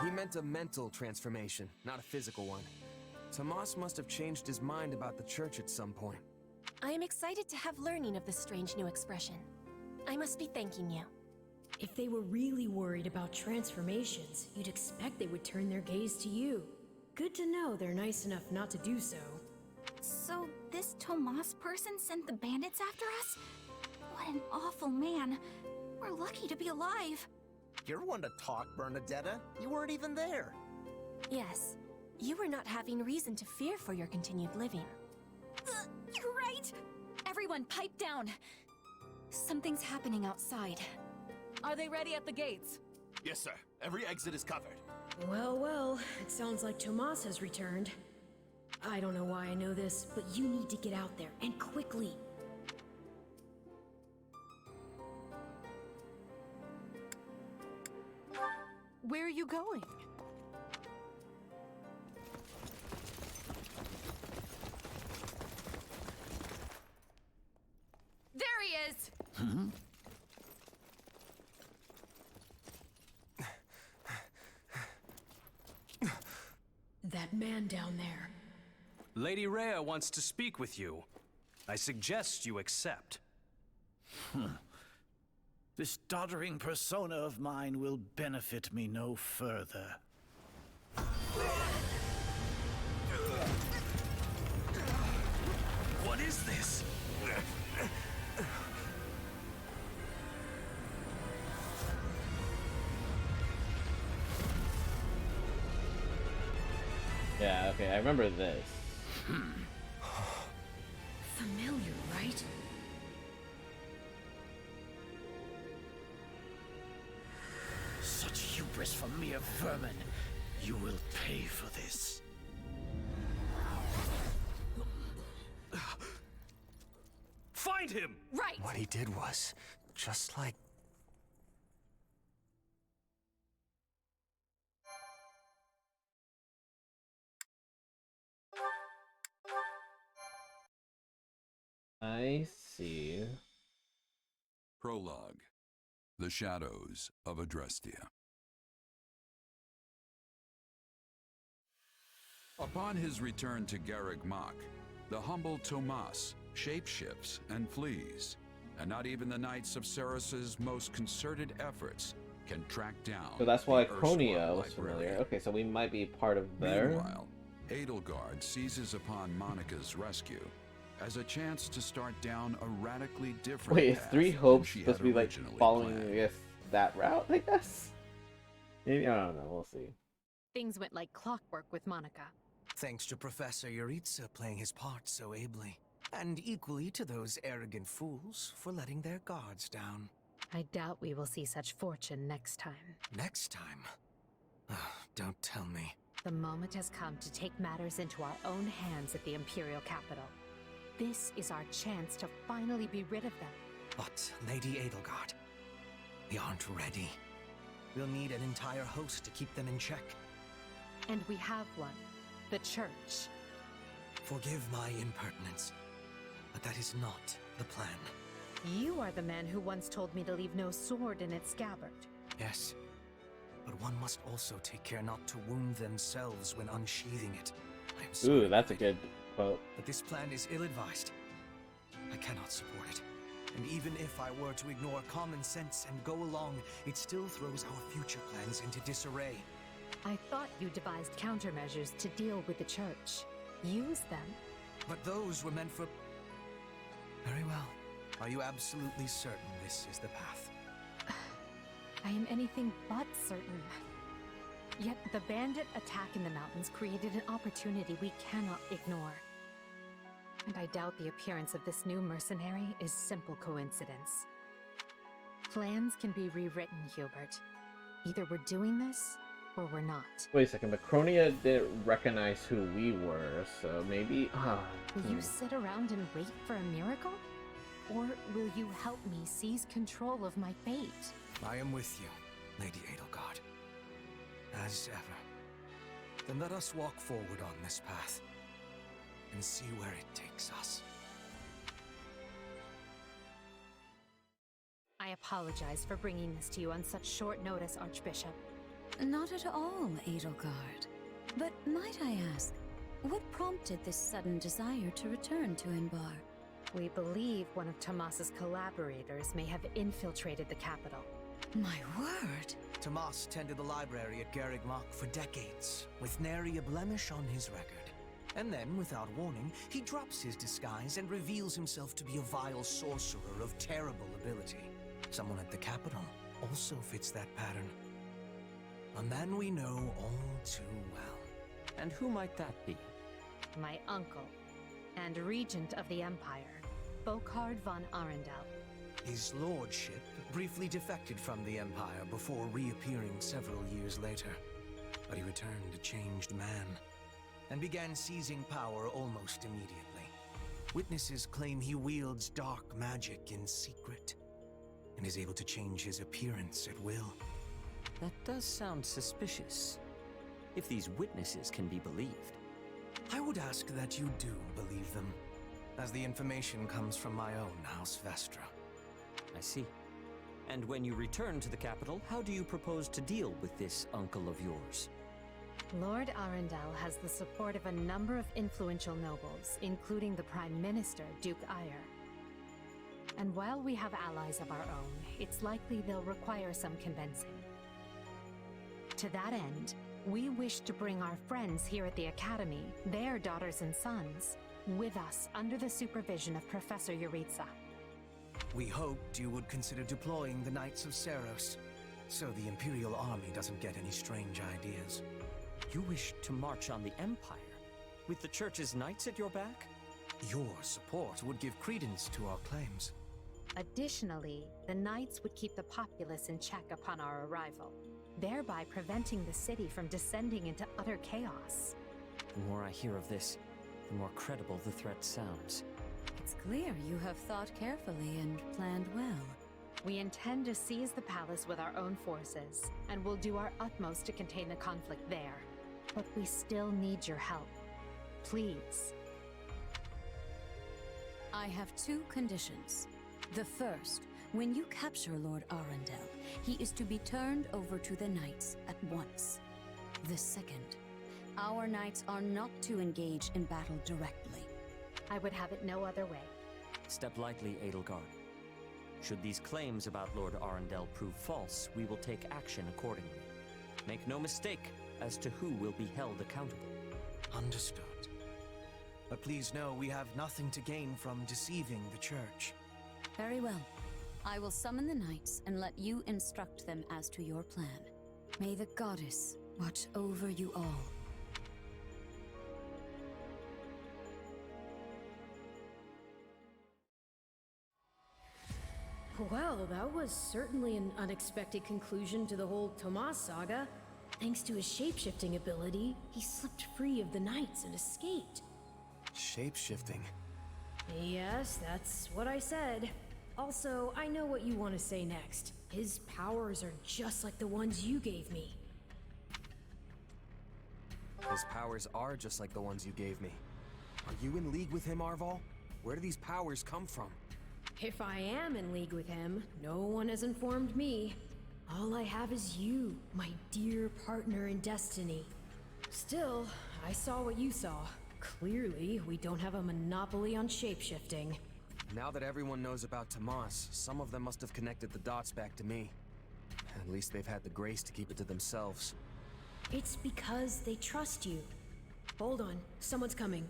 He meant a mental transformation, not a physical one. Tomas must have changed his mind about the Church at some point. I am excited to have learning of this strange new expression. I must be thanking you. If they were really worried about transformations, you'd expect they would turn their gaze to you. Good to know they're nice enough not to do so. So this Tomas person sent the bandits after us? What an awful man. We're lucky to be alive. You're one to talk, Bernadetta. You weren't even there. Yes, you were not having reason to fear for your continued living. You're right! Everyone, pipe down! Something's happening outside. Are they ready at the gates? Yes, sir. Every exit is covered. Well, well, it sounds like Tomas has returned. I don't know why I know this, but you need to get out there, and quickly. Where are you going? There he is! That man down there. Lady Rhea wants to speak with you. I suggest you accept. This doddering persona of mine will benefit me no further. What is this? Yeah, okay, I remember this. Familiar, right? Such hubris from mere vermin. You will pay for this. Find him! Right! What he did was just like... I see. Prologue. The Shadows of Adrestia. Upon his return to Garreg Mach, the humble Tomas shapeshifts and flees, and not even the Knights of Ceres's most concerted efforts can track down. So that's why the Chronia erstwhile was librarian. familiar. Okay, so we might be part of there. Meanwhile, Edelgard seizes upon Monica's rescue as a chance to start down a radically different Wait, is path Three than Hopes she supposed to had be like originally following, planned. I guess, that route, I guess? Maybe, I don't know, we'll see. Things went like clockwork with Monica. Thanks to Professor Yuritsa playing his part so ably. And equally to those arrogant fools for letting their guards down. I doubt we will see such fortune next time. Next time? Don't tell me. The moment has come to take matters into our own hands at the Imperial capital. This is our chance to finally be rid of them. But, Lady Edelgard, we aren't ready. We'll need an entire host to keep them in check. And we have one. The Church. Forgive my impertinence, but that is not the plan. You are the man who once told me to leave no sword in its scabbard. Yes, but one must also take care not to wound themselves when unsheathing it. I am sorry. Ooh, that's a good quote. But this plan is ill-advised. I cannot support it. And even if I were to ignore common sense and go along, it still throws our future plans into disarray. I thought you devised countermeasures to deal with the Church. Use them. But those were meant for... Very well. Are you absolutely certain this is the path? I am anything but certain. Yet the bandit attack in the mountains created an opportunity we cannot ignore. And I doubt the appearance of this new mercenary is simple coincidence. Plans can be rewritten, Hubert. Either we're doing this, or we're not. Wait a second, but Cronia didn't recognize who we were, so maybe... Will you sit around and wait for a miracle? Or will you help me seize control of my fate? I am with you, Lady Edelgard. As ever. Then let us walk forward on this path, and see where it takes us. I apologize for bringing this to you on such short notice, Archbishop. Not at all, Edelgard. But might I ask, what prompted this sudden desire to return to Inbar? We believe one of Tomas's collaborators may have infiltrated the capital. My word! Tomas tended the library at Garreg Mach for decades, with nary a blemish on his record. And then, without warning, he drops his disguise and reveals himself to be a vile sorcerer of terrible ability. Someone at the capital also fits that pattern. A man we know all too well. And who might that be? My uncle, and regent of the Empire, Volkard von Arundel. His lordship briefly defected from the Empire before reappearing several years later. But he returned a changed man, and began seizing power almost immediately. Witnesses claim he wields dark magic in secret, and is able to change his appearance at will. That does sound suspicious, if these witnesses can be believed. I would ask that you do believe them, as the information comes from my own House Vestra. I see. And when you return to the capital, how do you propose to deal with this uncle of yours? Lord Arundel has the support of a number of influential nobles, including the Prime Minister, Duke Eyre. And while we have allies of our own, it's likely they'll require some convincing. To that end, we wish to bring our friends here at the Academy, their daughters and sons, with us under the supervision of Professor Yuritsa. We hoped you would consider deploying the Knights of Seros, so the Imperial Army doesn't get any strange ideas. You wish to march on the Empire, with the Church's knights at your back? Your support would give credence to our claims. Additionally, the Knights would keep the populace in check upon our arrival, thereby preventing the city from descending into utter chaos. The more I hear of this, the more credible the threat sounds. It's clear you have thought carefully and planned well. We intend to seize the palace with our own forces, and will do our utmost to contain the conflict there. But we still need your help. Please. I have two conditions. The first, when you capture Lord Arundel, he is to be turned over to the Knights at once. The second, our Knights are not to engage in battle directly. I would have it no other way. Step lightly, Edelgard. Should these claims about Lord Arundel prove false, we will take action accordingly. Make no mistake as to who will be held accountable. Understood. But please know we have nothing to gain from deceiving the Church. Very well. I will summon the Knights and let you instruct them as to your plan. May the Goddess watch over you all. Well, that was certainly an unexpected conclusion to the whole Tomas saga. Thanks to his shapeshifting ability, he slipped free of the knights and escaped. Shape-shifting. Yes, that's what I said. Also, I know what you want to say next. His powers are just like the ones you gave me. His powers are just like the ones you gave me. Are you in league with him, Arval? Where do these powers come from? If I am in league with him, no one has informed me. All I have is you, my dear partner in destiny. Still, I saw what you saw. Clearly, we don't have a monopoly on shapeshifting. Now that everyone knows about Tomas, some of them must have connected the dots back to me. At least they've had the grace to keep it to themselves. It's because they trust you. Hold on, someone's coming.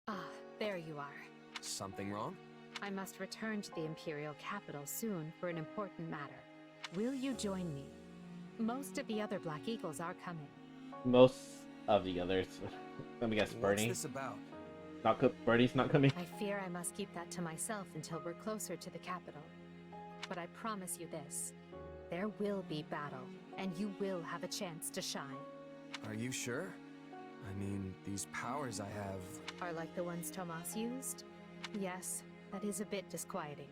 Ah, there you are. Something wrong? I must return to the Imperial capital soon for an important matter. Will you join me? Most of the other Black Eagles are coming. Most of the others. Let me guess, Bernie. What's this about? Bernie's not coming. I fear I must keep that to myself until we're closer to the capital. But I promise you this. There will be battle, and you will have a chance to shine. Are you sure? I mean, these powers I have... Are like the ones Tomas used? Yes, that is a bit disquieting.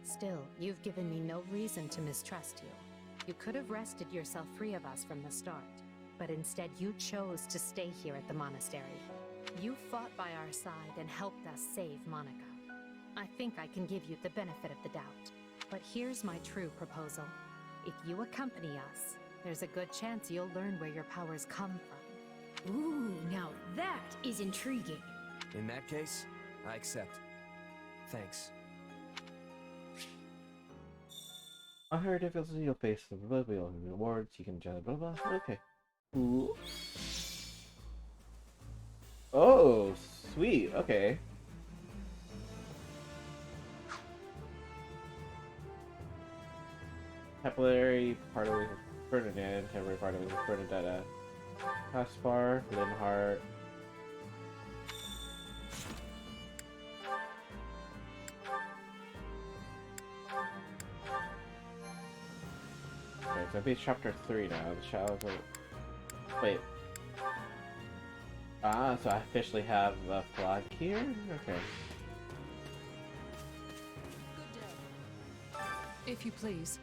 Still, you've given me no reason to mistrust you. You could have wrested yourself free of us from the start, but instead you chose to stay here at the monastery. You fought by our side and helped us save Monica. I think I can give you the benefit of the doubt, but here's my true proposal. If you accompany us, there's a good chance you'll learn where your powers come from. Ooh, now that is intriguing. In that case, I accept. Thanks. I heard if it's you'll face the rewards, you can blah blah. Okay. Ooh. Oh, sweet. Okay. Capillary part of Ferdinand, temporary part of Bernadetta. Caspar, Linhart. Okay, so it's chapter 3 now. The Shadows of... Wait. Ah, so I officially have a flag here? Okay. If you please.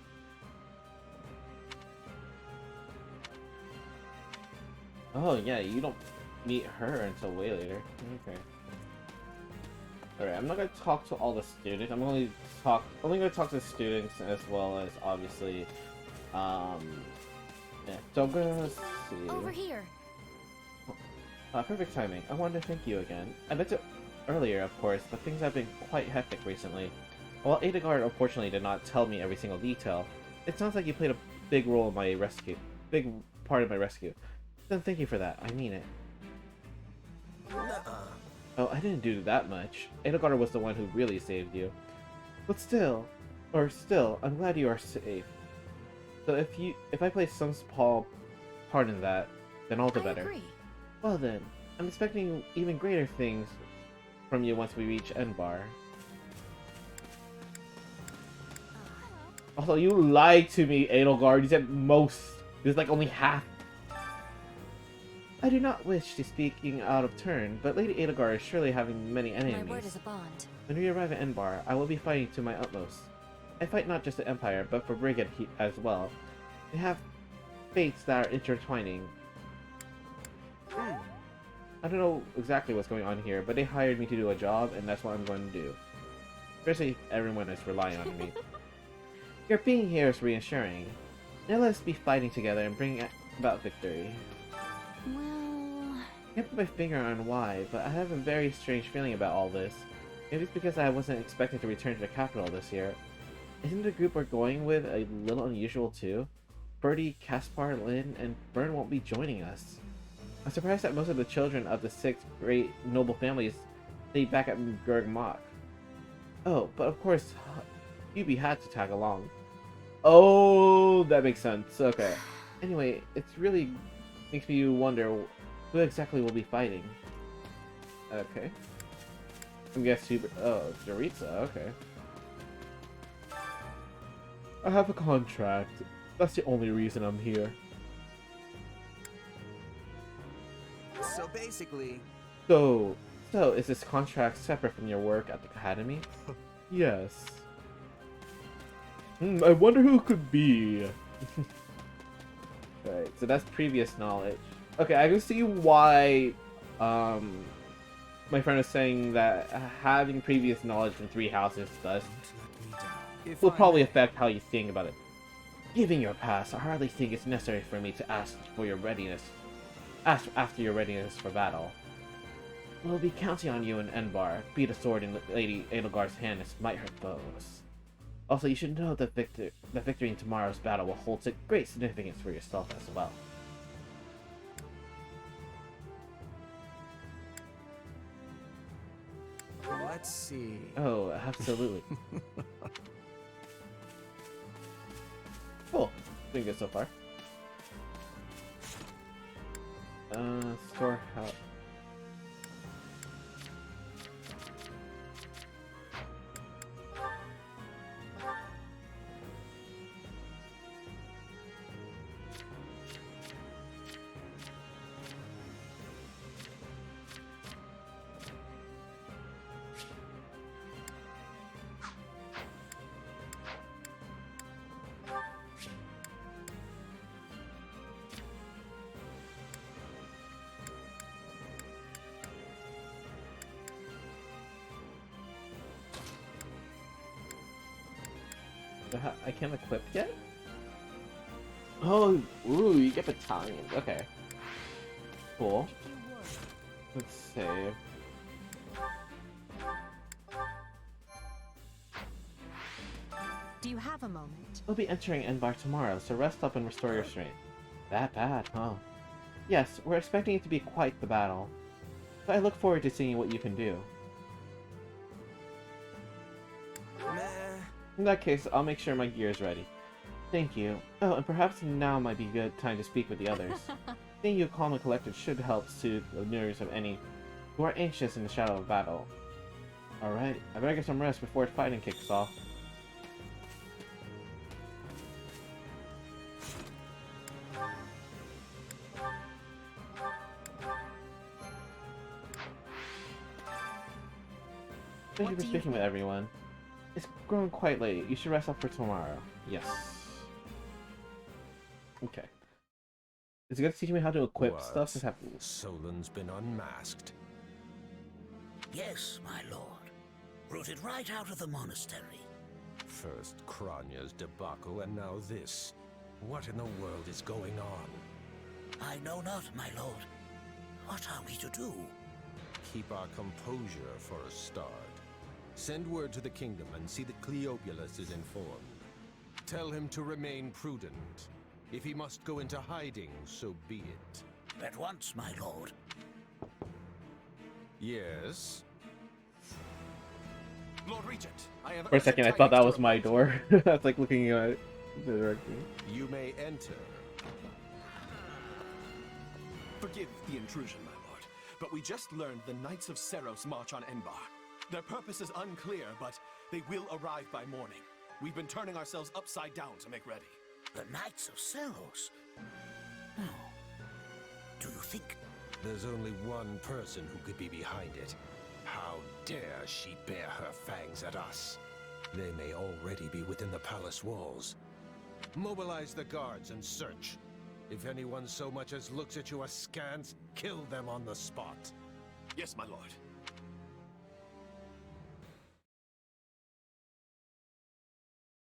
Oh yeah, you don't meet her until way later. Okay. Alright, I'm not gonna talk to all the students. I'm only gonna talk to the students as well as obviously yeah. So I'm gonna see. Over here. Perfect timing. I wanted to thank you again. I meant to earlier, of course, but things have been quite hectic recently. While Adagard unfortunately did not tell me every single detail, it sounds like you played a big role in my rescue. Big part of my rescue. Then thank you for that. I mean it. Oh, I didn't do that much. Adagard was the one who really saved you. But still, I'm glad you are safe. So if I play some small part in that, then all the better. Agree. Well then, I'm expecting even greater things from you once we reach Enbar. Also, you lied to me, Edelgard. You said most. There's like only half. I do not wish to speaking out of turn, but Lady Edelgard is surely having many enemies. My word is a bond. When we arrive at Enbar, I will be fighting to my utmost. I fight not just the Empire, but for Brigand as well. They have fates that are intertwining. I don't know exactly what's going on here, but they hired me to do a job, and that's what I'm going to do. Especially everyone is relying on me. Your being here is reassuring. Now let us be fighting together and bring about victory. Well... I can't put my finger on why, but I have a very strange feeling about all this. Maybe it's because I wasn't expecting to return to the capital this year. Isn't the group we're going with a little unusual too? Bertie, Caspar, Lynn, and Bern won't be joining us. I'm surprised that most of the children of the 6 great noble families stay back at Gurg Mach. Oh, but of course, Hubie had to tag along. Oh, that makes sense. Okay. Anyway, it's really makes me wonder who exactly will be fighting. Okay. I'm guessing. Oh, Doritza. Okay. I have a contract. That's the only reason I'm here. So basically... So is this contract separate from your work at the academy? Yes. I wonder who it could be. Right, so that's previous knowledge. Okay, I can see why my friend was saying that having previous knowledge from 3 houses will probably affect how you think about it. Given your past, I hardly think it's necessary for me to ask for your readiness. Ask after your readiness for battle. We'll be counting on you in Enbar. Be the sword in Lady Edelgard's hand and smite her foes. Also, you should know that the victory in tomorrow's battle will hold great significance for yourself as well. Let's see. Oh, absolutely. Cool. Doing good so far. Storehouse. I can't equip yet? Oh, ooh, you get battalions. Okay. Cool. Let's save. Do you have a moment? We'll be entering Enbar tomorrow, so rest up and restore your strength. That bad, huh? Yes, we're expecting it to be quite the battle. But I look forward to seeing what you can do. In that case, I'll make sure my gear is ready. Thank you. Oh, and perhaps now might be a good time to speak with the others. Seeing you calm and collected should help soothe the nerves of any who are anxious in the shadow of battle. Alright, I better get some rest before fighting kicks off. Thank you for speaking with everyone. It's growing quite late. You should rest up for tomorrow. Yes. Okay. Is it going to teach me how to equip stuff? Just have... Solon's been unmasked. Yes, my lord. Rooted right out of the monastery. First Kronya's debacle, and now this. What in the world is going on? I know not, my lord. What are we to do? Keep our composure for a start. Send word to the kingdom and see that Cleobulus is informed. Tell him to remain prudent. If he must go into hiding, so be it. At once, my lord. Yes? Lord Regent, I have For a second, I thought that was my door. That's like looking at it directly. You may enter. Forgive the intrusion, my lord, but we just learned the Knights of Seros march on Enbar. Their purpose is unclear, but they will arrive by morning. We've been turning ourselves upside down to make ready. The Knights of Seros? No. Do you think... There's only one person who could be behind it. How dare she bare her fangs at us? They may already be within the palace walls. Mobilize the guards and search. If anyone so much as looks at you askance, kill them on the spot. Yes, my lord.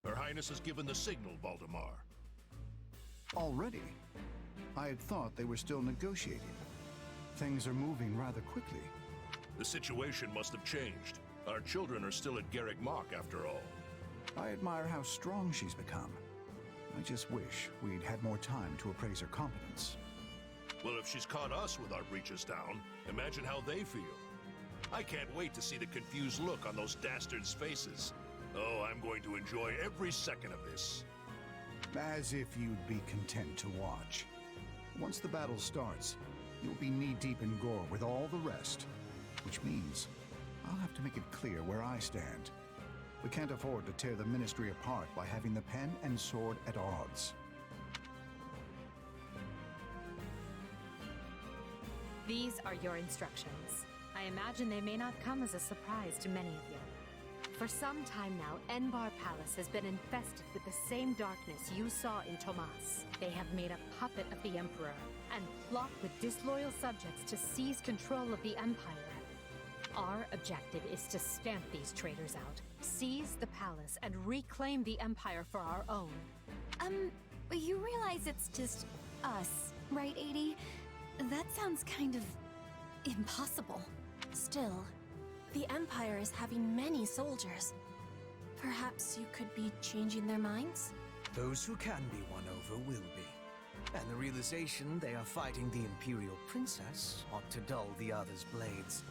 Her Highness has given the signal, Valdemar. Already? I had thought they were still negotiating. Things are moving rather quickly. The situation must have changed. Our children are still at Garrick Mach, after all. I admire how strong she's become. I just wish we'd had more time to appraise her competence. Well, if she's caught us with our breeches down, imagine how they feel. I can't wait to see the confused look on those dastards' faces. Oh, I'm going to enjoy every second of this. As if you'd be content to watch. Once the battle starts, you'll be knee-deep in gore with all the rest. Which means I'll have to make it clear where I stand. We can't afford to tear the Ministry apart by having the pen and sword at odds. These are your instructions. I imagine they may not come as a surprise to many of you. For some time now, Enbar Palace has been infested with the same darkness you saw in Tomas. They have made a puppet of the Emperor and plot with disloyal subjects to seize control of the Empire. Our objective is to stamp these traitors out, seize the palace, and reclaim the Empire for our own. You realize it's just us, right, Edie? That sounds kind of impossible. Still, the Empire is having many soldiers. Perhaps you could be changing their minds? Those who can be won over will be. And the realization they are fighting the Imperial Princess ought to dull the others' blades.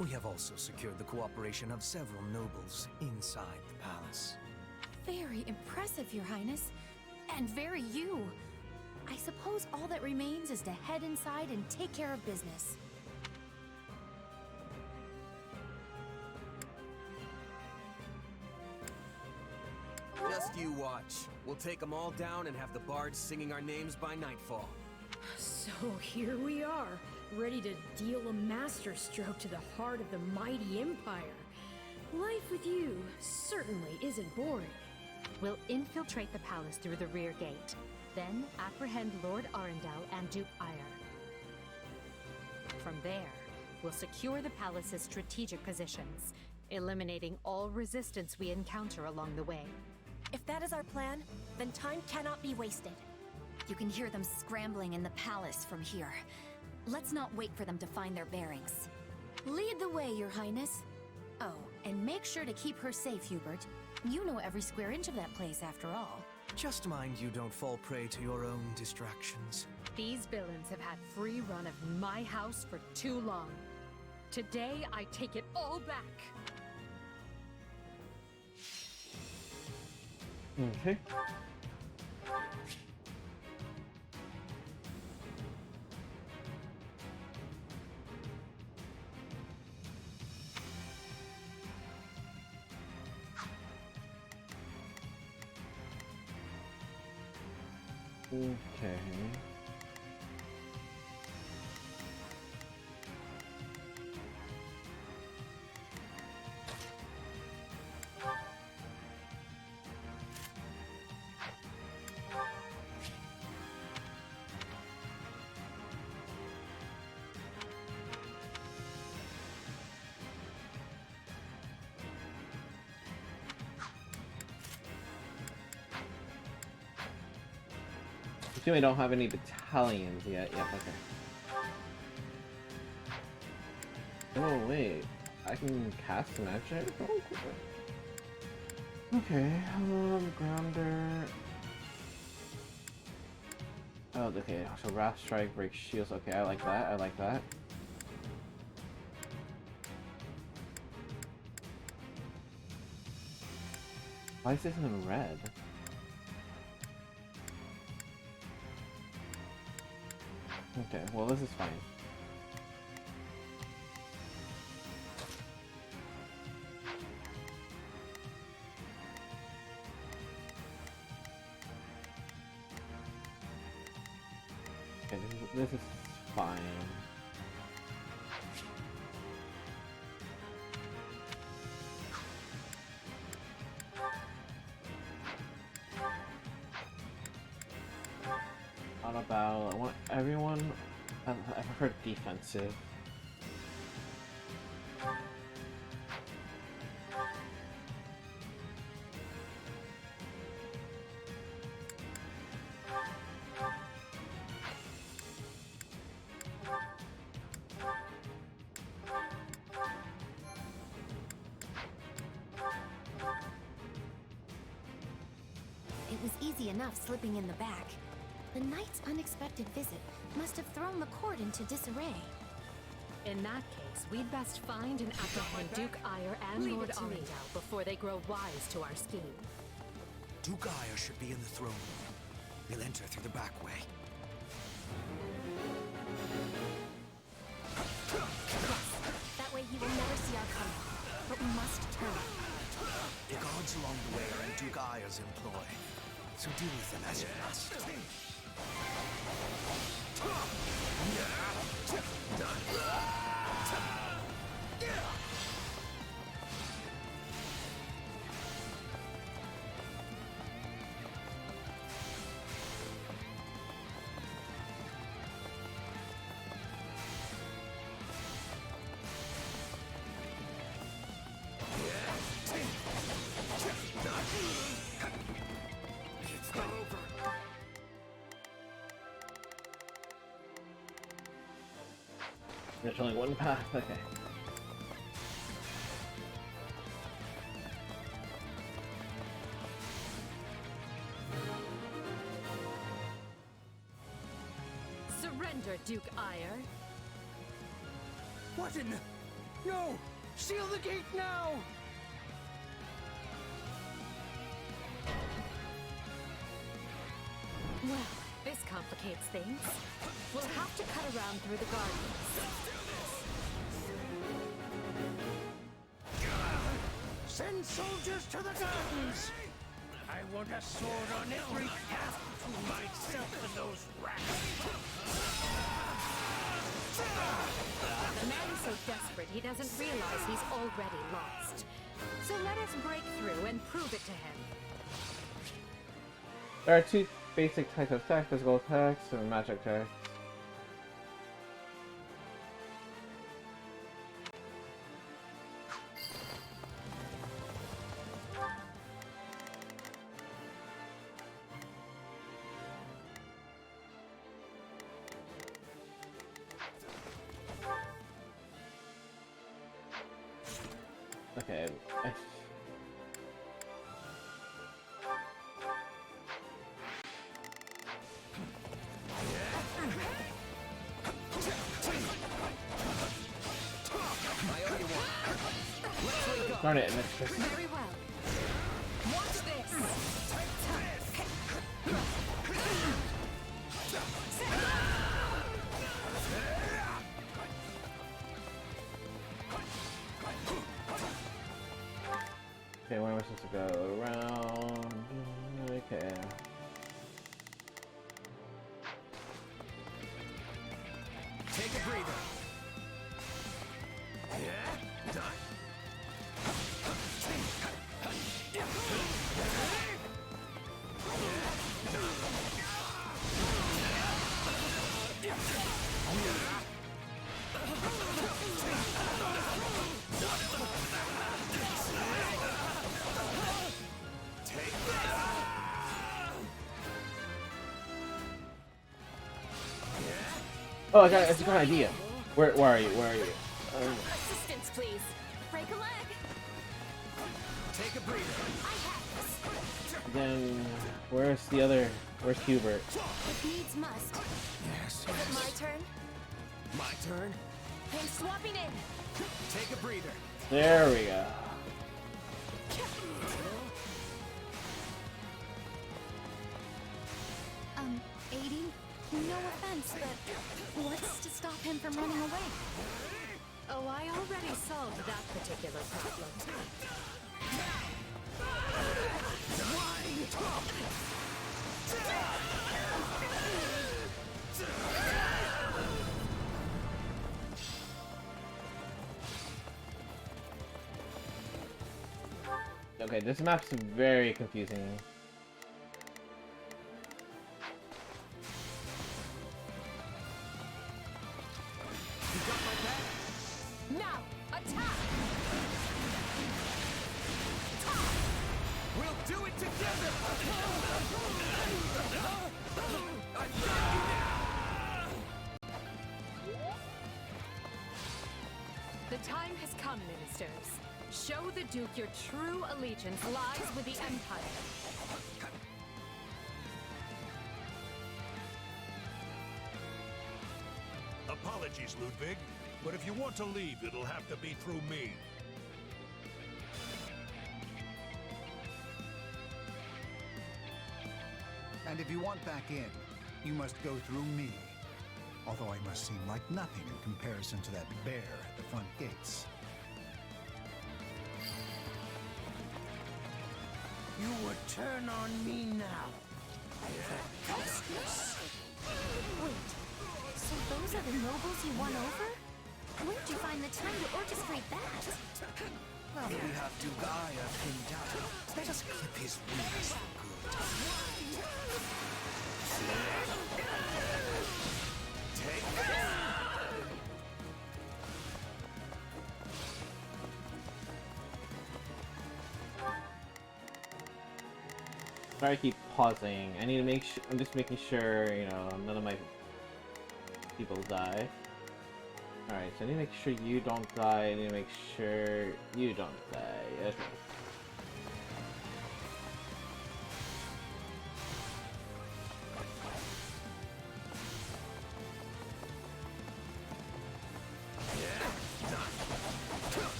We have also secured the cooperation of several nobles inside the palace. Very impressive, Your Highness. And very you. I suppose all that remains is to head inside and take care of business. Just you watch. We'll take them all down and have the bards singing our names by nightfall. So here we are, ready to deal a masterstroke to the heart of the mighty Empire. Life with you certainly isn't boring. We'll infiltrate the palace through the rear gate, then apprehend Lord Arundel and Duke Ire. From there, we'll secure the palace's strategic positions, eliminating all resistance we encounter along the way. If that is our plan, then time cannot be wasted. You can hear them scrambling in the palace from here. Let's not wait for them to find their bearings. Lead the way, Your Highness. Oh, and make sure to keep her safe, Hubert. You know every square inch of that place, after all. Just mind you don't fall prey to your own distractions. These villains have had free run of my house for too long. Today, I take it all back. Okay. Okay. We don't have any battalions yet. Yep, okay. Oh wait, I can cast magic? Oh, cool. Okay, grounder. Oh, okay, so Wrath Strike breaks shields. Okay, I like that, I like that. Why is this in red? Okay, well this is fine. Okay, this is fine. Not about, I want everyone, I prefer defensive. It was easy enough slipping in the back. The knight's unexpected visit must have thrown the court into disarray. In that case, we'd best find and apprehend Duke Ire and Leave Lord it to me. Arundel before they grow wise to our scheme. Duke Ire should be in the throne room. We'll enter through the back way. That way he will never see our coming. liars employ. So deal with them as you must. There's only one path, okay. Surrender, Duke Ire. What in the... No! Seal the gate now! Well, this complicates things. We'll have to cut around through the gardens. Send soldiers to the gardens! I want a sword on every path between myself and those rats! The man is so desperate he doesn't realize he's already lost. So let us break through and prove it to him. There are two basic types of attack, physical attacks and magic attacks. Okay, darn it, Mistress. Very well. Watch this. Okay, where am I supposed to go? Around. Okay. Take a breather. Yeah, done. Oh, I got an idea. Where are you? Where are you? Assistance, please. Break a leg. Take a breather. Then where's the other? Where's Hubert? If needs must. Yes. Is it my turn? My turn. I'm swapping in. Take a breather. There we go. Aiding? No offense, but what's to stop him from running away? Oh, I already solved that particular problem. Okay, this map's very confusing. Now, attack! We'll do it together! The time has come, ministers. Show the Duke your true allegiance lies with the Empire. Apologies, Ludwig, but if you want to leave, it'll have to be through me. And if you want back in, you must go through me. Although I must seem like nothing in comparison to that bear at the front gates. You would turn on me now. Wait, so those are the nobles you won over? Where'd you find the time to orchestrate that? Now that we have Dugaya pinned down, let us clip his wings for good. Take that! Sorry, I keep pausing. I need to make sure. I'm just making sure, you know, none of my people die. Alright, so I need to make sure you don't die. I need to make sure you don't die. Okay.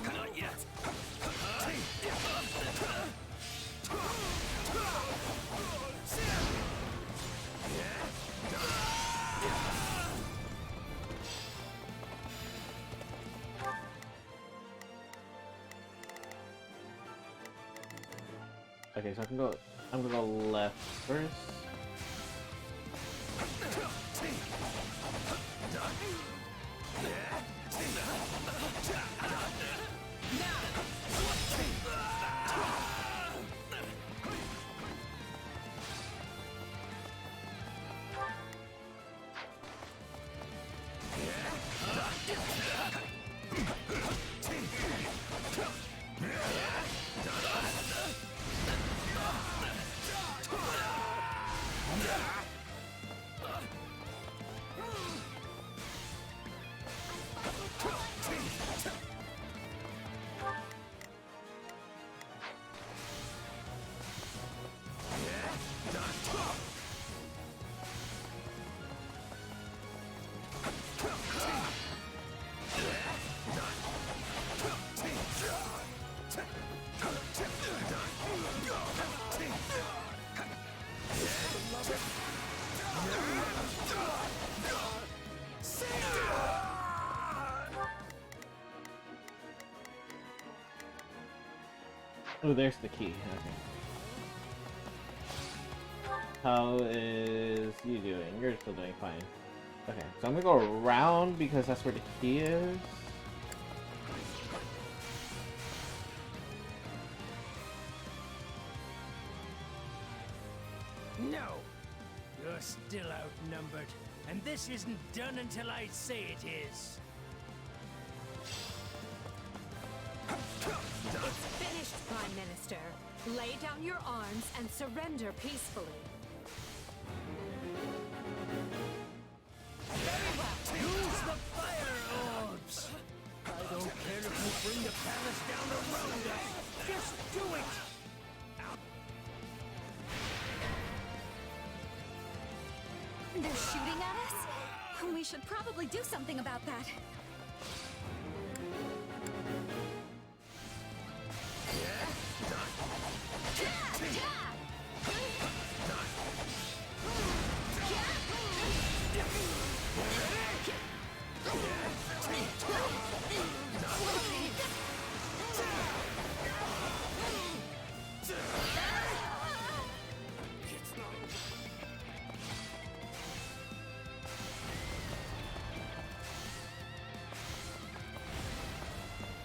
Not yet. Okay, so I'm gonna go left first. Oh, there's the key. Okay. How is you doing? You're still doing fine. Okay, so I'm gonna go around because that's where the key is. No! You're still outnumbered, and this isn't done until I say it is. It's finished, Prime Minister. Lay down your arms and surrender peacefully. Very well. Use the fire orbs! I don't care if you bring the palace down around us. Just do it! They're shooting at us? We should probably do something about that.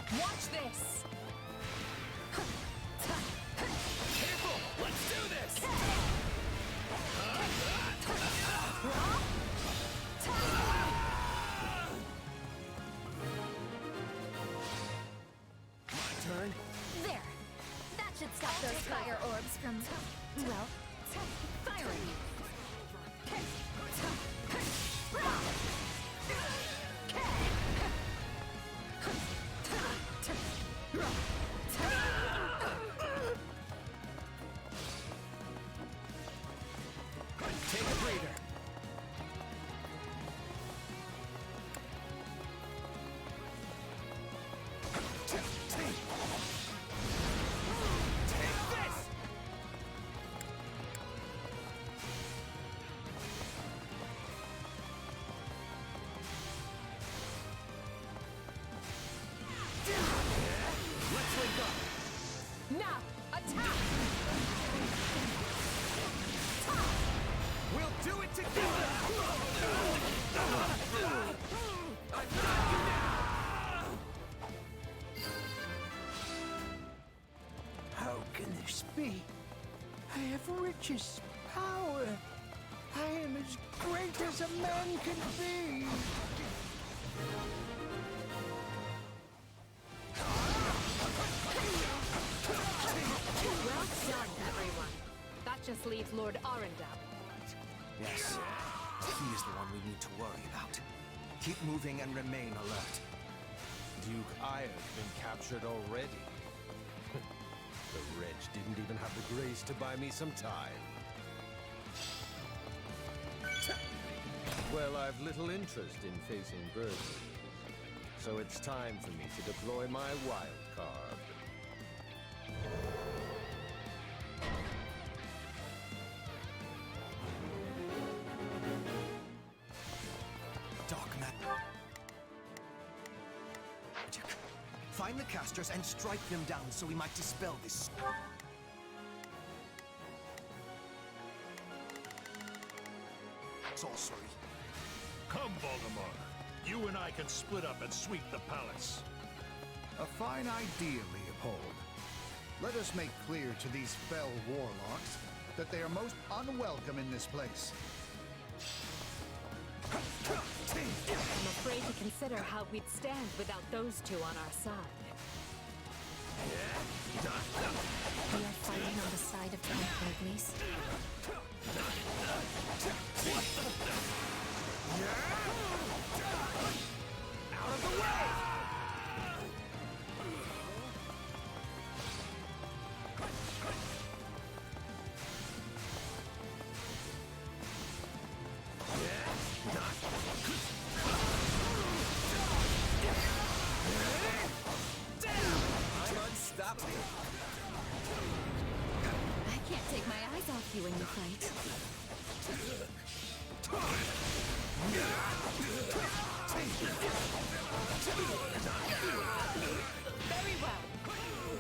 Watch this! Careful! Let's do this! My turn? There. That should stop those fire orbs from, well, firing. righteous power. I am as great as a man can be. Well done, everyone. That just leaves Lord Arundel. Yes, he is the one we need to worry about. Keep moving and remain alert. Duke Aya's been captured already. The wretch didn't even have the grace to buy me some time. Well, I've little interest in facing burglars, so it's time for me to deploy my wild card. Dark magic. Find the casters and strike them down so we might dispel this. Sorcery. Come, Voldemort. You and I can split up and sweep the palace. A fine idea, Leopold. Let us make clear to these fell warlocks that they are most unwelcome in this place. I'm afraid to consider how we'd stand without those two on our side. We are fighting on the side of Count Burgles. Out of the way! I'm unstoppable. I can't take my eyes off you when you fight. Very well.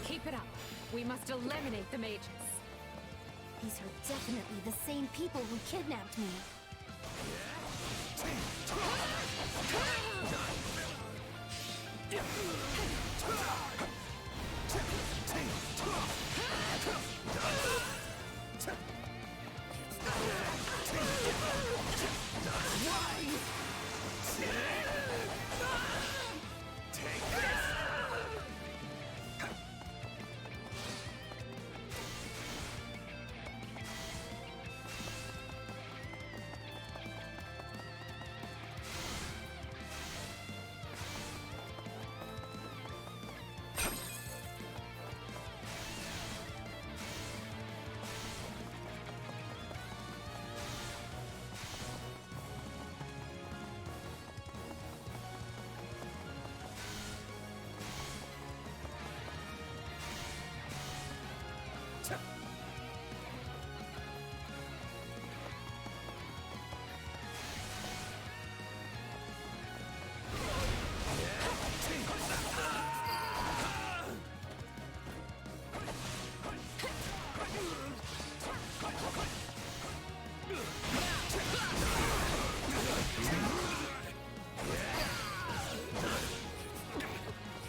Keep it up. We must eliminate the mages. These are definitely the same people who kidnapped me.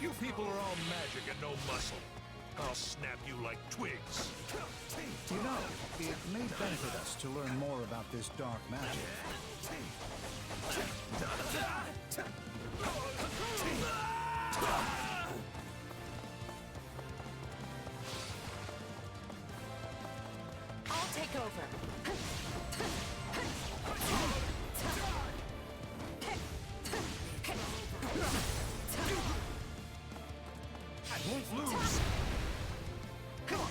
You people are all magic and no muscle. I'll snap you like twigs. You know, it may benefit us to learn more about this dark magic. I'll take over. I won't lose. Come on.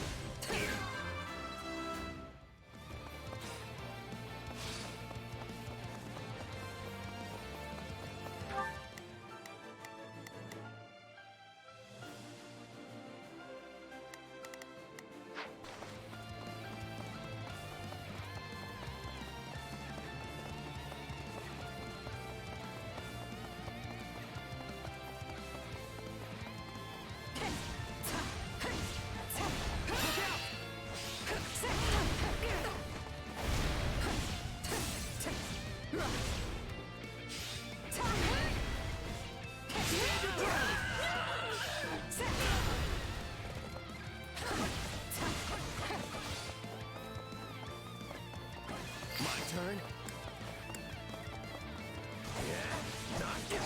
My turn. Yeah, not yet.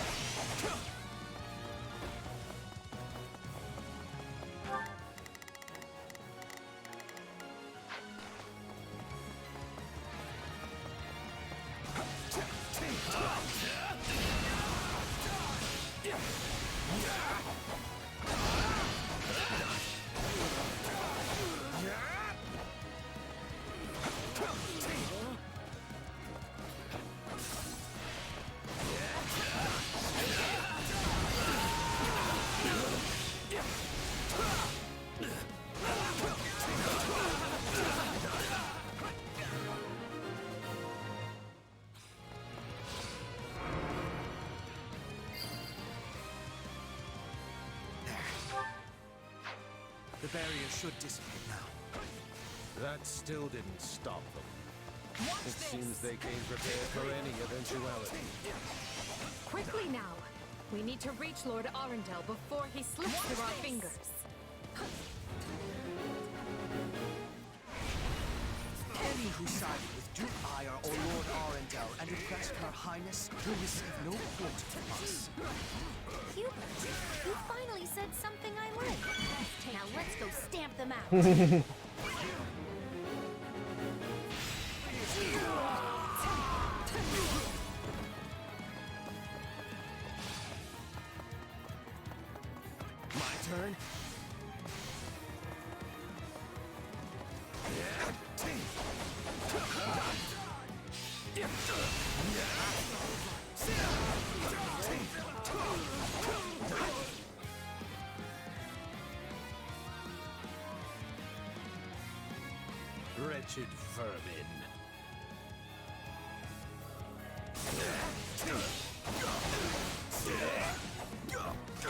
The barrier should dissipate now. That still didn't stop them. It seems they came prepared for any eventuality. Quickly now! We need to reach Lord Arundel before he slips through our fingers. Any who sided with Duke Ire or Lord Arundel and impressed Her Highness will receive no court from us. Hubert, you finally said something I like. Now let's go stamp them out. My turn. Wretched vermin.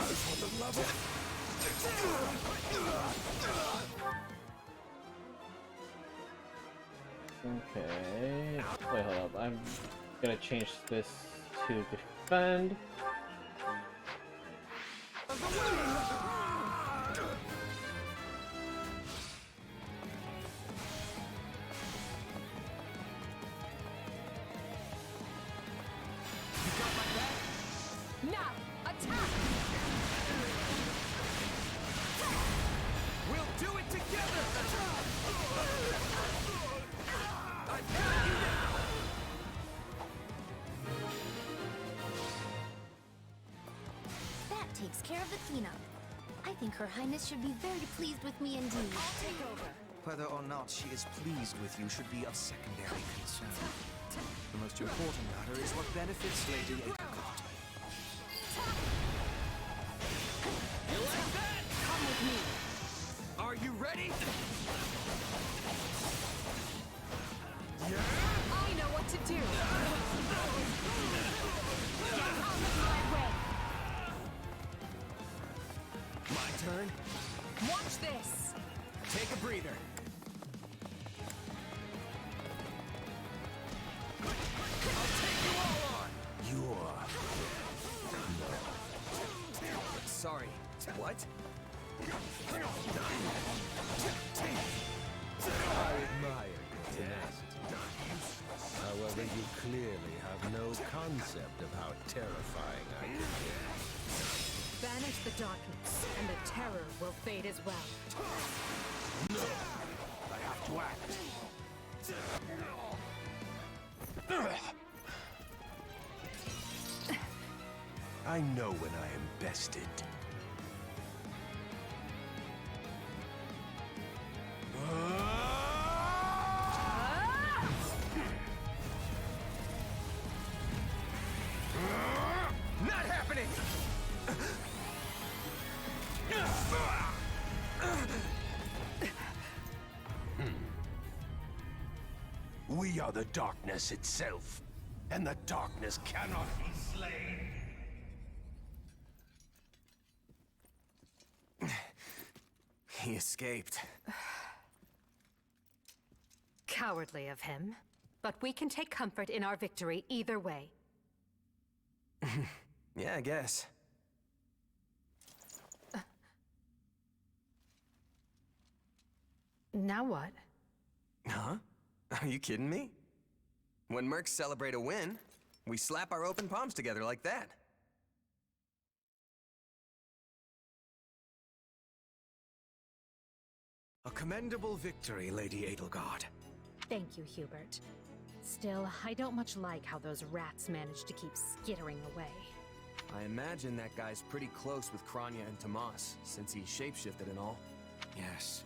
For the love of... Okay. Wait, hold up. I'm gonna change this to defend. Now, attack! We'll do it together! That takes care of the cleanup. I think Her Highness should be very pleased with me indeed. I'll take over. Whether or not she is pleased with you should be of secondary concern. The most important matter is what benefits Lady Apricot. You like that? Come with me. Are you ready? I know what to do. Get out of my way. My turn. Watch this. Take a breather. I'll take you all on. You're... Sorry. What? I admire your tenacity. However, you clearly have no concept of how terrifying I can get. Banish the darkness, and the terror will fade as well. I have to act. I know when I am bested. Not happening! We are the darkness itself, and the darkness cannot be slain. He escaped. Cowardly of him. But we can take comfort in our victory either way. Yeah, I guess. Now what? Huh? Are you kidding me? When mercs celebrate a win, we slap our open palms together like that. A commendable victory, Lady Edelgard. Thank you, Hubert. Still, I don't much like how those rats managed to keep skittering away. I imagine that guy's pretty close with Kranya and Tomas, since he shapeshifted and all. Yes.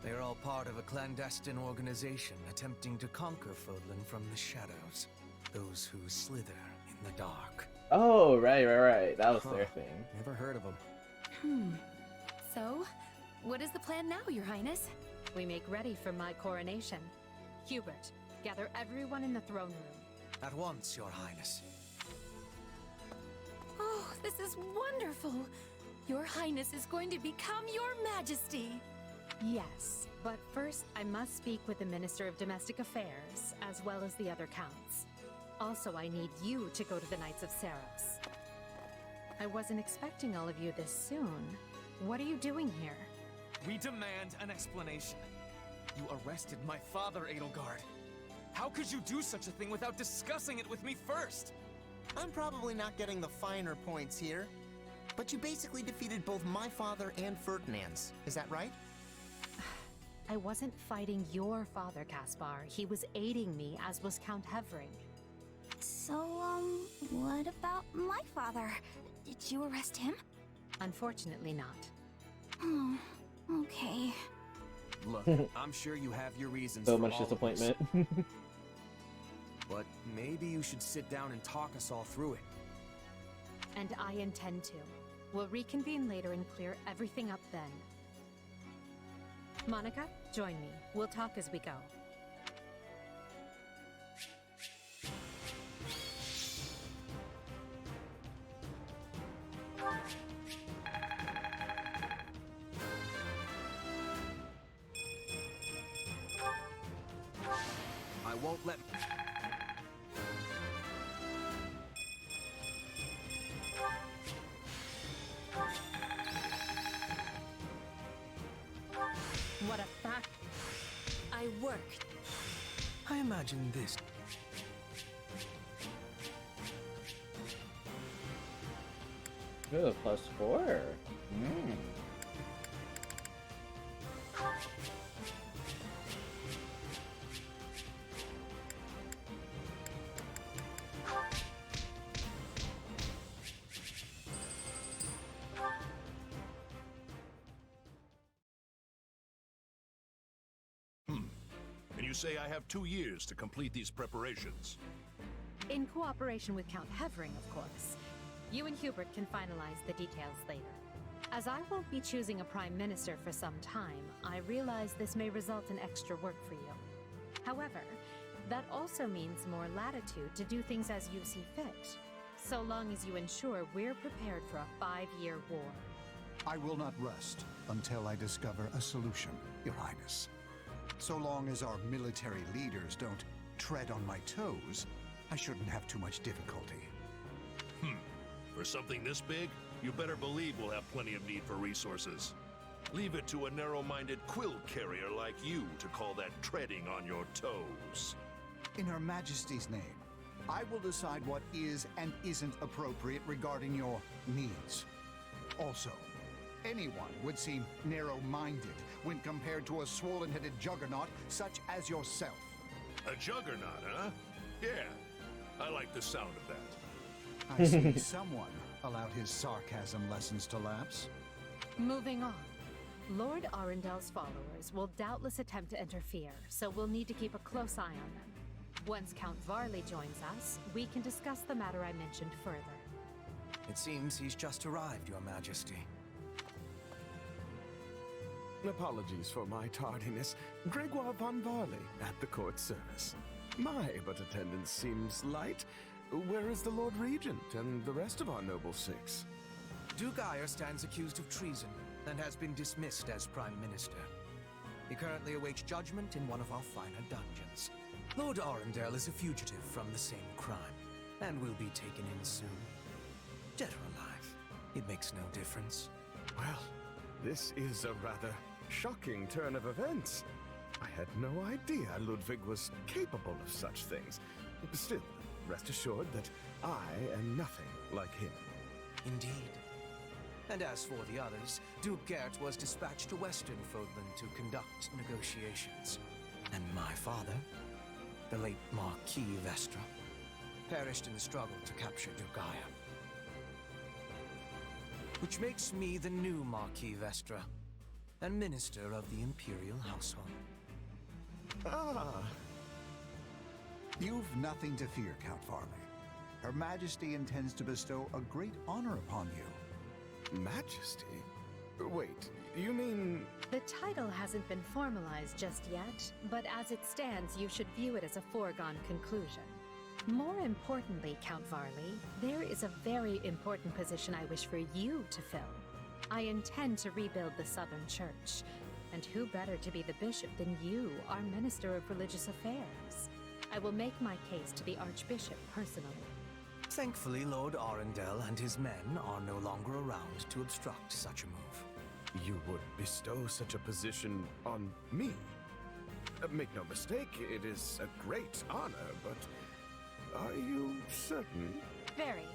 They're all part of a clandestine organization attempting to conquer Fodlan from the shadows. Those who slither in the dark. Oh, right. That was their thing. Never heard of them. So, what is the plan now, Your Highness? We make ready for my coronation. Hubert, gather everyone in the throne room. At once, Your Highness. Oh, this is wonderful! Your Highness is going to become Your Majesty! Yes, but first I must speak with the Minister of Domestic Affairs, as well as the other counts. Also, I need you to go to the Knights of Saros. I wasn't expecting all of you this soon. What are you doing here? We demand an explanation. You arrested my father, Edelgard. How could you do such a thing without discussing it with me first? I'm probably not getting the finer points here, but you basically defeated both my father and Ferdinand's. Is that right? I wasn't fighting your father, Caspar. He was aiding me, as was Count Hevring. So, what about my father? Did you arrest him? Unfortunately not. Oh, okay. Look, I'm sure you have your reasons So for much all of disappointment. this. But maybe you should sit down and talk us all through it. And I intend to. We'll reconvene later and clear everything up then. Monica, join me. We'll talk as we go. I won't let... What a fact. I worked. I imagine this. Ooh, +4. And you say I have 2 years to complete these preparations. In cooperation with Count Hevering, of course. You and Hubert can finalize the details later. As I won't be choosing a prime minister for some time, I realize this may result in extra work for you. However, that also means more latitude to do things as you see fit, so long as you ensure we're prepared for a 5-year war. I will not rest until I discover a solution, Your Highness. So long as our military leaders don't tread on my toes, I shouldn't have too much difficulty. For something this big, you better believe we'll have plenty of need for resources. Leave it to a narrow-minded quill carrier like you to call that treading on your toes. In Her Majesty's name, I will decide what is and isn't appropriate regarding your needs. Also, anyone would seem narrow-minded when compared to a swollen-headed juggernaut such as yourself. A juggernaut, huh? Yeah, I like the sound of that. I see someone allowed his sarcasm lessons to lapse. Moving on. Lord Arundel's followers will doubtless attempt to interfere, so we'll need to keep a close eye on them. Once Count Varley joins us, we can discuss the matter I mentioned further. It seems he's just arrived, Your Majesty. Apologies for my tardiness. Gregoire von Varley at the court service. My, but attendance seems light. Where is the Lord Regent and the rest of our noble six? Duke Eyre stands accused of treason and has been dismissed as Prime Minister. He currently awaits judgment in one of our finer dungeons. Lord Arundel is a fugitive from the same crime and will be taken in soon. Dead or alive, it makes no difference. Well, this is a rather shocking turn of events. I had no idea Ludwig was capable of such things. Still, rest assured that I am nothing like him. Indeed. And as for the others, Duke Gert was dispatched to Western Fodland to conduct negotiations. And my father, the late Marquis Vestra, perished in the struggle to capture Dugaya. Which makes me the new Marquis Vestra, and Minister of the Imperial Household. Ah. You've nothing to fear, Count Varley. Her Majesty intends to bestow a great honor upon you. Majesty? Wait, you mean... The title hasn't been formalized just yet, but as it stands, you should view it as a foregone conclusion. More importantly, Count Varley, there is a very important position I wish for you to fill. I intend to rebuild the Southern Church, and who better to be the bishop than you, our Minister of Religious Affairs? I will make my case to the Archbishop personally. Thankfully, Lord Arundel and his men are no longer around to obstruct such a move. You would bestow such a position on me? Make no mistake, it is a great honor, but are you certain? Very.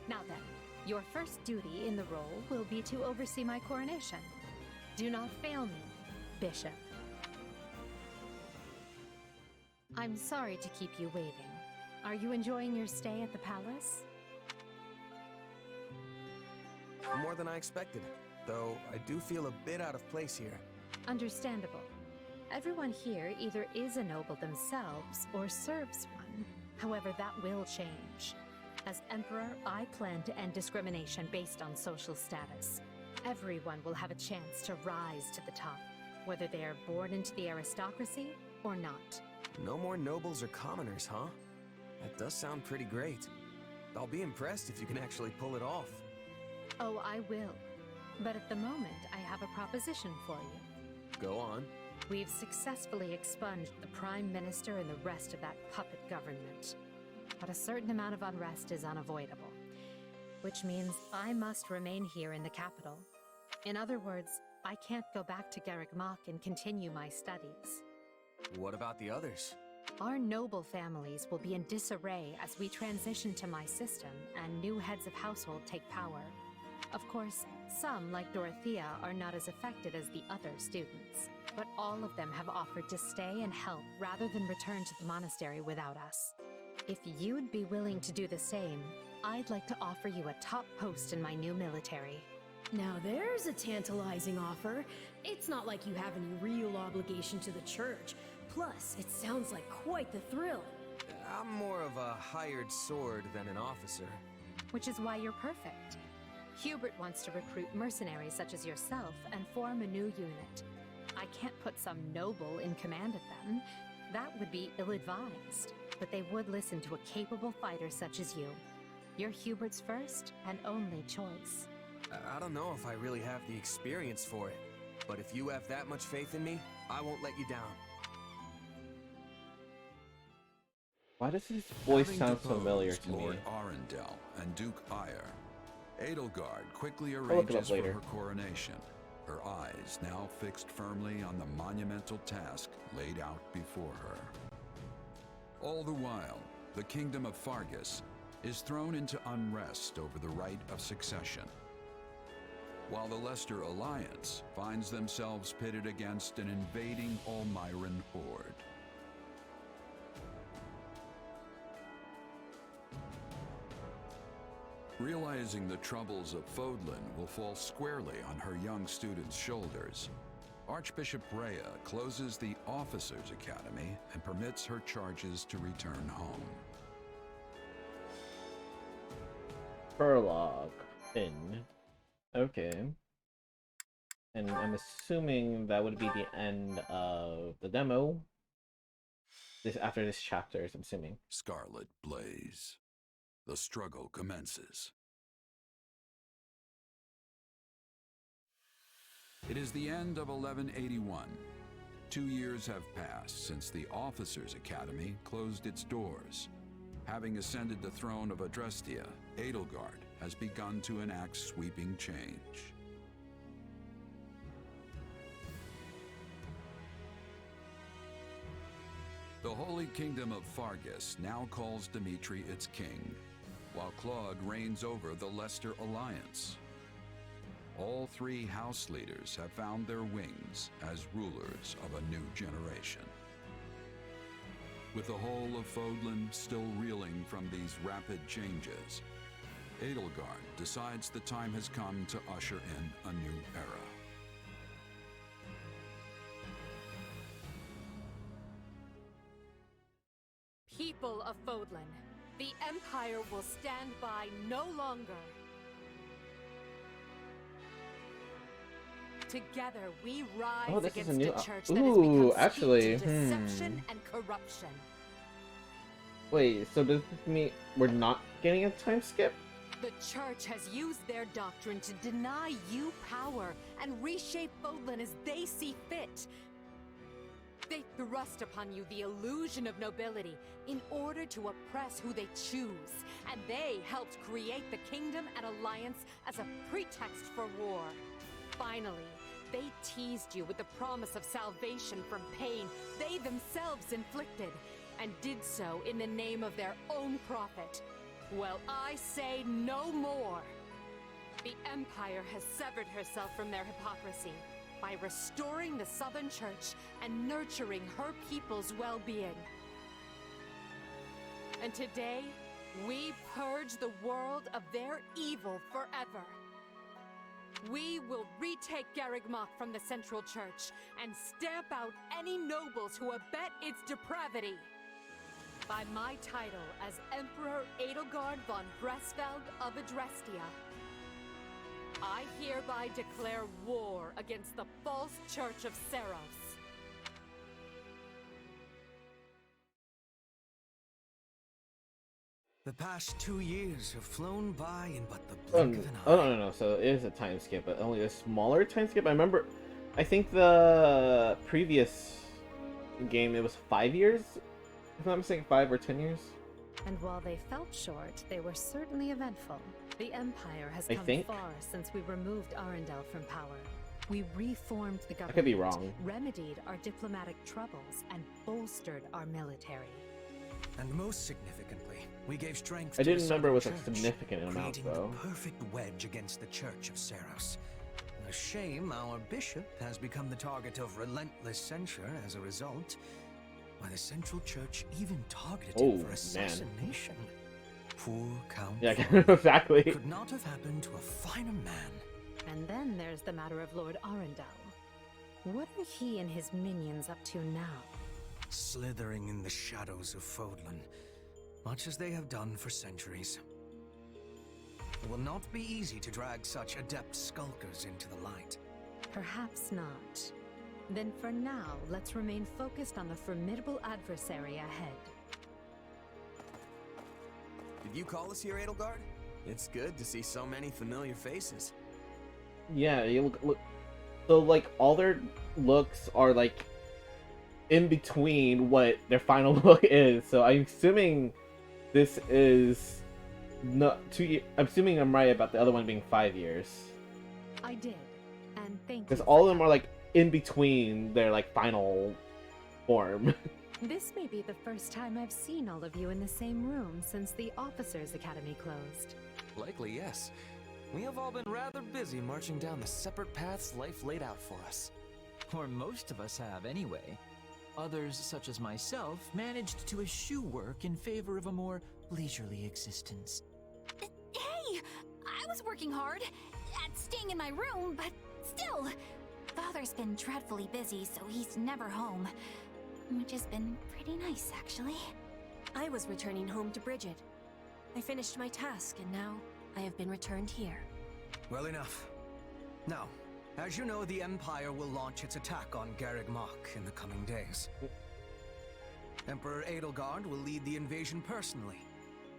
Now then, your first duty in the role will be to oversee my coronation. Do not fail me, Bishop. I'm sorry to keep you waiting. Are you enjoying your stay at the palace? More than I expected, though I do feel a bit out of place here. Understandable. Everyone here either is a noble themselves or serves one. However, that will change. As Emperor, I plan to end discrimination based on social status. Everyone will have a chance to rise to the top, whether they are born into the aristocracy or not. No more nobles or commoners, huh? That does sound pretty great. I'll be impressed if you can actually pull it off. Oh, I will. But at the moment, I have a proposition for you. Go on. We've successfully expunged the Prime Minister and the rest of that puppet government. But a certain amount of unrest is unavoidable, which means I must remain here in the capital. In other words, I can't go back to Garreg Mach and continue my studies. What about the others? Our noble families will be in disarray as we transition to my system and new heads of household take power. Of course, some, like Dorothea, are not as affected as the other students, but all of them have offered to stay and help rather than return to the monastery without us. If you'd be willing to do the same, I'd like to offer you a top post in my new military. Now there's a tantalizing offer. It's not like you have any real obligation to the church. Plus, it sounds like quite the thrill. I'm more of a hired sword than an officer. Which is why you're perfect. Hubert wants to recruit mercenaries such as yourself and form a new unit. I can't put some noble in command of them. That would be ill-advised. But they would listen to a capable fighter such as you. You're Hubert's first and only choice. I don't know if I really have the experience for it, but if you have that much faith in me, I won't let you down. Why does his voice Having sound deposed familiar to Lord me? Arundel and Duke Eyre, Edelgard quickly I'll look it up arranges for later. her coronation, her eyes now fixed firmly on the monumental task laid out before her. All the while, the kingdom of Fargus is thrown into unrest over the right of succession, while the Leicester Alliance finds themselves pitted against an invading Almiran horde. Realizing the troubles of Fodlan will fall squarely on her young students' shoulders, Archbishop Rhea closes the Officers' Academy and permits her charges to return home. Prologue. In. Okay. And I'm assuming that would be the end of the demo. After this chapter, I'm assuming. Scarlet Blaze. The struggle commences. It is the end of 1181. 2 years have passed since the Officers' Academy closed its doors. Having ascended the throne of Adrestia, Edelgard has begun to enact sweeping change. The Holy Kingdom of Fargus now calls Dimitri its king, while Claude reigns over the Leicester Alliance. All three house leaders have found their wings as rulers of a new generation. With the whole of Fodlan still reeling from these rapid changes, Edelgard decides the time has come to usher in a new era. People of Fodlan, the Empire will stand by no longer. Together, we rise Oh, this is against a new. a church that has Ooh, become steeped actually, in deception and corruption. Wait, so does this mean we're not getting a time skip? The church has used their doctrine to deny you power and reshape Fodlan as they see fit. They thrust upon you the illusion of nobility in order to oppress who they choose, and they helped create the kingdom and alliance as a pretext for war. Finally, they teased you with the promise of salvation from pain they themselves inflicted, and did so in the name of their own profit. Well, I say no more. The Empire has severed herself from their hypocrisy by restoring the Southern Church and nurturing her people's well-being. And today, we purge the world of their evil forever. We will retake Garreg Mach from the Central Church and stamp out any nobles who abet its depravity. By my title as Emperor Edelgard von Bresfeld of Adrestia, I hereby declare war against the false Church of Seros. The past 2 years have flown by in but the Oh, blink of an eye. oh no, so it is a time skip, but only a smaller time skip. I remember, I think the previous game it was 5 years, if I'm not mistaken, 5 or 10 years. And while they felt short, they were certainly eventful. The Empire has I come think. far since we removed Arundel from power. We reformed the government, I could be wrong. remedied our diplomatic troubles, and bolstered our military. And most significantly, we gave strength I to the didn't remember it was a Southern Church, significant amount, creating though. the perfect wedge against the Church of Seros. A shame our bishop has become the target of relentless censure as a result. Why, the Central Church even targeted him Oh, for man. assassination. Poor Count Yeah, Thorne exactly. could not have happened to a finer man. And then there's the matter of Lord Arundel. What are he and his minions up to now? Slithering in the shadows of Fodlan, much as they have done for centuries. It will not be easy to drag such adept skulkers into the light. Perhaps not. Then for now, let's remain focused on the formidable adversary ahead. Did you call us here, Edelgard? It's good to see so many familiar faces. Yeah, you look. So like all their looks are like in between what their final look is. So I'm assuming this is not 2 years. I'm assuming I'm right about the other one being 5 years. I did, and thank you. Because all of them are like in between their like final form. This may be the first time I've seen all of you in the same room since the Officers' Academy closed. Likely, yes. We have all been rather busy marching down the separate paths life laid out for us. Or most of us have, anyway. Others, such as myself, managed to eschew work in favor of a more leisurely existence. Hey! I was working hard at staying in my room, but still. Father's been dreadfully busy, so he's never home. Which has been pretty nice, actually. I was returning home to Bridget. I finished my task, and now I have been returned here. Well, enough. Now, as you know, the Empire will launch its attack on Garreg Mach in the coming days. Emperor Edelgard will lead the invasion personally,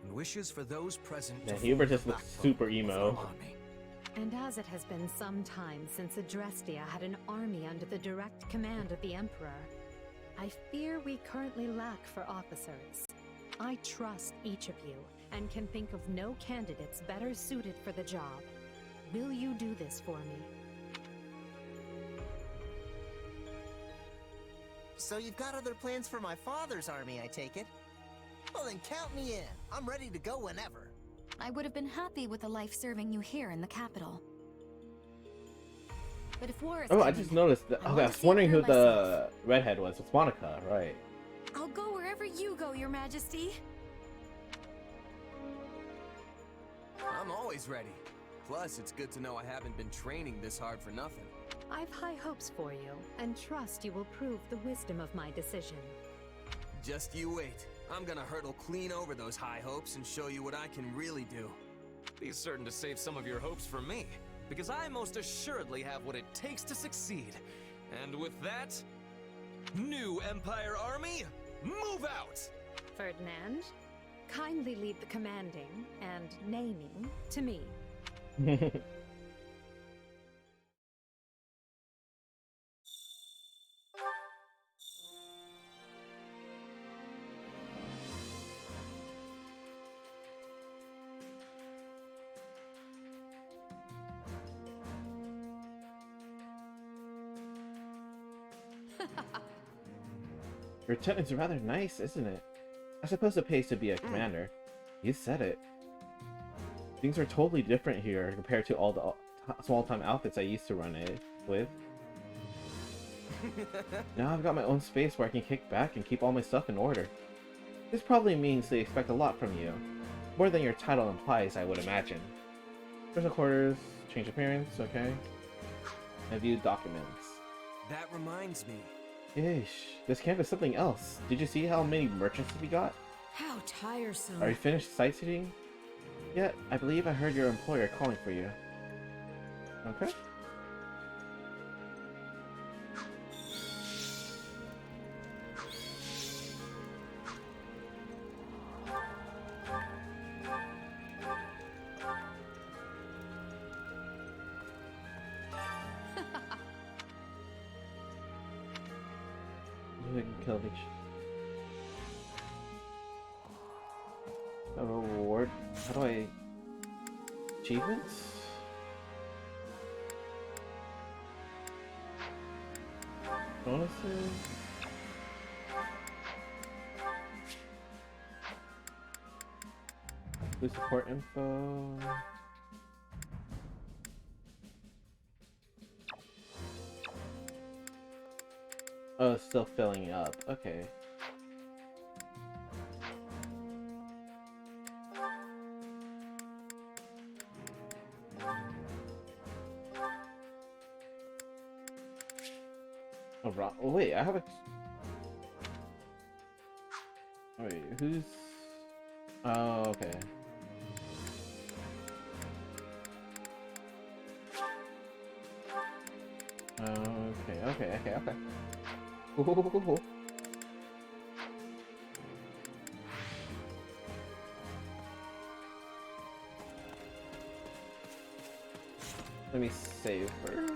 and wishes for those present Yeah, to Hubert form just the looks backbone super of emo. our army. And as it has been some time since Adrestia had an army under the direct command of the Emperor, I fear we currently lack for officers. I trust each of you, and can think of no candidates better suited for the job. Will you do this for me? So you've got other plans for my father's army, I take it? Well then count me in. I'm ready to go whenever. I would have been happy with a life serving you here in the capital. But if war is Oh, I coming, just noticed that. I Okay, want I to was see it wondering for who myself. the redhead was. It's Monica, right? I'll go wherever you go, Your Majesty. I'm always ready. Plus, it's good to know I haven't been training this hard for nothing. I've high hopes for you, and trust you will prove the wisdom of my decision. Just you wait. I'm gonna hurdle clean over those high hopes and show you what I can really do. Be certain to save some of your hopes for me, because I most assuredly have what it takes to succeed. And with that, new Empire Army, move out! Ferdinand, kindly leave the commanding and naming to me. Your lieutenant's rather nice, isn't it? I suppose it pays to be a commander. You said it. Things are totally different here compared to all the small-time outfits I used to run it with. Now I've got my own space where I can kick back and keep all my stuff in order. This probably means they expect a lot from you. More than your title implies, I would imagine. Personal quarters, change appearance, okay. I view documents. That reminds me. Ish, this camp is something else. Did you see how many merchants we got? How tiresome. Are you finished sightseeing? Yet, I believe I heard your employer calling for you. Okay. We can kill each. A reward? How do I... Achievements? Bonuses? Blue support info... Oh, it's still filling up. Okay. Oh, oh wait, I have a... Wait, who's... Oh, okay. Okay. Cool. Let me save first.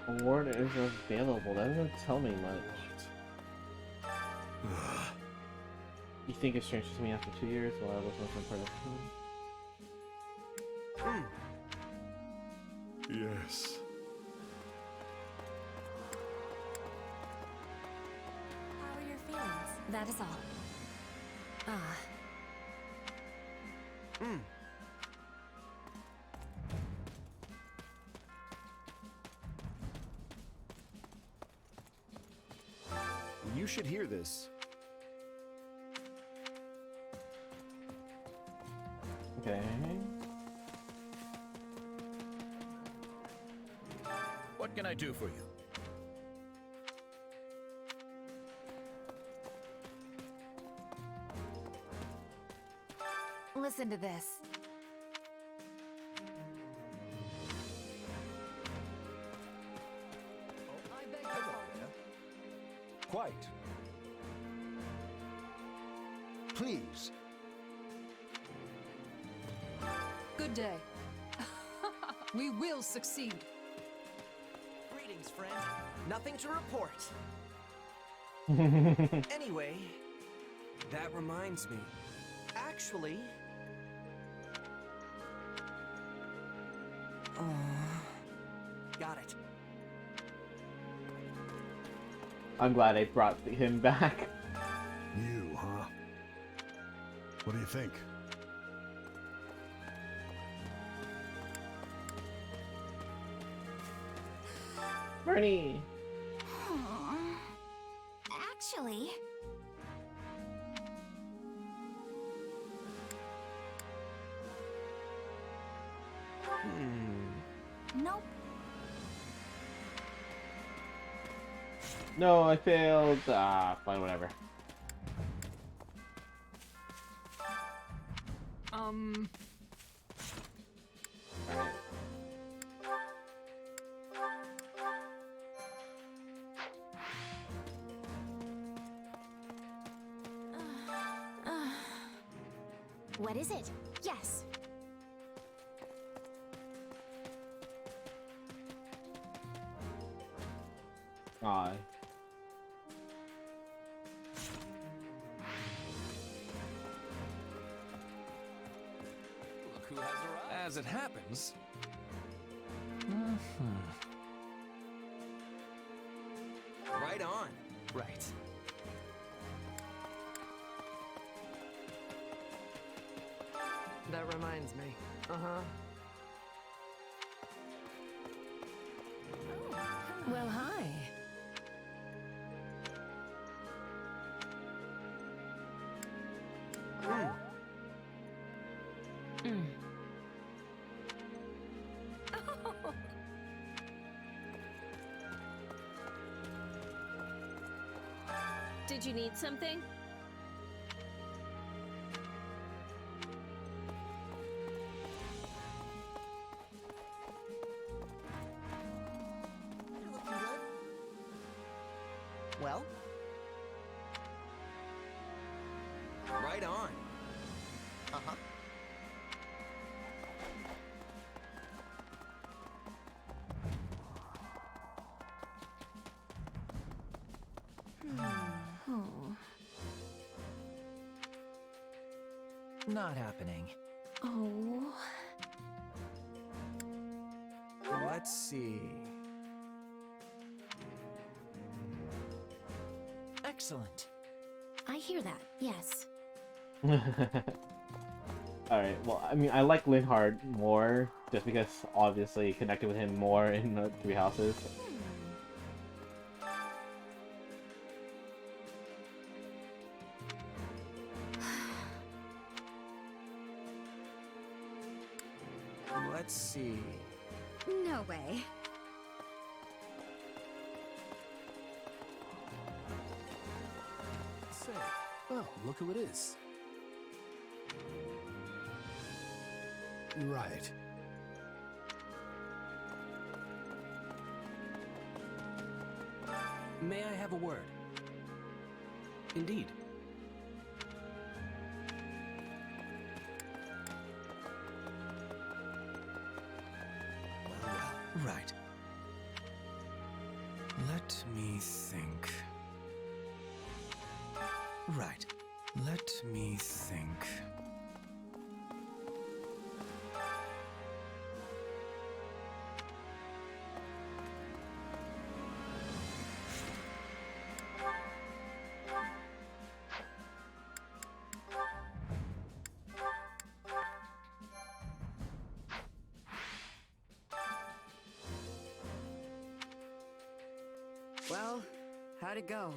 Award is available. That doesn't tell me much. You think it's strange to me after 2 years while I was working part of time? Yes. How are your feelings? That is all. Ah. You should hear this. Okay. What can I do for you? Listen to this. Quite. Please. Good day. We will succeed. Greetings, friend. Nothing to report. Anyway, that reminds me. Actually... got it. I'm glad I brought him back. You, huh? What do you think? Bernie! Actually... Nope. No, I failed. Ah, fine, whatever. Alright. What is it? Yes. Aw. Look who has arrived. As it happens... Right on. Right. That reminds me. Well, hi. Did you need something? You're looking good. Well? Right on. Uh-huh. Not happening. Oh. Let's see. Excellent. I hear that, yes. Alright, well, I mean, I like Linhard more, just because obviously connected with him more in the Three Houses. Let's see. No way. Say, oh, look who it is. Right. May I have a word? Indeed. Right. Let me think. Right. Let me think. Well, how'd it go?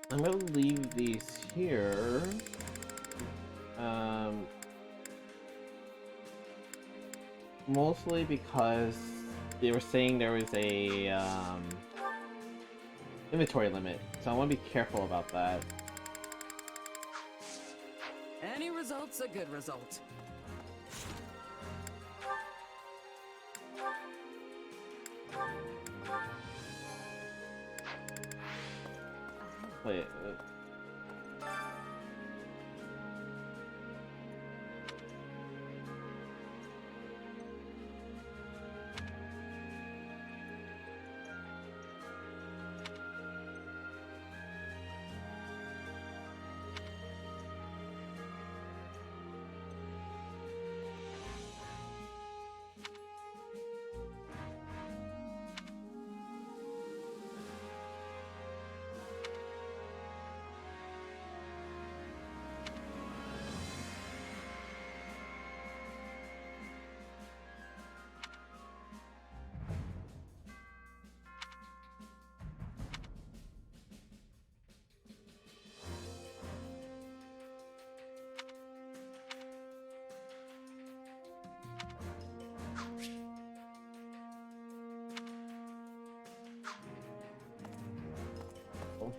I'm gonna leave these here. Mostly because they were saying there was a inventory limit, so I want to be careful about that. Any result's a good result. Wait.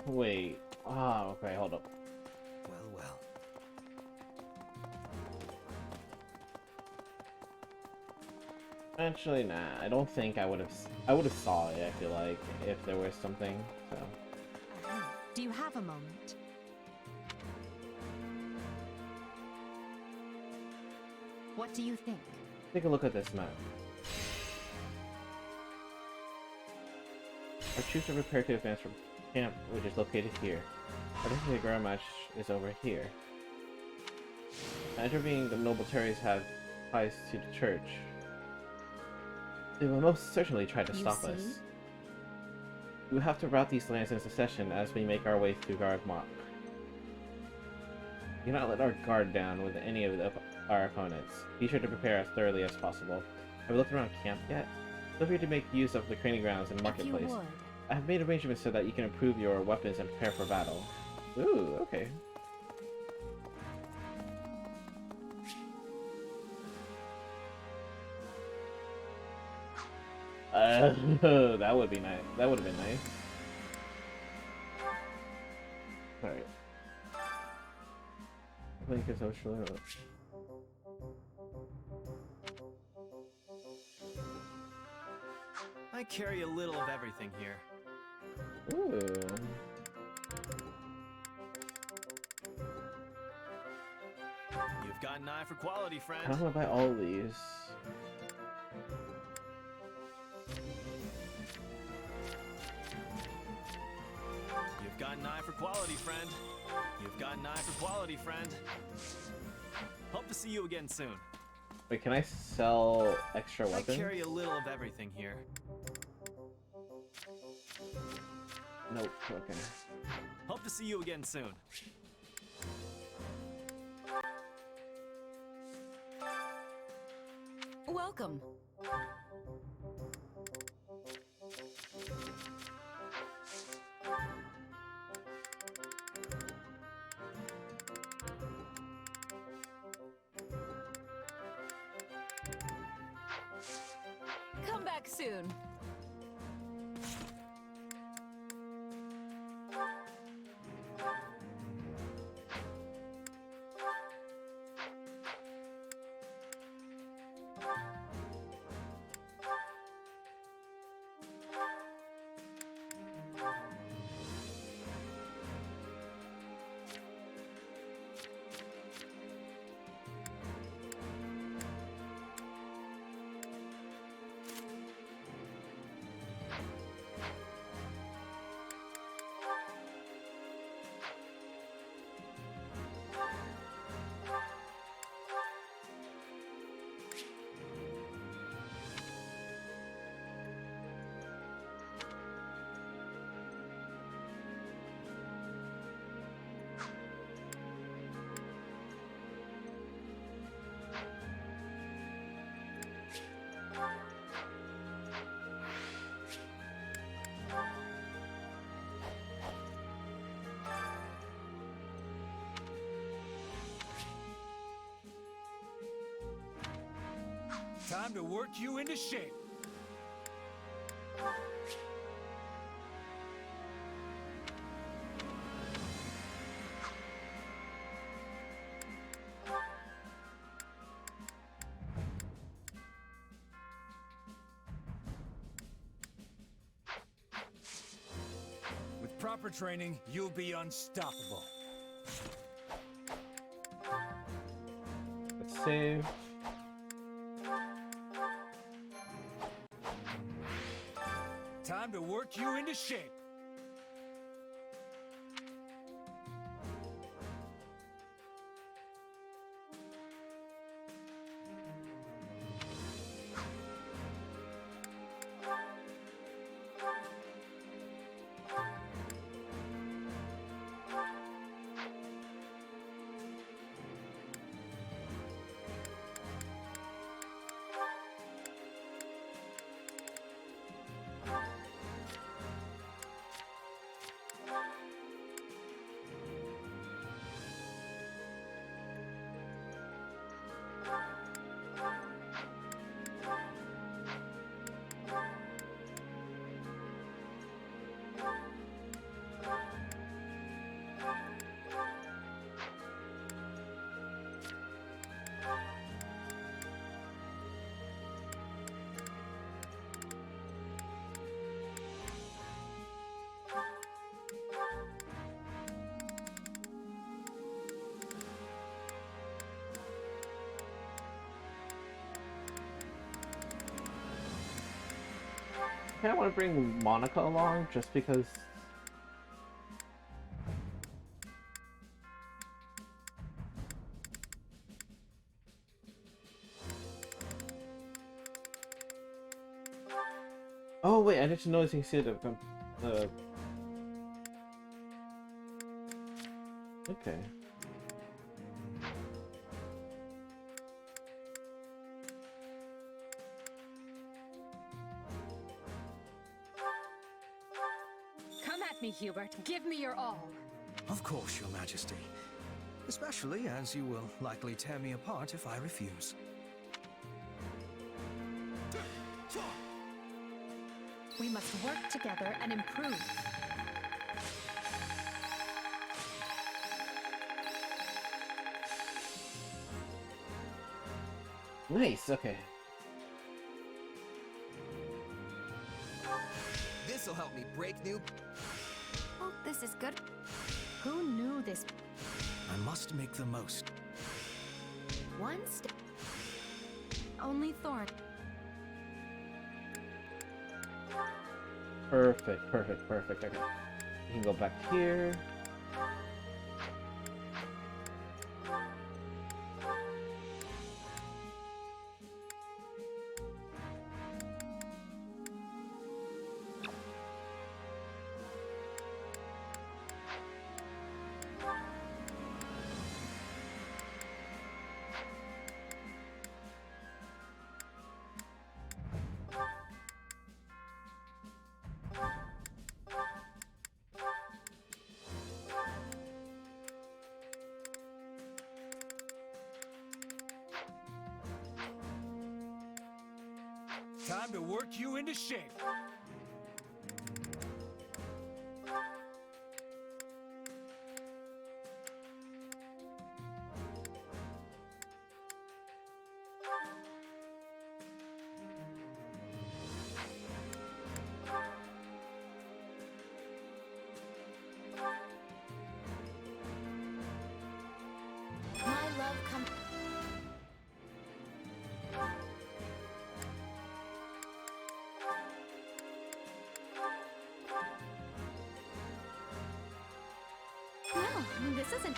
Wait. Ah, okay, hold up. Well, well. Actually, nah. I don't think I would have. I would have saw it. I feel like if there was something. So. Do you have a moment? What do you think? Take a look at this map. Our troops are prepared to advance from camp, which is located here. I think the ground match is over here. Intervening, the noble terries have ties to the church. They will most certainly try to stop us. We will have to rout these lands in succession as we make our way through Garg Mach. Do not let our guard down with any of our opponents. Be sure to prepare as thoroughly as possible. Have you looked around camp yet? Feel free to make use of the training grounds and marketplace. I have made arrangements so that you can improve your weapons and prepare for battle. Ooh, okay. That would be nice. That would have been nice. Alright. Link is social. I carry a little of everything here. Ooh. You've got an eye for quality, friend. I don't want to buy all these. You've got an eye for quality, friend. You've got an eye for quality, friend. Hope to see you again soon. Wait, can I sell extra weapons? I carry a little of everything here. Nope, okay. Hope to see you again soon. Welcome. Come back soon. Time to work you into shape. proper training, you'll be unstoppable. Let's save. Time to work you into shape. I kind of want to bring Monica along just because. Oh wait, I need to notice instead of okay. Come at me, Hubert. Give me your all. Of course, Your Majesty. Especially as you will likely tear me apart if I refuse. We must work together and improve. Nice, okay. This'll help me break new... Oh, this is good. Who knew this? I must make the most. One step. Only Thorn. Perfect, perfect, perfect. Okay. You can go back here. Time to work you into shape. My love comes. No, this isn't.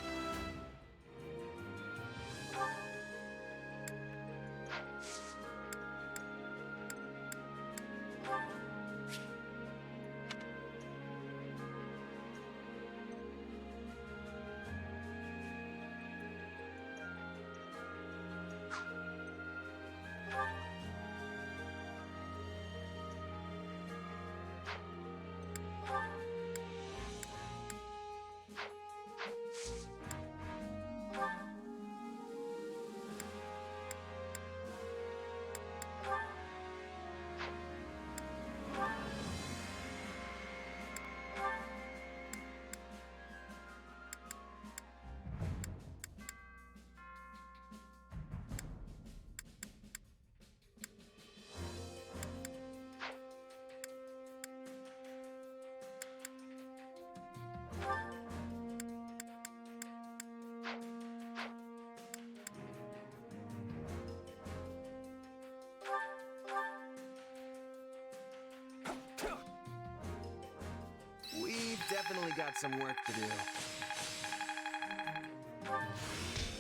definitely got some work to do.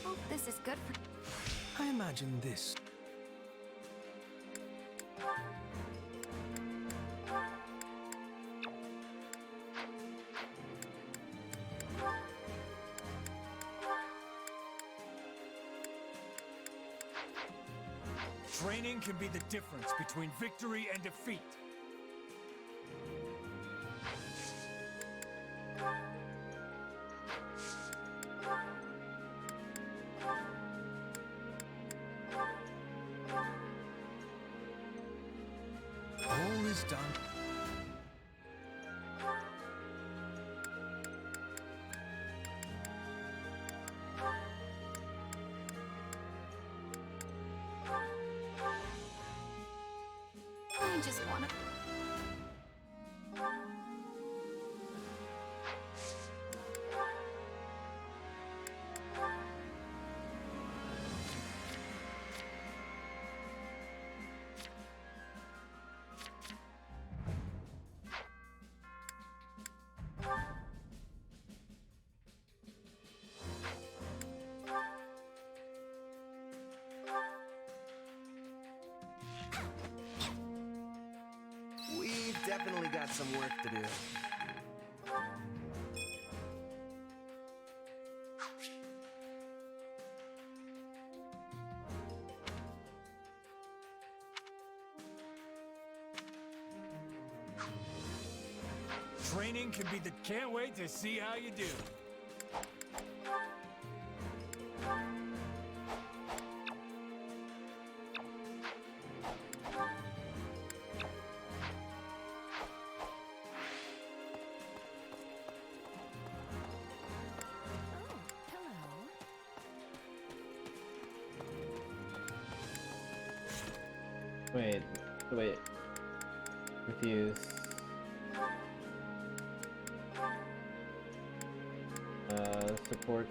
Hope this is good for. I imagine this. Training can be the difference between victory and defeat. All is done. I just wanna. We've definitely got some work to do. Training can be the. Can't wait to see how you do. Wait. Confused. Support.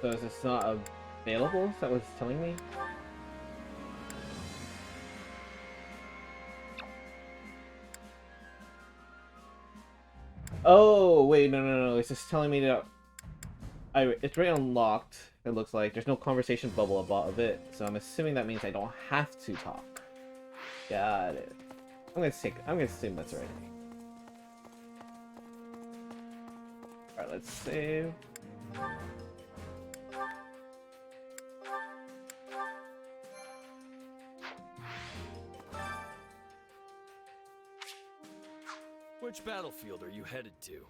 So is this not available? Is that what it's telling me? Oh, wait, no. It's just telling me that it's right unlocked. It looks like there's no conversation bubble above it, so I'm assuming that means I don't have to talk. Got it. I'm gonna assume that's right. Alright, let's save. Which battlefield are you headed to?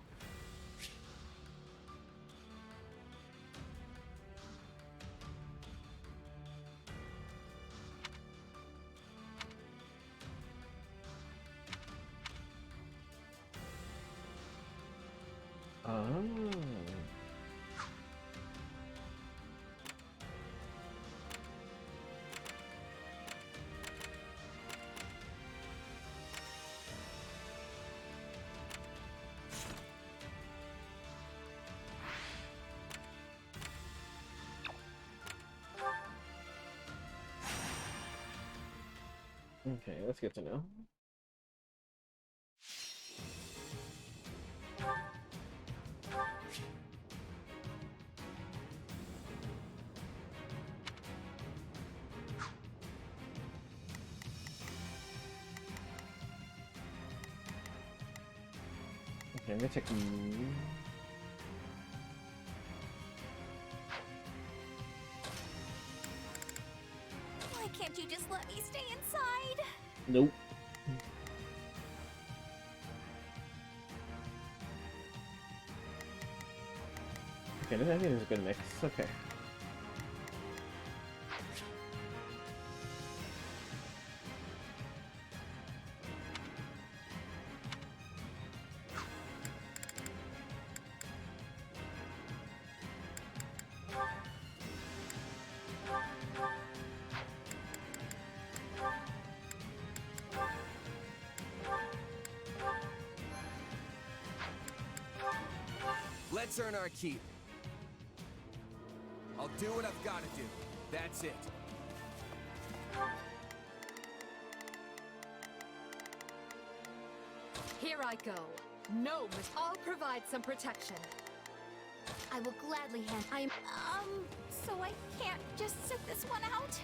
Oh. Okay, that's good to know. Okay, I'm gonna take. Why can't you just let me stay inside? Nope. Okay, I think there's a good mix. Okay. Let's earn our keep. I'll do what I've got to do. That's it. Here I go. No, I'll provide some protection. I will gladly hand. So I can't just sit this one out?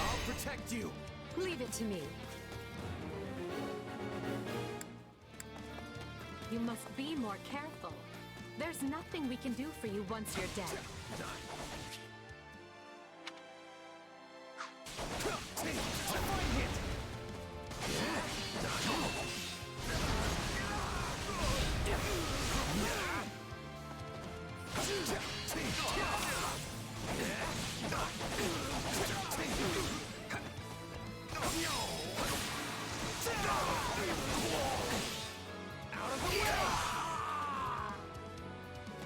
I'll protect you. Leave it to me. You must be more careful. There's nothing we can do for you once you're dead.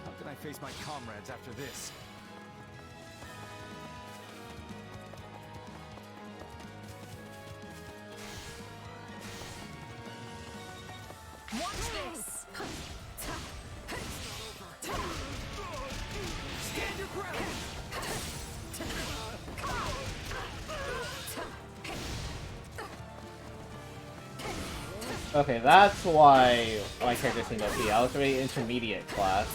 How can I face my comrades after this? Watch this! Stand your ground! Okay, that's why my character's in OP. I was already intermediate class.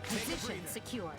Position secured.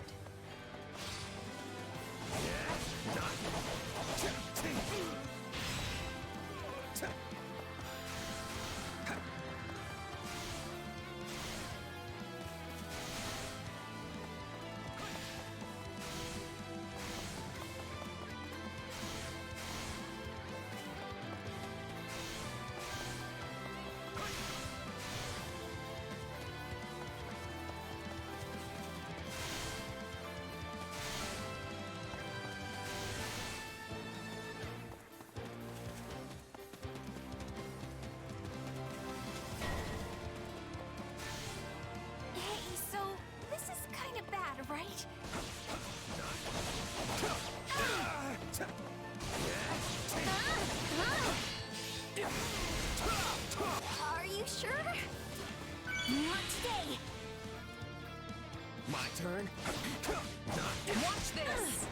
Hey, so this is kind of bad, right? Are you sure? Not today. My turn. Watch this!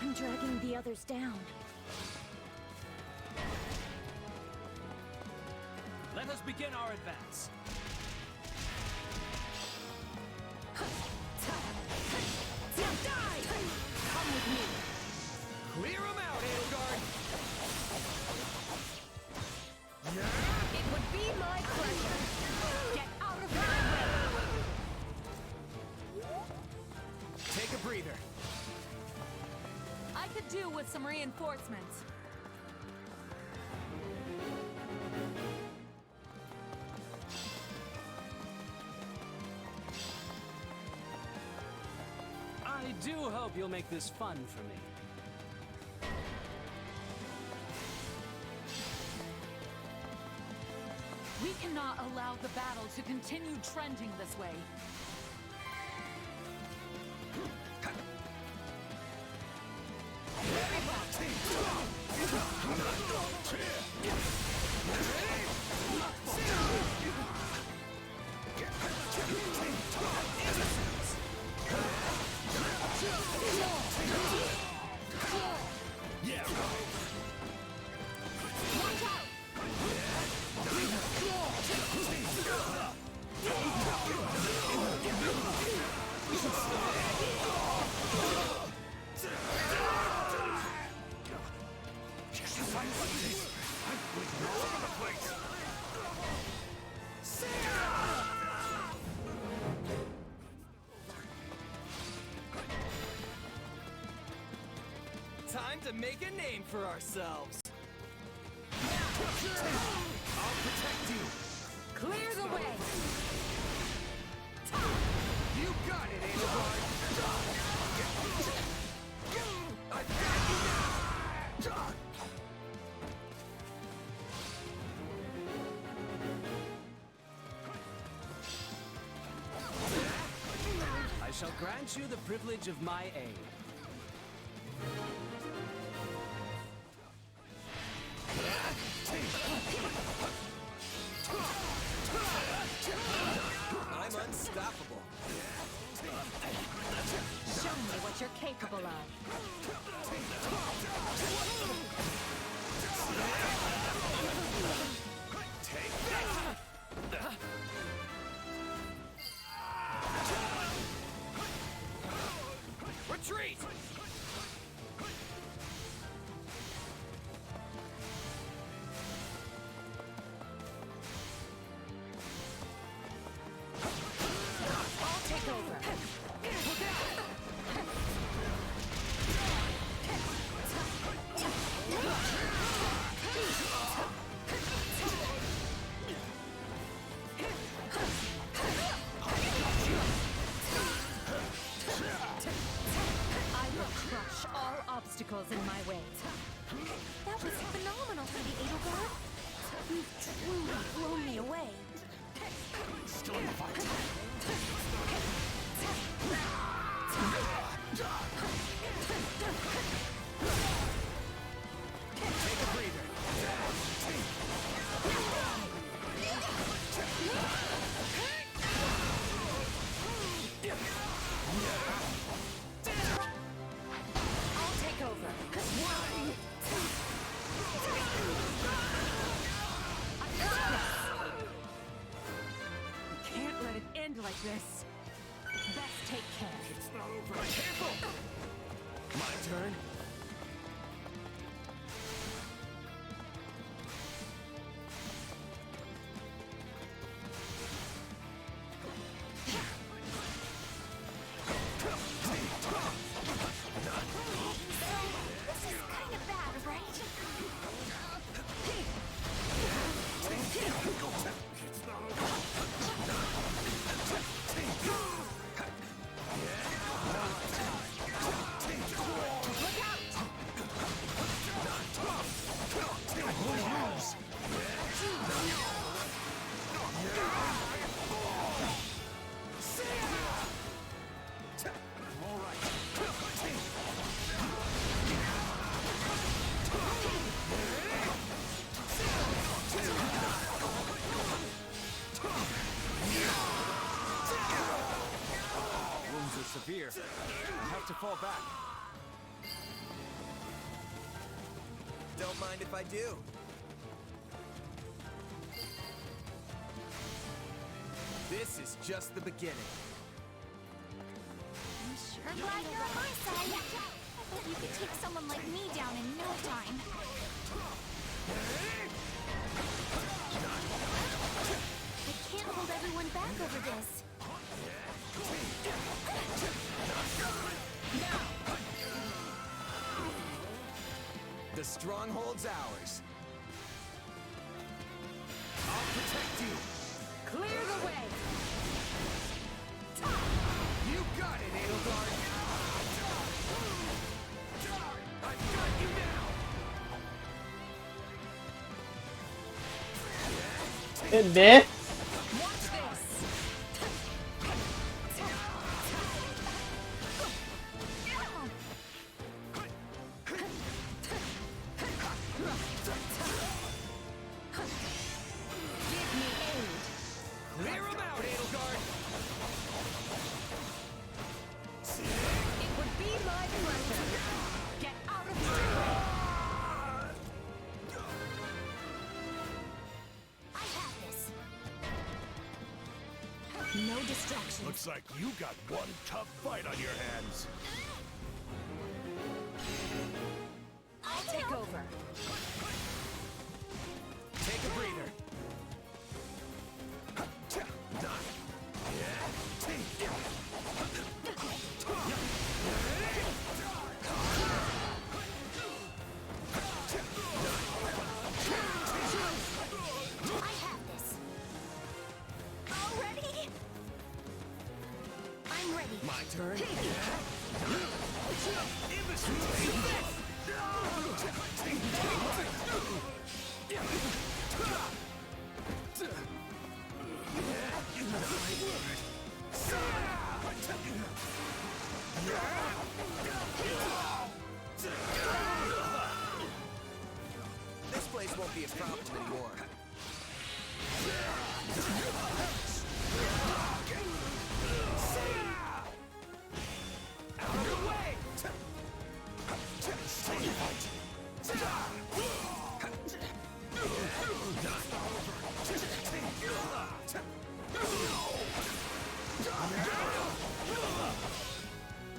I'm dragging the others down. Let us begin our advance. Come with me! Clear him out, Edelgard! It would be my pleasure. Get out of my way! Take a breather. I could do with some reinforcements. I do hope you'll make this fun for me. We cannot allow the battle to continue trending this way. Time to make a name for ourselves. I'll protect you. Clear the way. You got it, Edelgard. I've got you now. I shall grant you the privilege of my aid. I'm unstoppable. Show me what you're capable of. Take that. Retreat! I'll take over. I will crush all obstacles in my way. That was phenomenal, Lady Edelgard. You've truly blown me away. Still in the fight. Take a breather. I'll take over. We can't let it end like this. Best take care. It's not over. Careful! My turn. This is kind of bad, right? Wounds are severe. I have to fall back. Don't mind if I do. This is just the beginning. I'm sure glad you're on my side. I bet you could take someone like me down in no time. I can't hold everyone back over this. The stronghold's ours. I'll protect you. Clear the way. You got it, Edelgard. I've got you now. Admit. Watch this. Give me aid. Clear him out, Edelgard. It would be my pleasure. Get out of my way. I have this. No distractions. Looks like you got one tough fight on your hands. I'll take over. Take a breather. This won't be a problem anymore.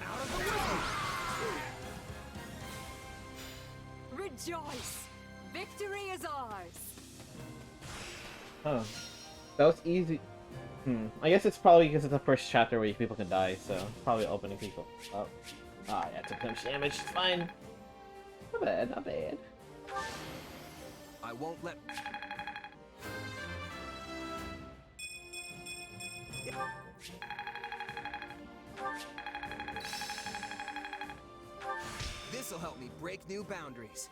Out of the way! Rejoice! Victory is ours! Oh, that was easy. I guess it's probably because it's the first chapter where people can die, so probably opening people up. Ah, yeah, took much damage. It's fine. Not bad, not bad. I won't let... This'll help me break new boundaries.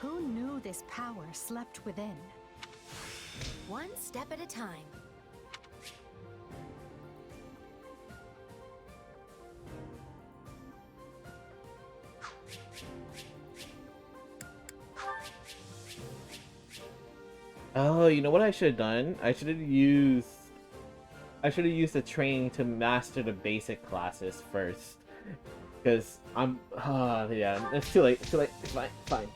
Who knew this power slept within? One step at a time. Oh, you know what I should have done? I should have used the training to master the basic classes first. Because I'm yeah, it's too late. It's too late. It's fine. It's fine.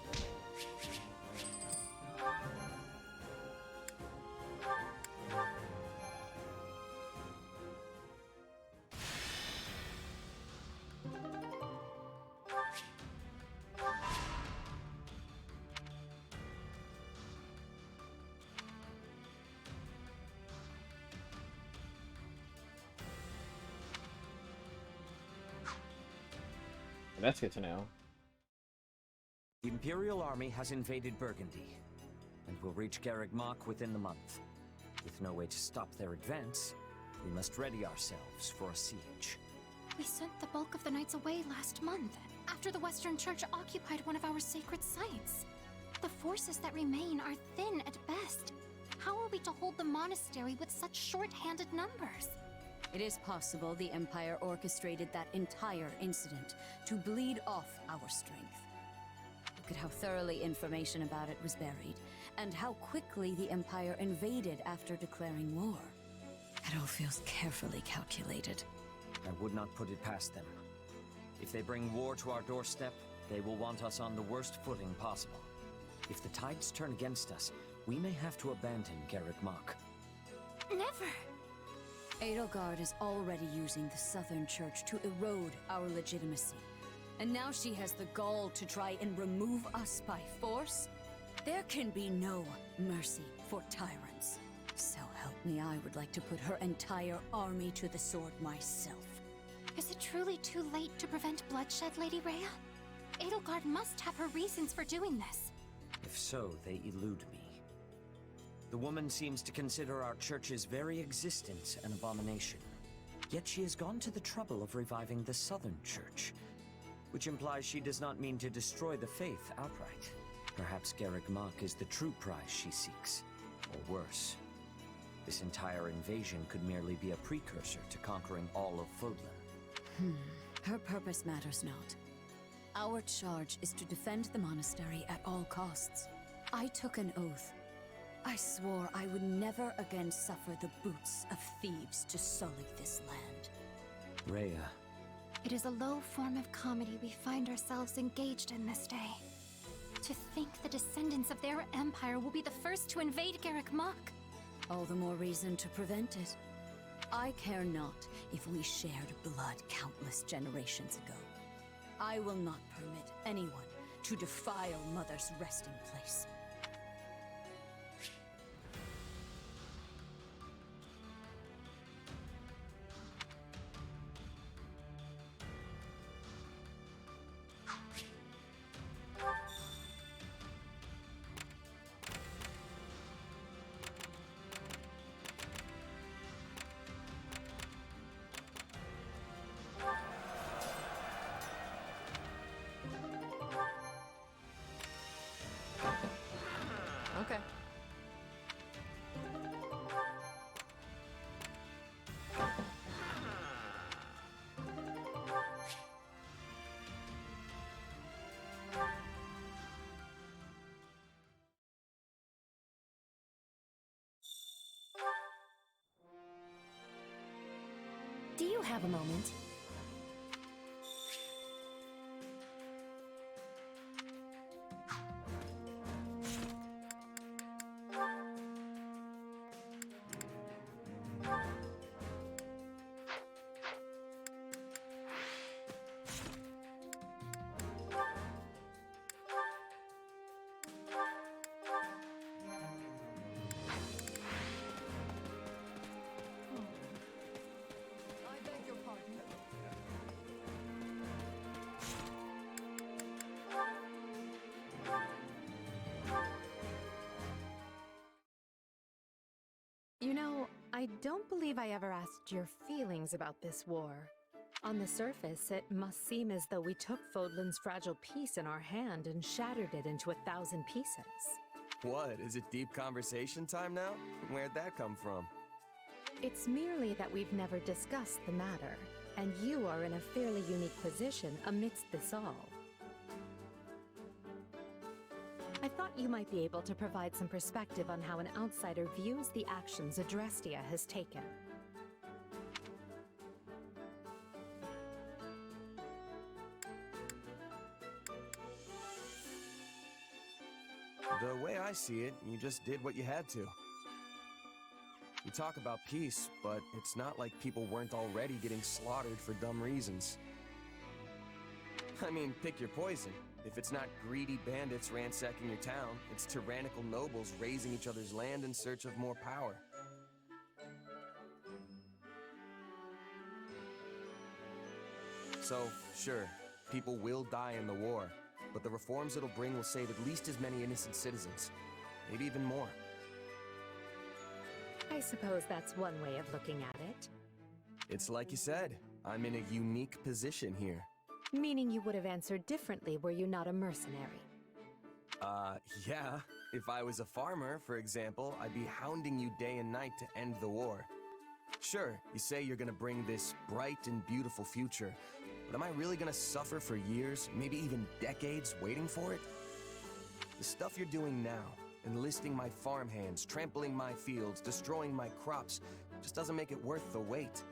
That's good to know. The Imperial army has invaded Burgundy, and will reach Garreg Mach within the month. With no way to stop their advance, we must ready ourselves for a siege. We sent the bulk of the knights away last month, after the Western Church occupied one of our sacred sites. The forces that remain are thin at best. How are we to hold the monastery with such short-handed numbers? It is possible the Empire orchestrated that entire incident to bleed off our strength. Look at how thoroughly information about it was buried, and how quickly the Empire invaded after declaring war. It all feels carefully calculated. I would not put it past them. If they bring war to our doorstep, they will want us on the worst footing possible. If the tides turn against us, we may have to abandon Garreg Mach. Never! Edelgard is already using the Southern Church to erode our legitimacy. And now she has the gall to try and remove us by force? There can be no mercy for tyrants. So help me, I would like to put her entire army to the sword myself. Is it truly too late to prevent bloodshed, Lady Rhea? Edelgard must have her reasons for doing this. If so, they elude me. The woman seems to consider our church's very existence an abomination. Yet she has gone to the trouble of reviving the Southern Church, which implies she does not mean to destroy the faith outright. Perhaps Garreg Mach is the true prize she seeks. Or worse, this entire invasion could merely be a precursor to conquering all of Fodlan. Her purpose matters not. Our charge is to defend the monastery at all costs. I took an oath. I swore I would never again suffer the boots of thieves to sully this land. Rhea. It is a low form of comedy we find ourselves engaged in this day. To think the descendants of their empire will be the first to invade Garreg Mach. All the more reason to prevent it. I care not if we shared blood countless generations ago. I will not permit anyone to defile Mother's resting place. Okay. have a moment. I beg your pardon. You know, I don't believe I ever asked your feelings about this war. On the surface, it must seem as though we took Fodlan's fragile piece in our hand and shattered it into 1,000 pieces. What? Is it deep conversation time now? Where'd that come from? It's merely that we've never discussed the matter, and you are in a fairly unique position amidst this all. I thought you might be able to provide some perspective on how an outsider views the actions Adrestia has taken. The way I see it, you just did what you had to. You talk about peace, but it's not like people weren't already getting slaughtered for dumb reasons. I mean, pick your poison. If it's not greedy bandits ransacking your town, it's tyrannical nobles raising each other's land in search of more power. So, sure, people will die in the war, but the reforms it'll bring will save at least as many innocent citizens. Maybe even more. I suppose that's one way of looking at it. It's like you said, I'm in a unique position here. Meaning you would have answered differently were you not a mercenary. Yeah. If I was a farmer, for example, I'd be hounding you day and night to end the war. Sure, you say you're gonna bring this bright and beautiful future, but am I really gonna suffer for years, maybe even decades, waiting for it? The stuff you're doing now, enlisting my farmhands, trampling my fields, destroying my crops, just doesn't make it worth the wait.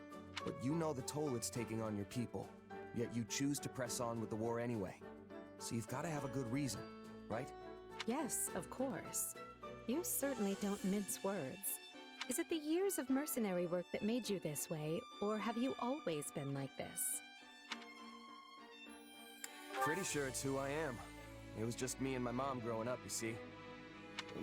But you know the toll it's taking on your people, yet you choose to press on with the war anyway. So you've got to have a good reason, right? Yes, of course. You certainly don't mince words. Is it the years of mercenary work that made you this way, or have you always been like this? Pretty sure it's who I am. It was just me and my mom growing up, you see.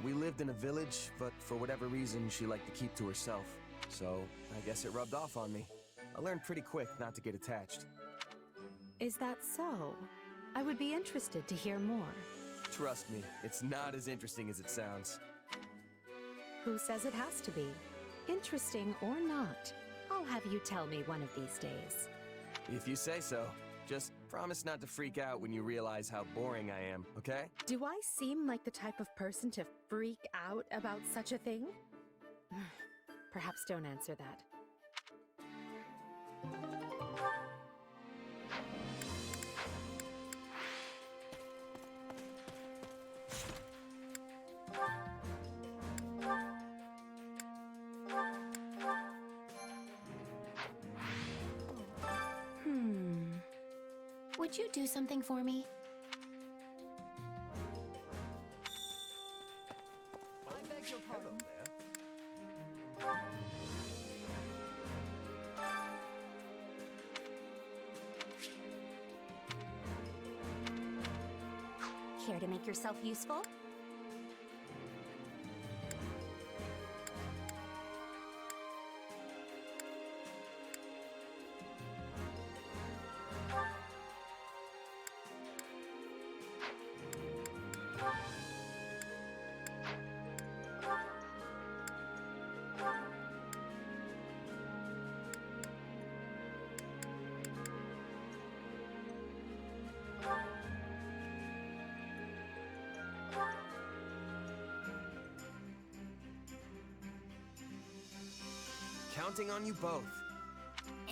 We lived in a village, but for whatever reason, she liked to keep to herself. So, I guess it rubbed off on me. I learned pretty quick not to get attached. Is that so? I would be interested to hear more. Trust me, it's not as interesting as it sounds. Who says it has to be? Interesting or not, I'll have you tell me one of these days. If you say so. Just promise not to freak out when you realize how boring I am, okay? Do I seem like the type of person to freak out about such a thing? Perhaps don't answer that. Would you do something for me? I beg your pardon. Care to make yourself useful? Counting on you both.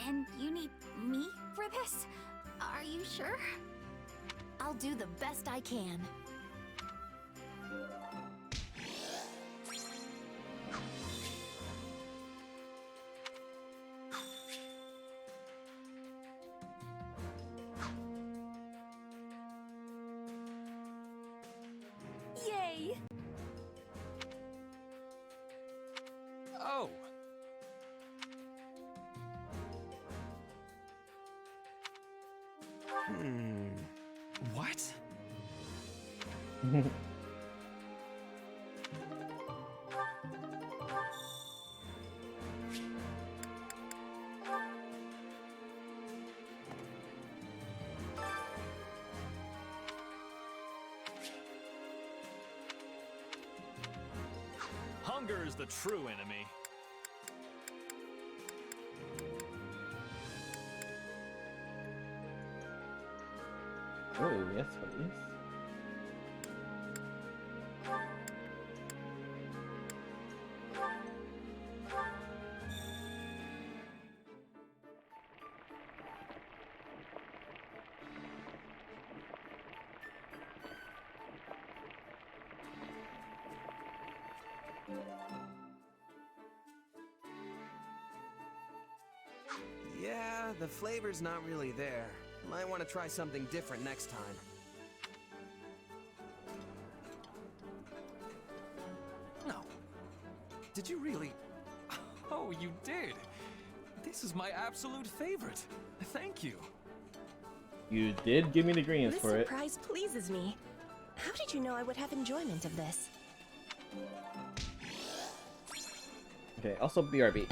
And you need me for this? Are you sure? I'll do the best I can. What? Hunger is the true enemy. Oh, yes, please. Yeah, the flavor's not really there. Might want to try something different next time. No. Did you really? Oh, you did. This is my absolute favorite. Thank you. You did give me the greens This for it. surprise pleases me. How did you know I would have enjoyment of this? Okay, also BRB.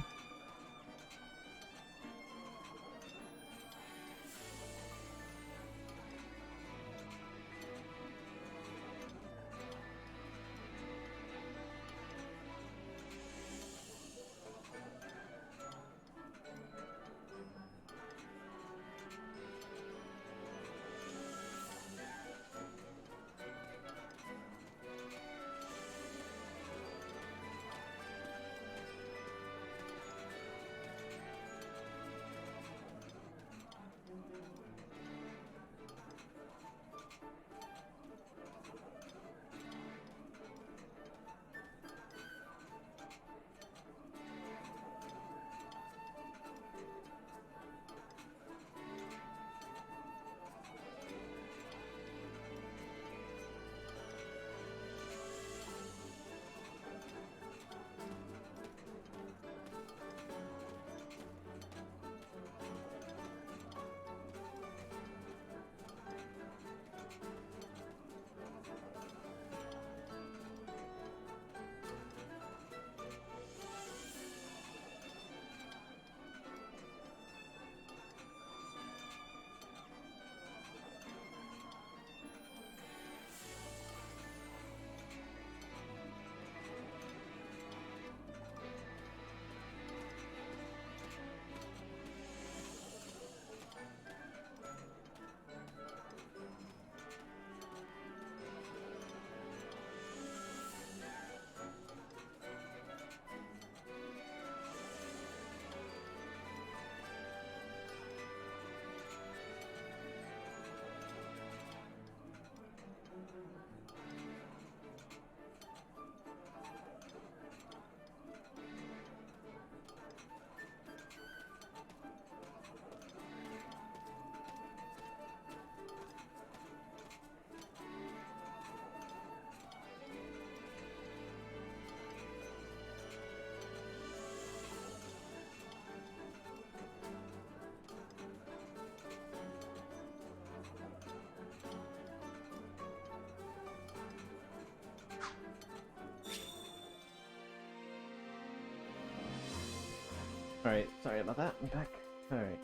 Alright, sorry about that. I'm back. Alright.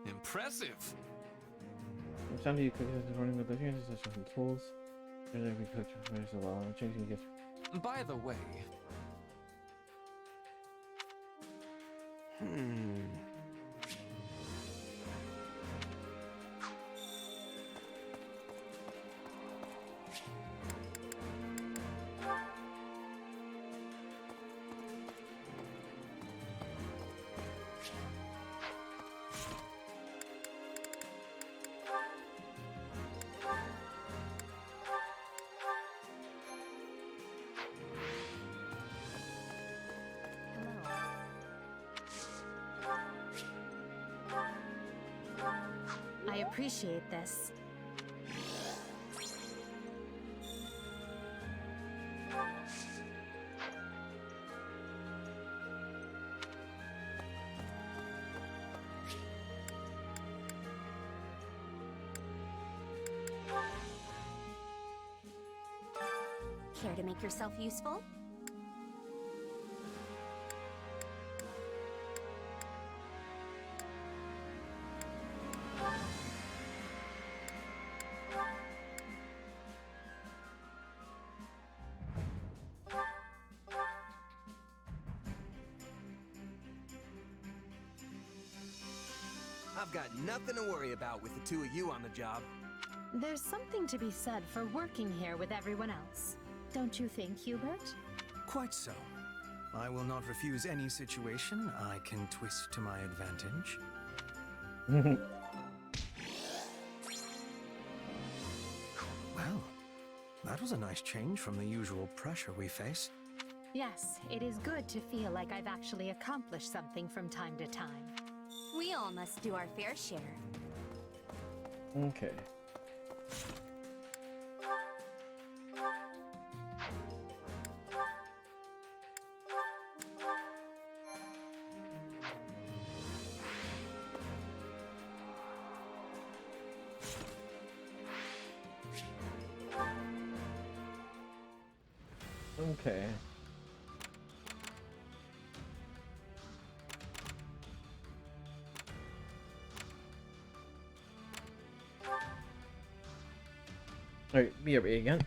Impressive. It's time to use cookies running with the hands such as tools. There's every coach for a while. I'm changing gifts. By the way, I appreciate this. Care to make yourself useful? I've got nothing to worry about with the two of you on the job. There's something to be said for working here with everyone else. Don't you think, Hubert? Quite so. I will not refuse any situation I can twist to my advantage. Well, that was a nice change from the usual pressure we face. Yes, it is good to feel like I've actually accomplished something from time to time. We all must do our fair share. Okay. Okay. Alright, BRB again.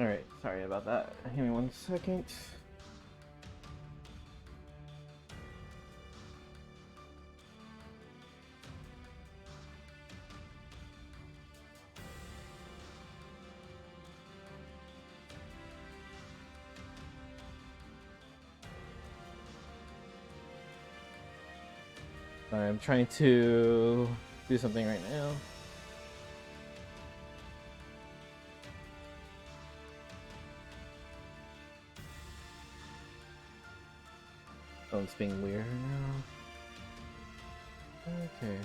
Alright, sorry about that. Give me 1 second. Sorry, I'm trying to do something right now. Oh, it's being weird now. Okay.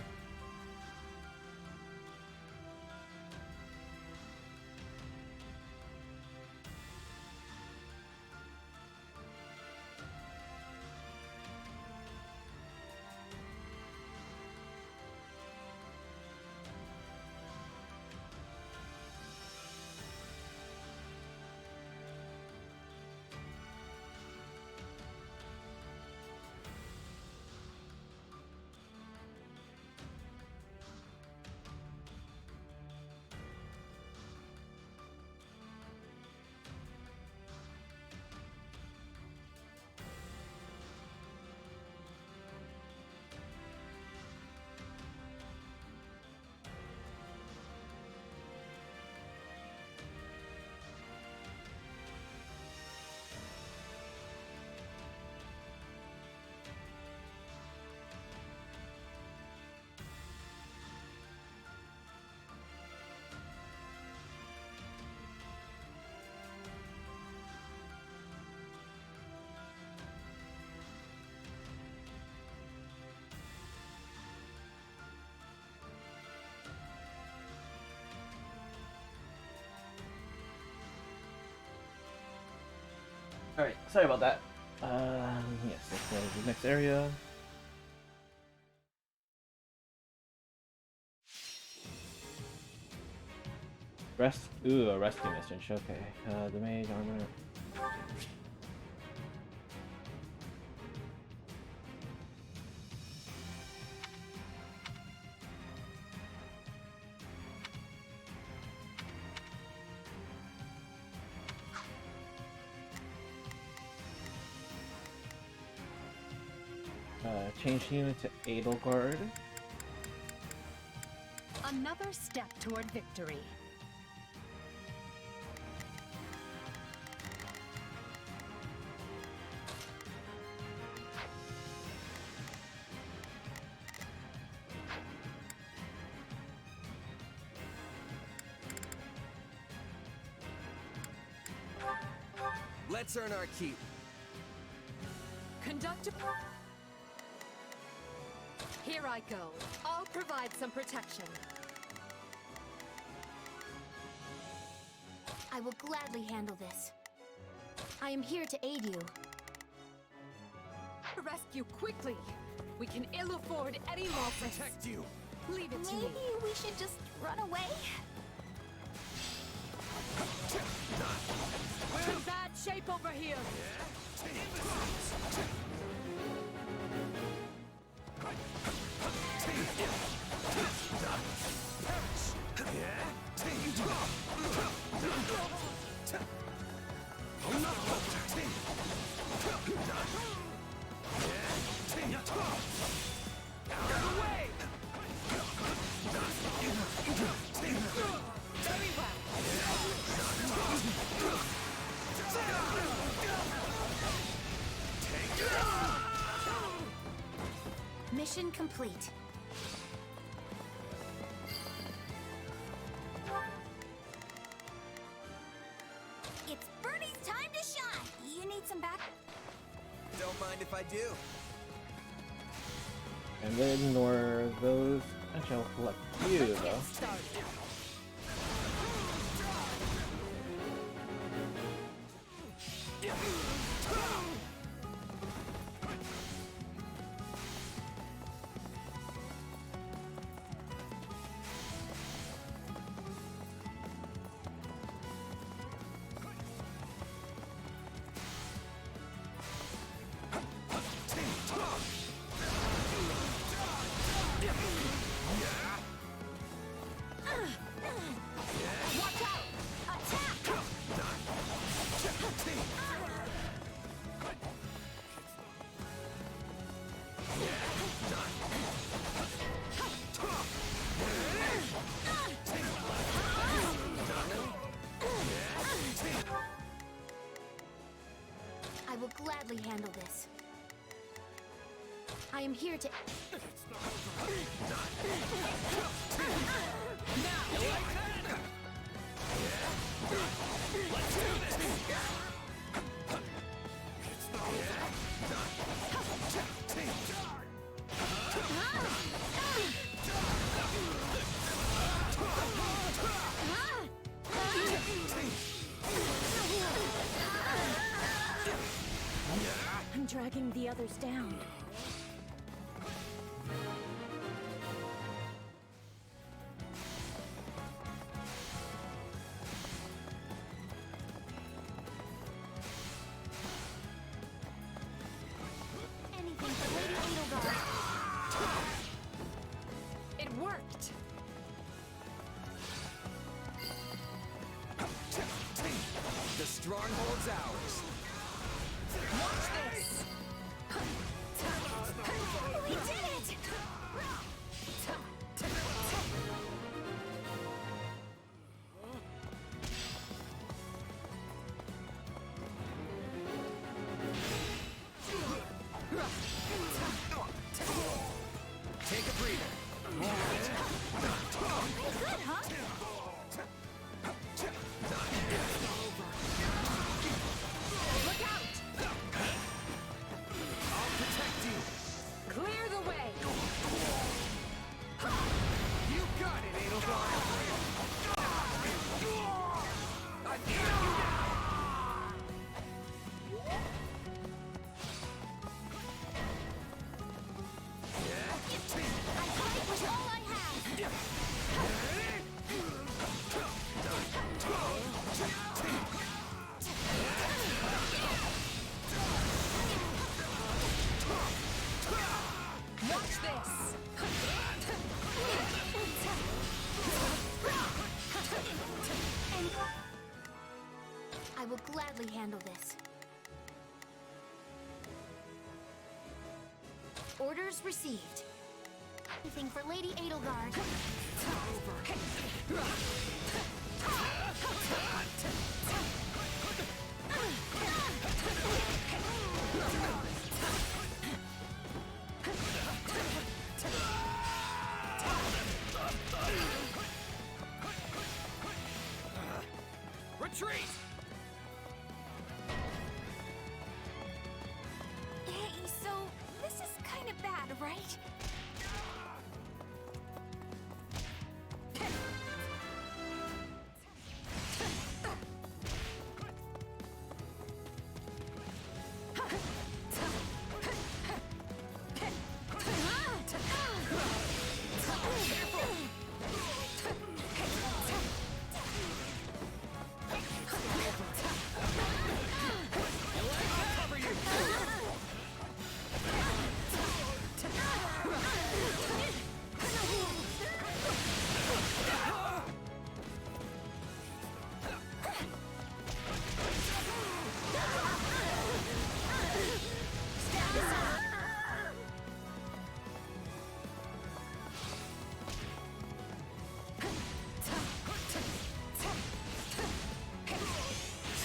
Alright, sorry about that. Yes, let's go to the next area. Ooh, a rescue mission. Okay. The mage armor. Change unit to Edelgard. Another step toward victory. Let's earn our keep. Conduct a... Here I go. I'll provide some protection. I will gladly handle this. I am here to aid you. Rescue quickly. We can ill afford any loss. Protect you. Leave it to me. Maybe we should just run away? We're in bad shape over here. Mission complete. It's Bernie's time to shine! You need some back? Don't mind if I do. And then ignore those. I shall collect you, though. I will gladly handle this. I am here to... Let's do this! I'm dragging the others down. Anything for Lady Edelgard. It worked! The stronghold's ours. Watch this! We did it! Take a breather. Pretty good, huh? Look out! I'll protect you. Clear the way! You got it, Edelgard. I got you now. I fight with all I have! Watch this! I will gladly handle this. Orders received. Anything for Lady Edelgard. Retreat! Hey, so this is kind of bad, right?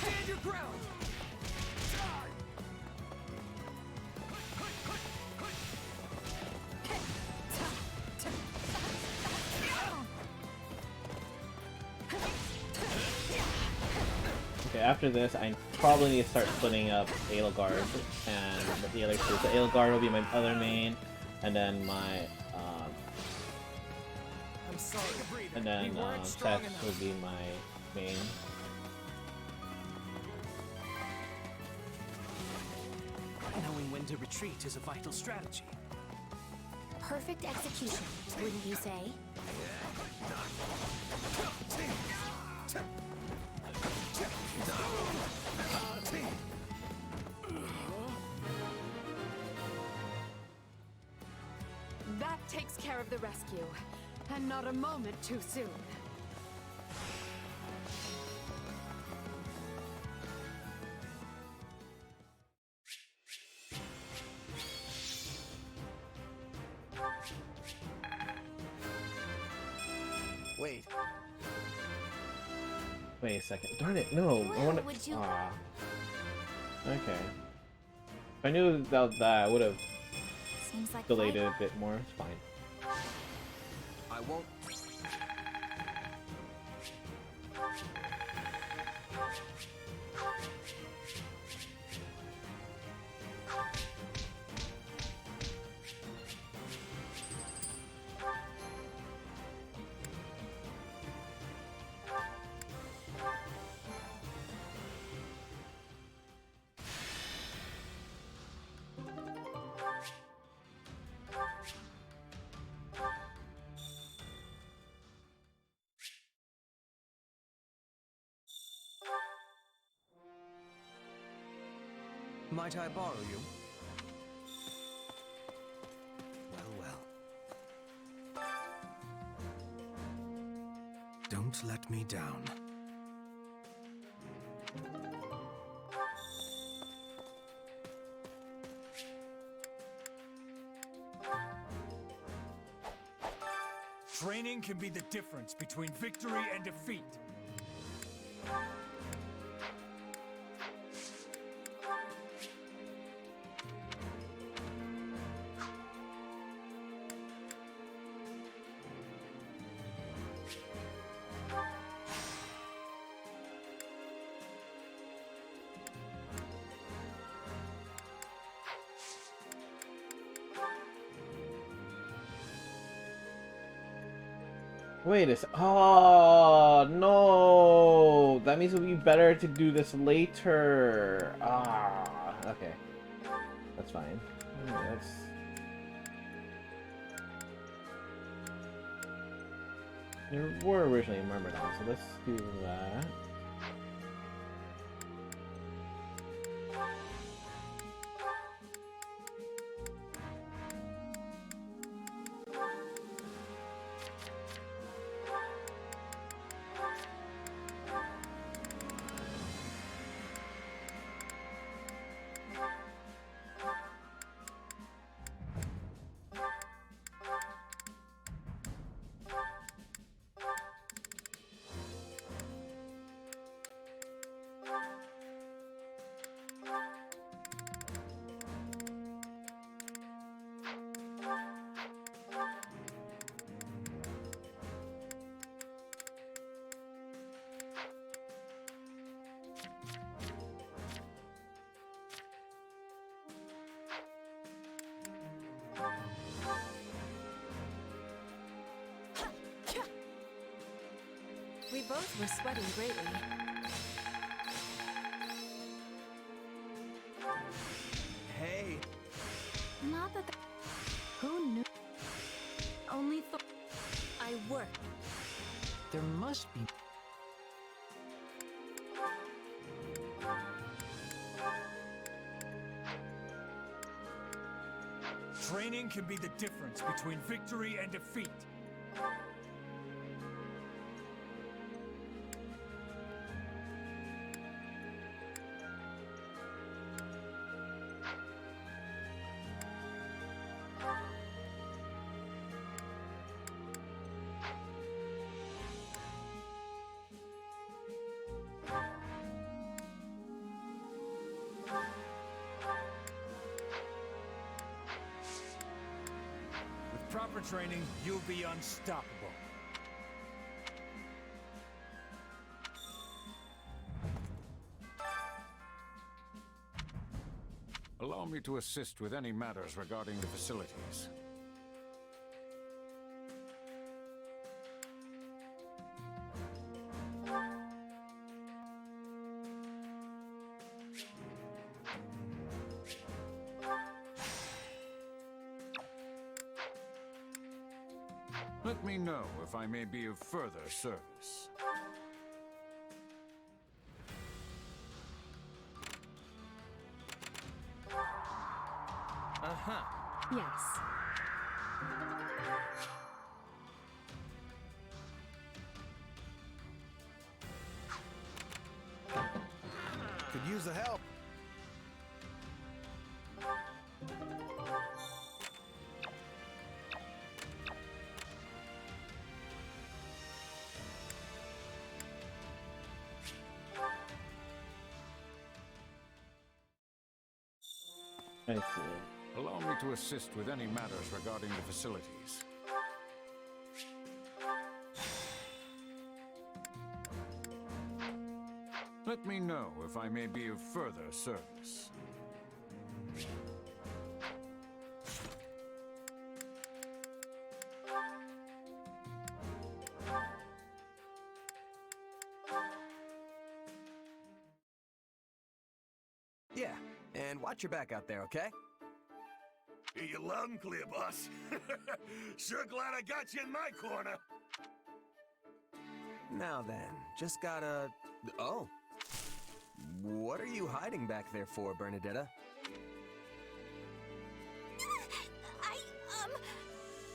Stand your ground! Okay, after this, I probably need to start splitting up Edelgard and the other two. So Edelgard will be my other main, and then my I'm sorry. and then Seth would be my main. Knowing when to retreat is a vital strategy. Perfect execution, wouldn't you say? That takes care of the rescue. And not a moment too soon. Wait. Wait a second. Darn it! No, I Well, want to. would you- Okay. If I knew that I would have Seems like delayed it a bit more. It's fine. I won't. Might I borrow you? Well, well. Don't let me down. Training can be the difference between victory and defeat. Wait a sec. Oh, no. That means it would be better to do this later. Ah, okay. That's fine. Alright, that's... There were originally Myrmidons, so let's do that. We both were sweating greatly. Hey! Not that who knew? Only thought I worked. There must be... Training can be the difference between victory and defeat. With proper training, you'll be unstoppable. Allow me to assist with any matters regarding the facilities. Let me know if I may be of further service. Uh-huh. Yes. Could use the help. I see. Allow me to assist with any matters regarding the facilities. Let me know if I may be of further service. Yeah, and watch your back out there, okay? Hear you loud and clear, boss. Sure glad I got you in my corner. Now then, just gotta... Oh. What are you hiding back there for, Bernadetta?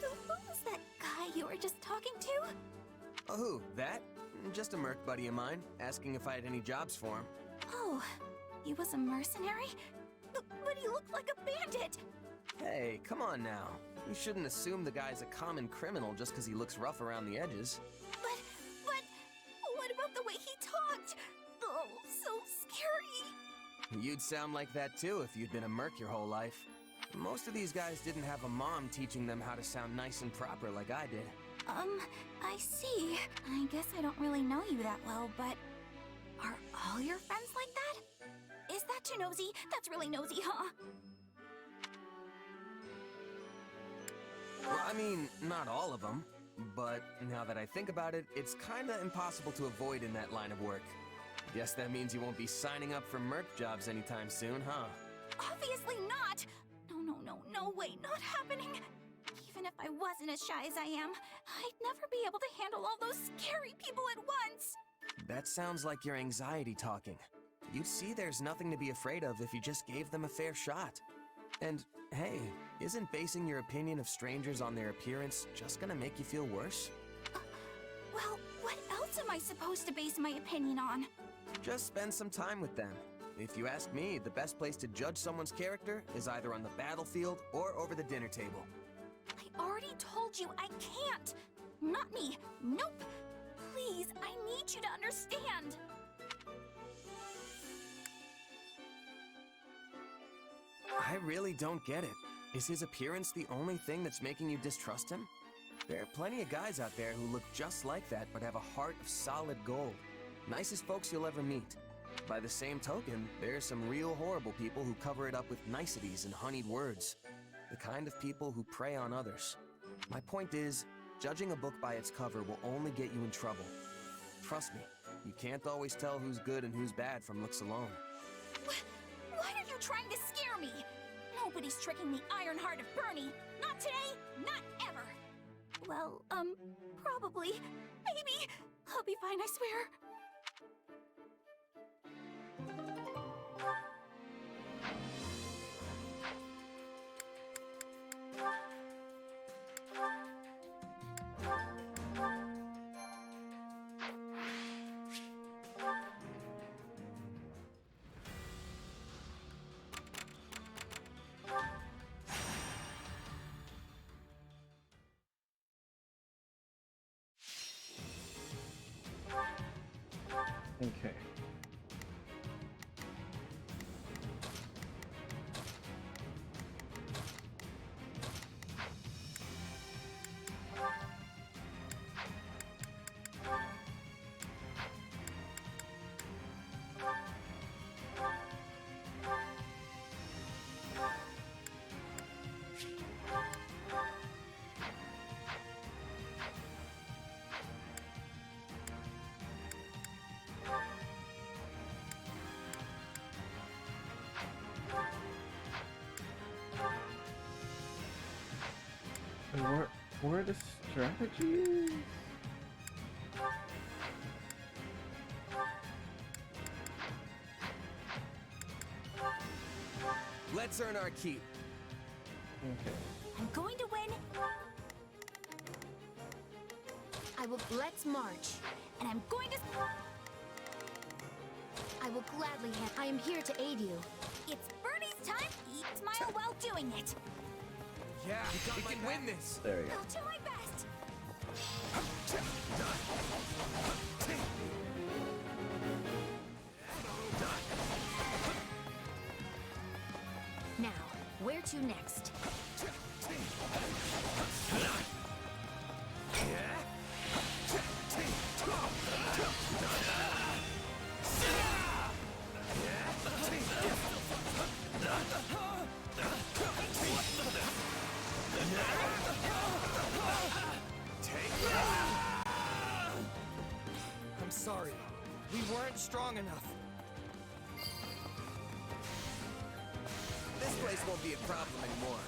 Who was that guy you were just talking to? Oh, who? That? Just a merc buddy of mine, asking if I had any jobs for him. Oh, he was a mercenary? But he looked like a bandit! Hey, come on now. You shouldn't assume the guy's a common criminal just because he looks rough around the edges. But, what about the way he talked? Oh, so scary! You'd sound like that too if you'd been a merc your whole life. Most of these guys didn't have a mom teaching them how to sound nice and proper like I did. I see. I guess I don't really know you that well, but... Are all your friends like that? Is that too nosy? That's really nosy, huh? Well, I mean, not all of them. But now that I think about it, it's kinda impossible to avoid in that line of work. Guess that means you won't be signing up for merc jobs anytime soon, huh? Obviously not! No way, not happening! Even if I wasn't as shy as I am, I'd never be able to handle all those scary people at once! That sounds like your anxiety talking. You'd see there's nothing to be afraid of if you just gave them a fair shot. And, hey, isn't basing your opinion of strangers on their appearance just gonna make you feel worse? Well, what else am I supposed to base my opinion on? Just spend some time with them. If you ask me, the best place to judge someone's character is either on the battlefield or over the dinner table. I already told you I can't! Not me! Nope! Please, I need you to understand! I really don't get it. Is his appearance the only thing that's making you distrust him? There are plenty of guys out there who look just like that but have a heart of solid gold. Nicest folks you'll ever meet. By the same token, there are some real horrible people who cover it up with niceties and honeyed words. The kind of people who prey on others. My point is, judging a book by its cover will only get you in trouble. Trust me, you can't always tell who's good and who's bad from looks alone. Why are you trying to scare me? Nobody's tricking the iron heart of Bernie. Not today, not ever. Well, probably. Maybe. I'll be fine, I swear. Okay. And where are the strategies? Let's earn our keep. Okay. I'm going to win. Let's march. And I'm going to... I will gladly I am here to aid you. It's Bernie's time. Eat, smile while doing it. Yeah, we can win this. There you go. I'll do my best. Now, Where to next? I'm sorry. We weren't strong enough. This place won't be a problem anymore.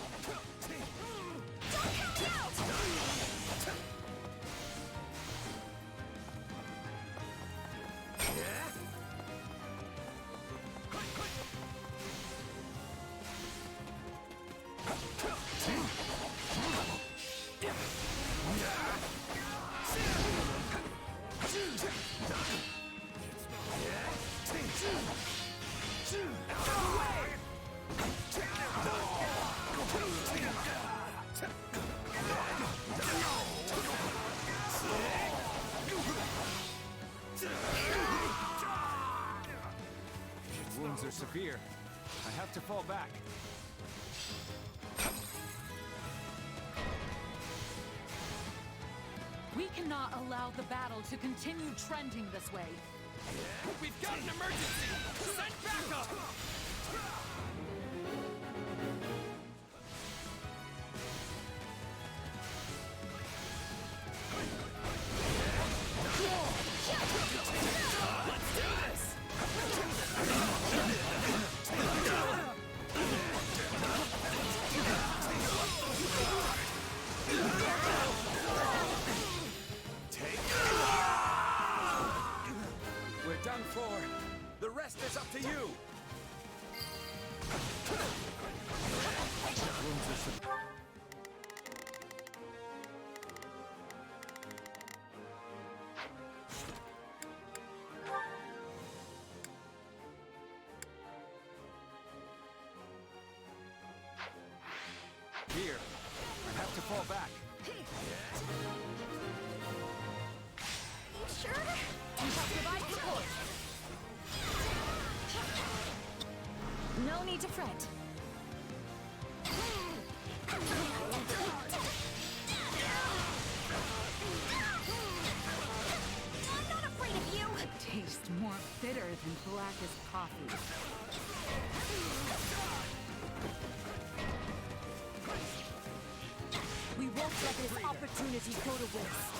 Wounds are severe. I have to fall back. We cannot allow the battle to continue trending this way. We've got an emergency! Send backup! Let's do this! We're done for. The rest is up to you. Here, I have to fall back. You sure? You have provided support. No need to fret. I'm not afraid of you! Tastes more bitter than blackest coffee. We won't let this opportunity go to waste.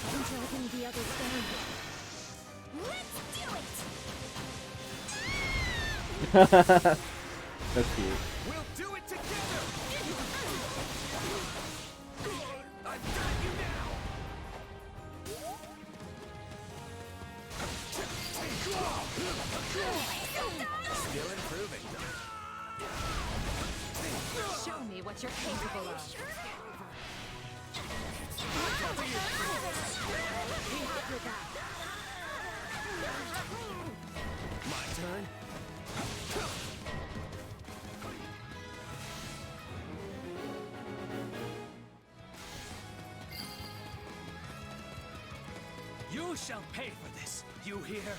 I'm dragging the others down. Let's do it! That's cute. We'll do it together! I've got you now! Still improving. Show me what you're capable of. We have your back. My turn? You shall pay for this, you hear?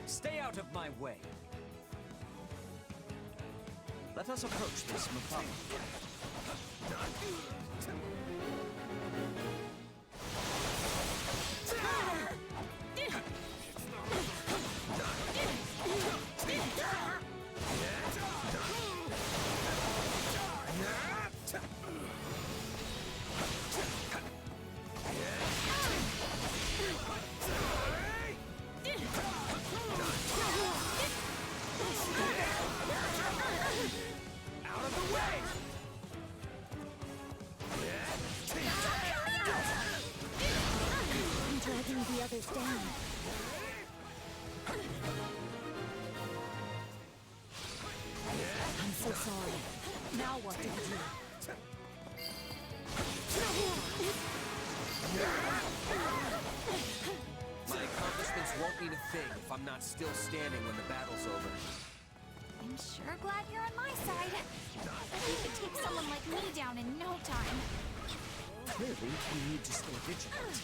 Stay out of my way. Let us approach this methodically. Out of the way! I'm dragging the others down. I'm so sorry. Now what do we do? My accomplishments won't mean a thing if I'm not still standing when the battle's over. I'm sure glad you're on my side. If you could take someone like me down down in no time. Clearly, we need to stay vigilant.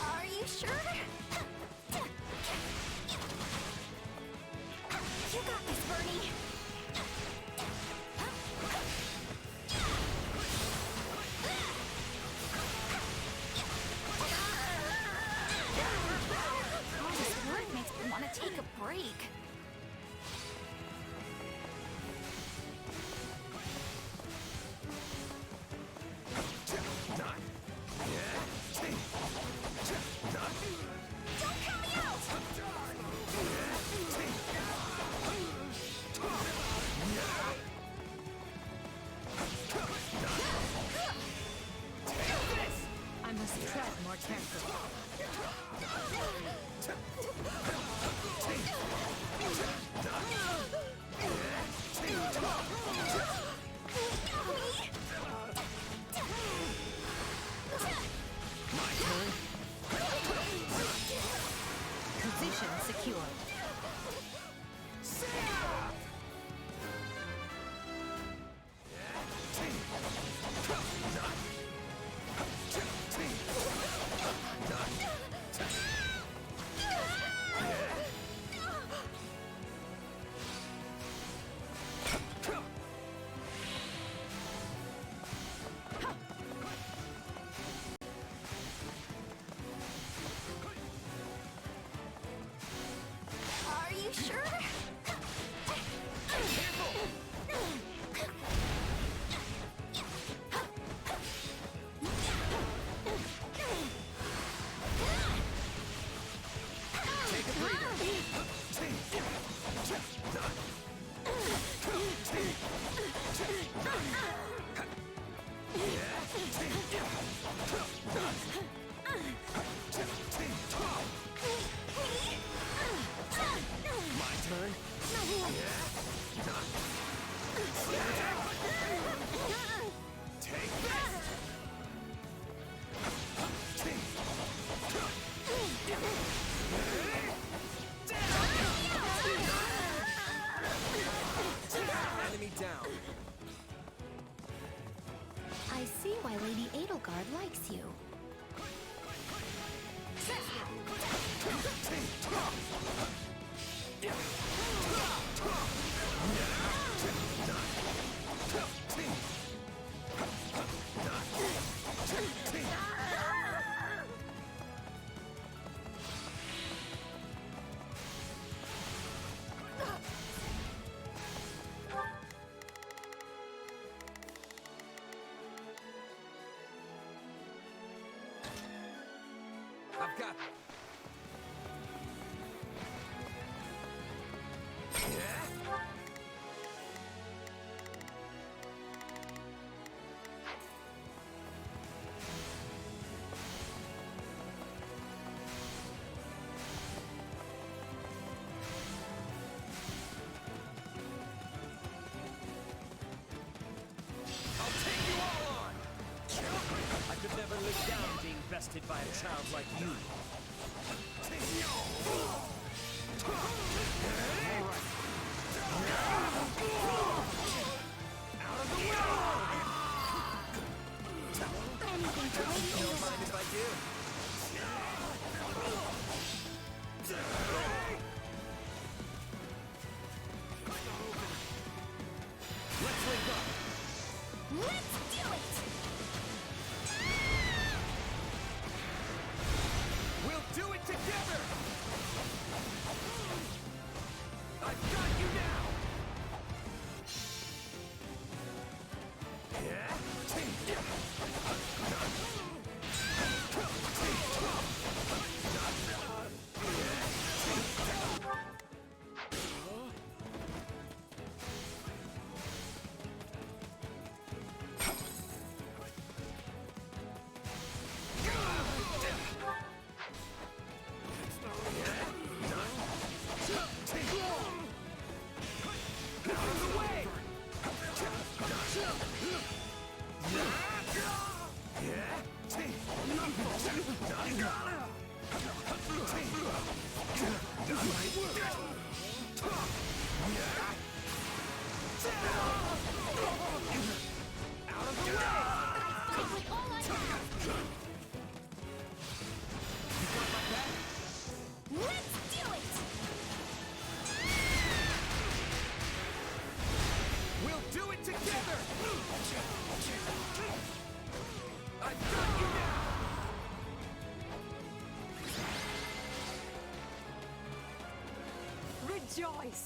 Are you sure? You got this, Bernie. This work makes me want to take a break. I must tread more carefully. Position secure. Are you sure? My turn? Take this! Enemy down. I see why Lady Edelgard likes you. I've got... I'll take you all on! I could never live down being bested by a child like you. Anything for Lady Don't mind if I do. Let's link up! Let's do it! We'll do it together! I've got you now! Rejoice!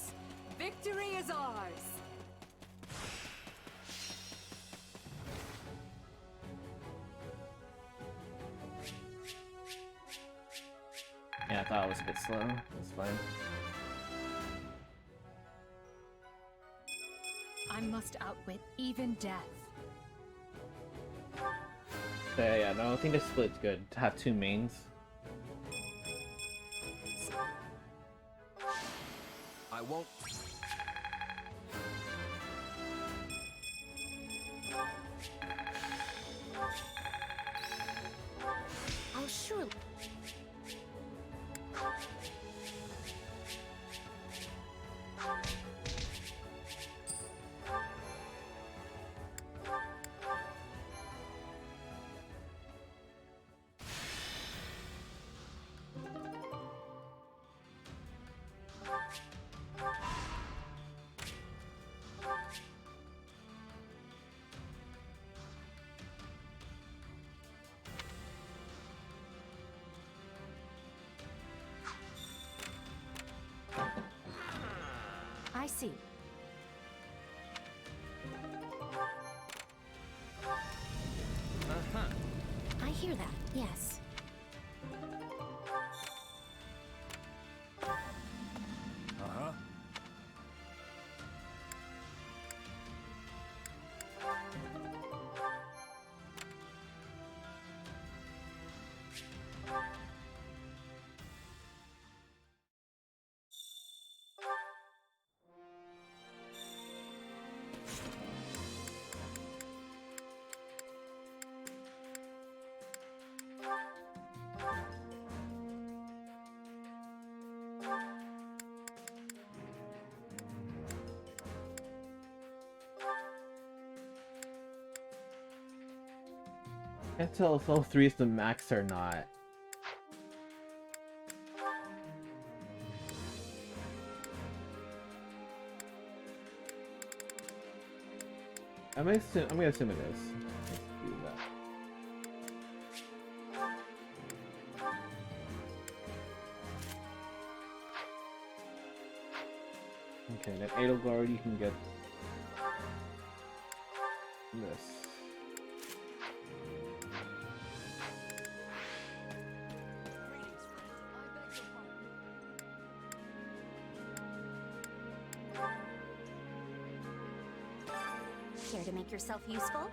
Victory is ours! Yeah, I thought it was a bit slow. That's fine. I must outwit even death. Yeah, no, I think the split's good to have two mains. I won't. I'll surely. I see. Uh-huh. I hear that, yes. Uh-huh. Can't tell if all three is the max or not. I'm gonna assume it is. Let's do that. Okay, then Edelgard, you can get this. Care to make yourself useful?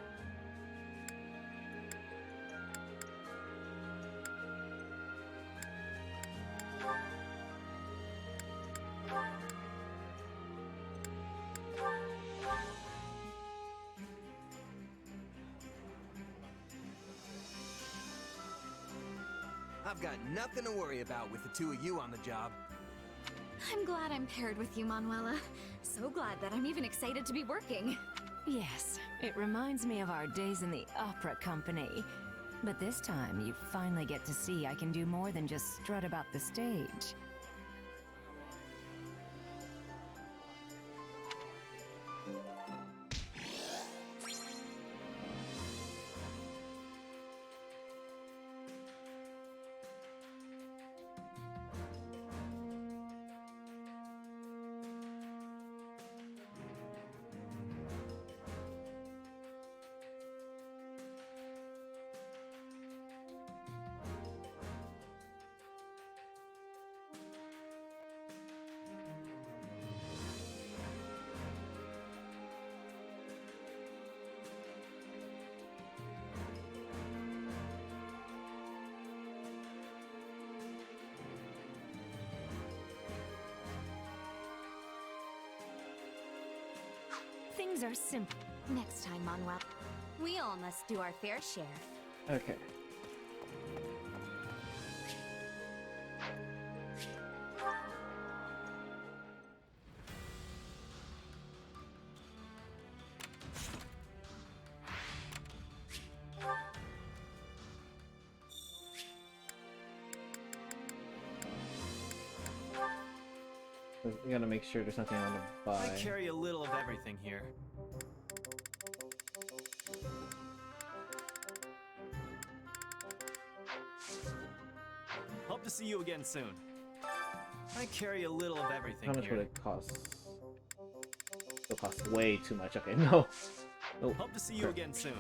I've got nothing to worry about with the two of you on the job. I'm glad I'm paired with you, Manuela. So glad that I'm even excited to be working. Yes, it reminds me of our days in the opera company. But this time, you finally get to see I can do more than just strut about the stage. Things are simple. Next time, Manuel. We all must do our fair share. Okay. I gotta make sure there's nothing I want to buy. I carry a little of everything here. Hope to see you again soon. I carry a little of everything How much here. would it cost? It'll cost way too much. Okay, no. Nope. Hope to see you again soon.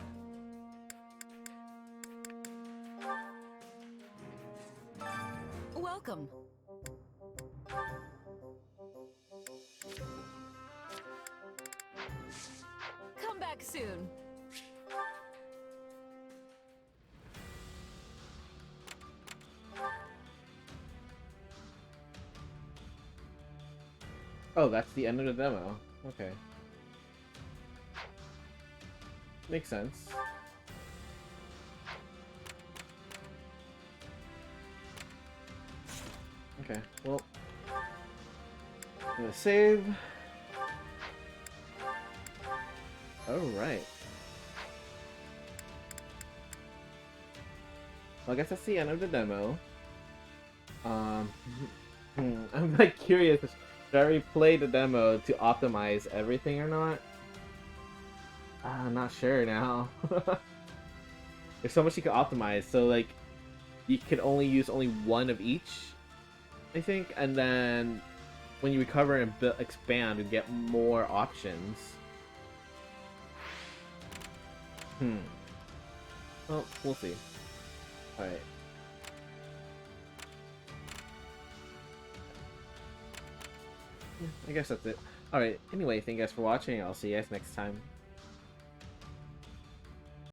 Welcome. Come back soon. Oh, that's the end of the demo. Okay. Makes sense. Okay, well. I'm gonna save. Alright. Well, I guess that's the end of the demo. I'm like curious. Should I replay the demo to optimize everything or not? I'm not sure now. There's so much you can optimize, so like you could only use only one of each, I think, and then when you recover and expand, you get more options. Well, we'll see. Alright. I guess that's it. Alright, anyway, thank you guys for watching. I'll see you guys next time.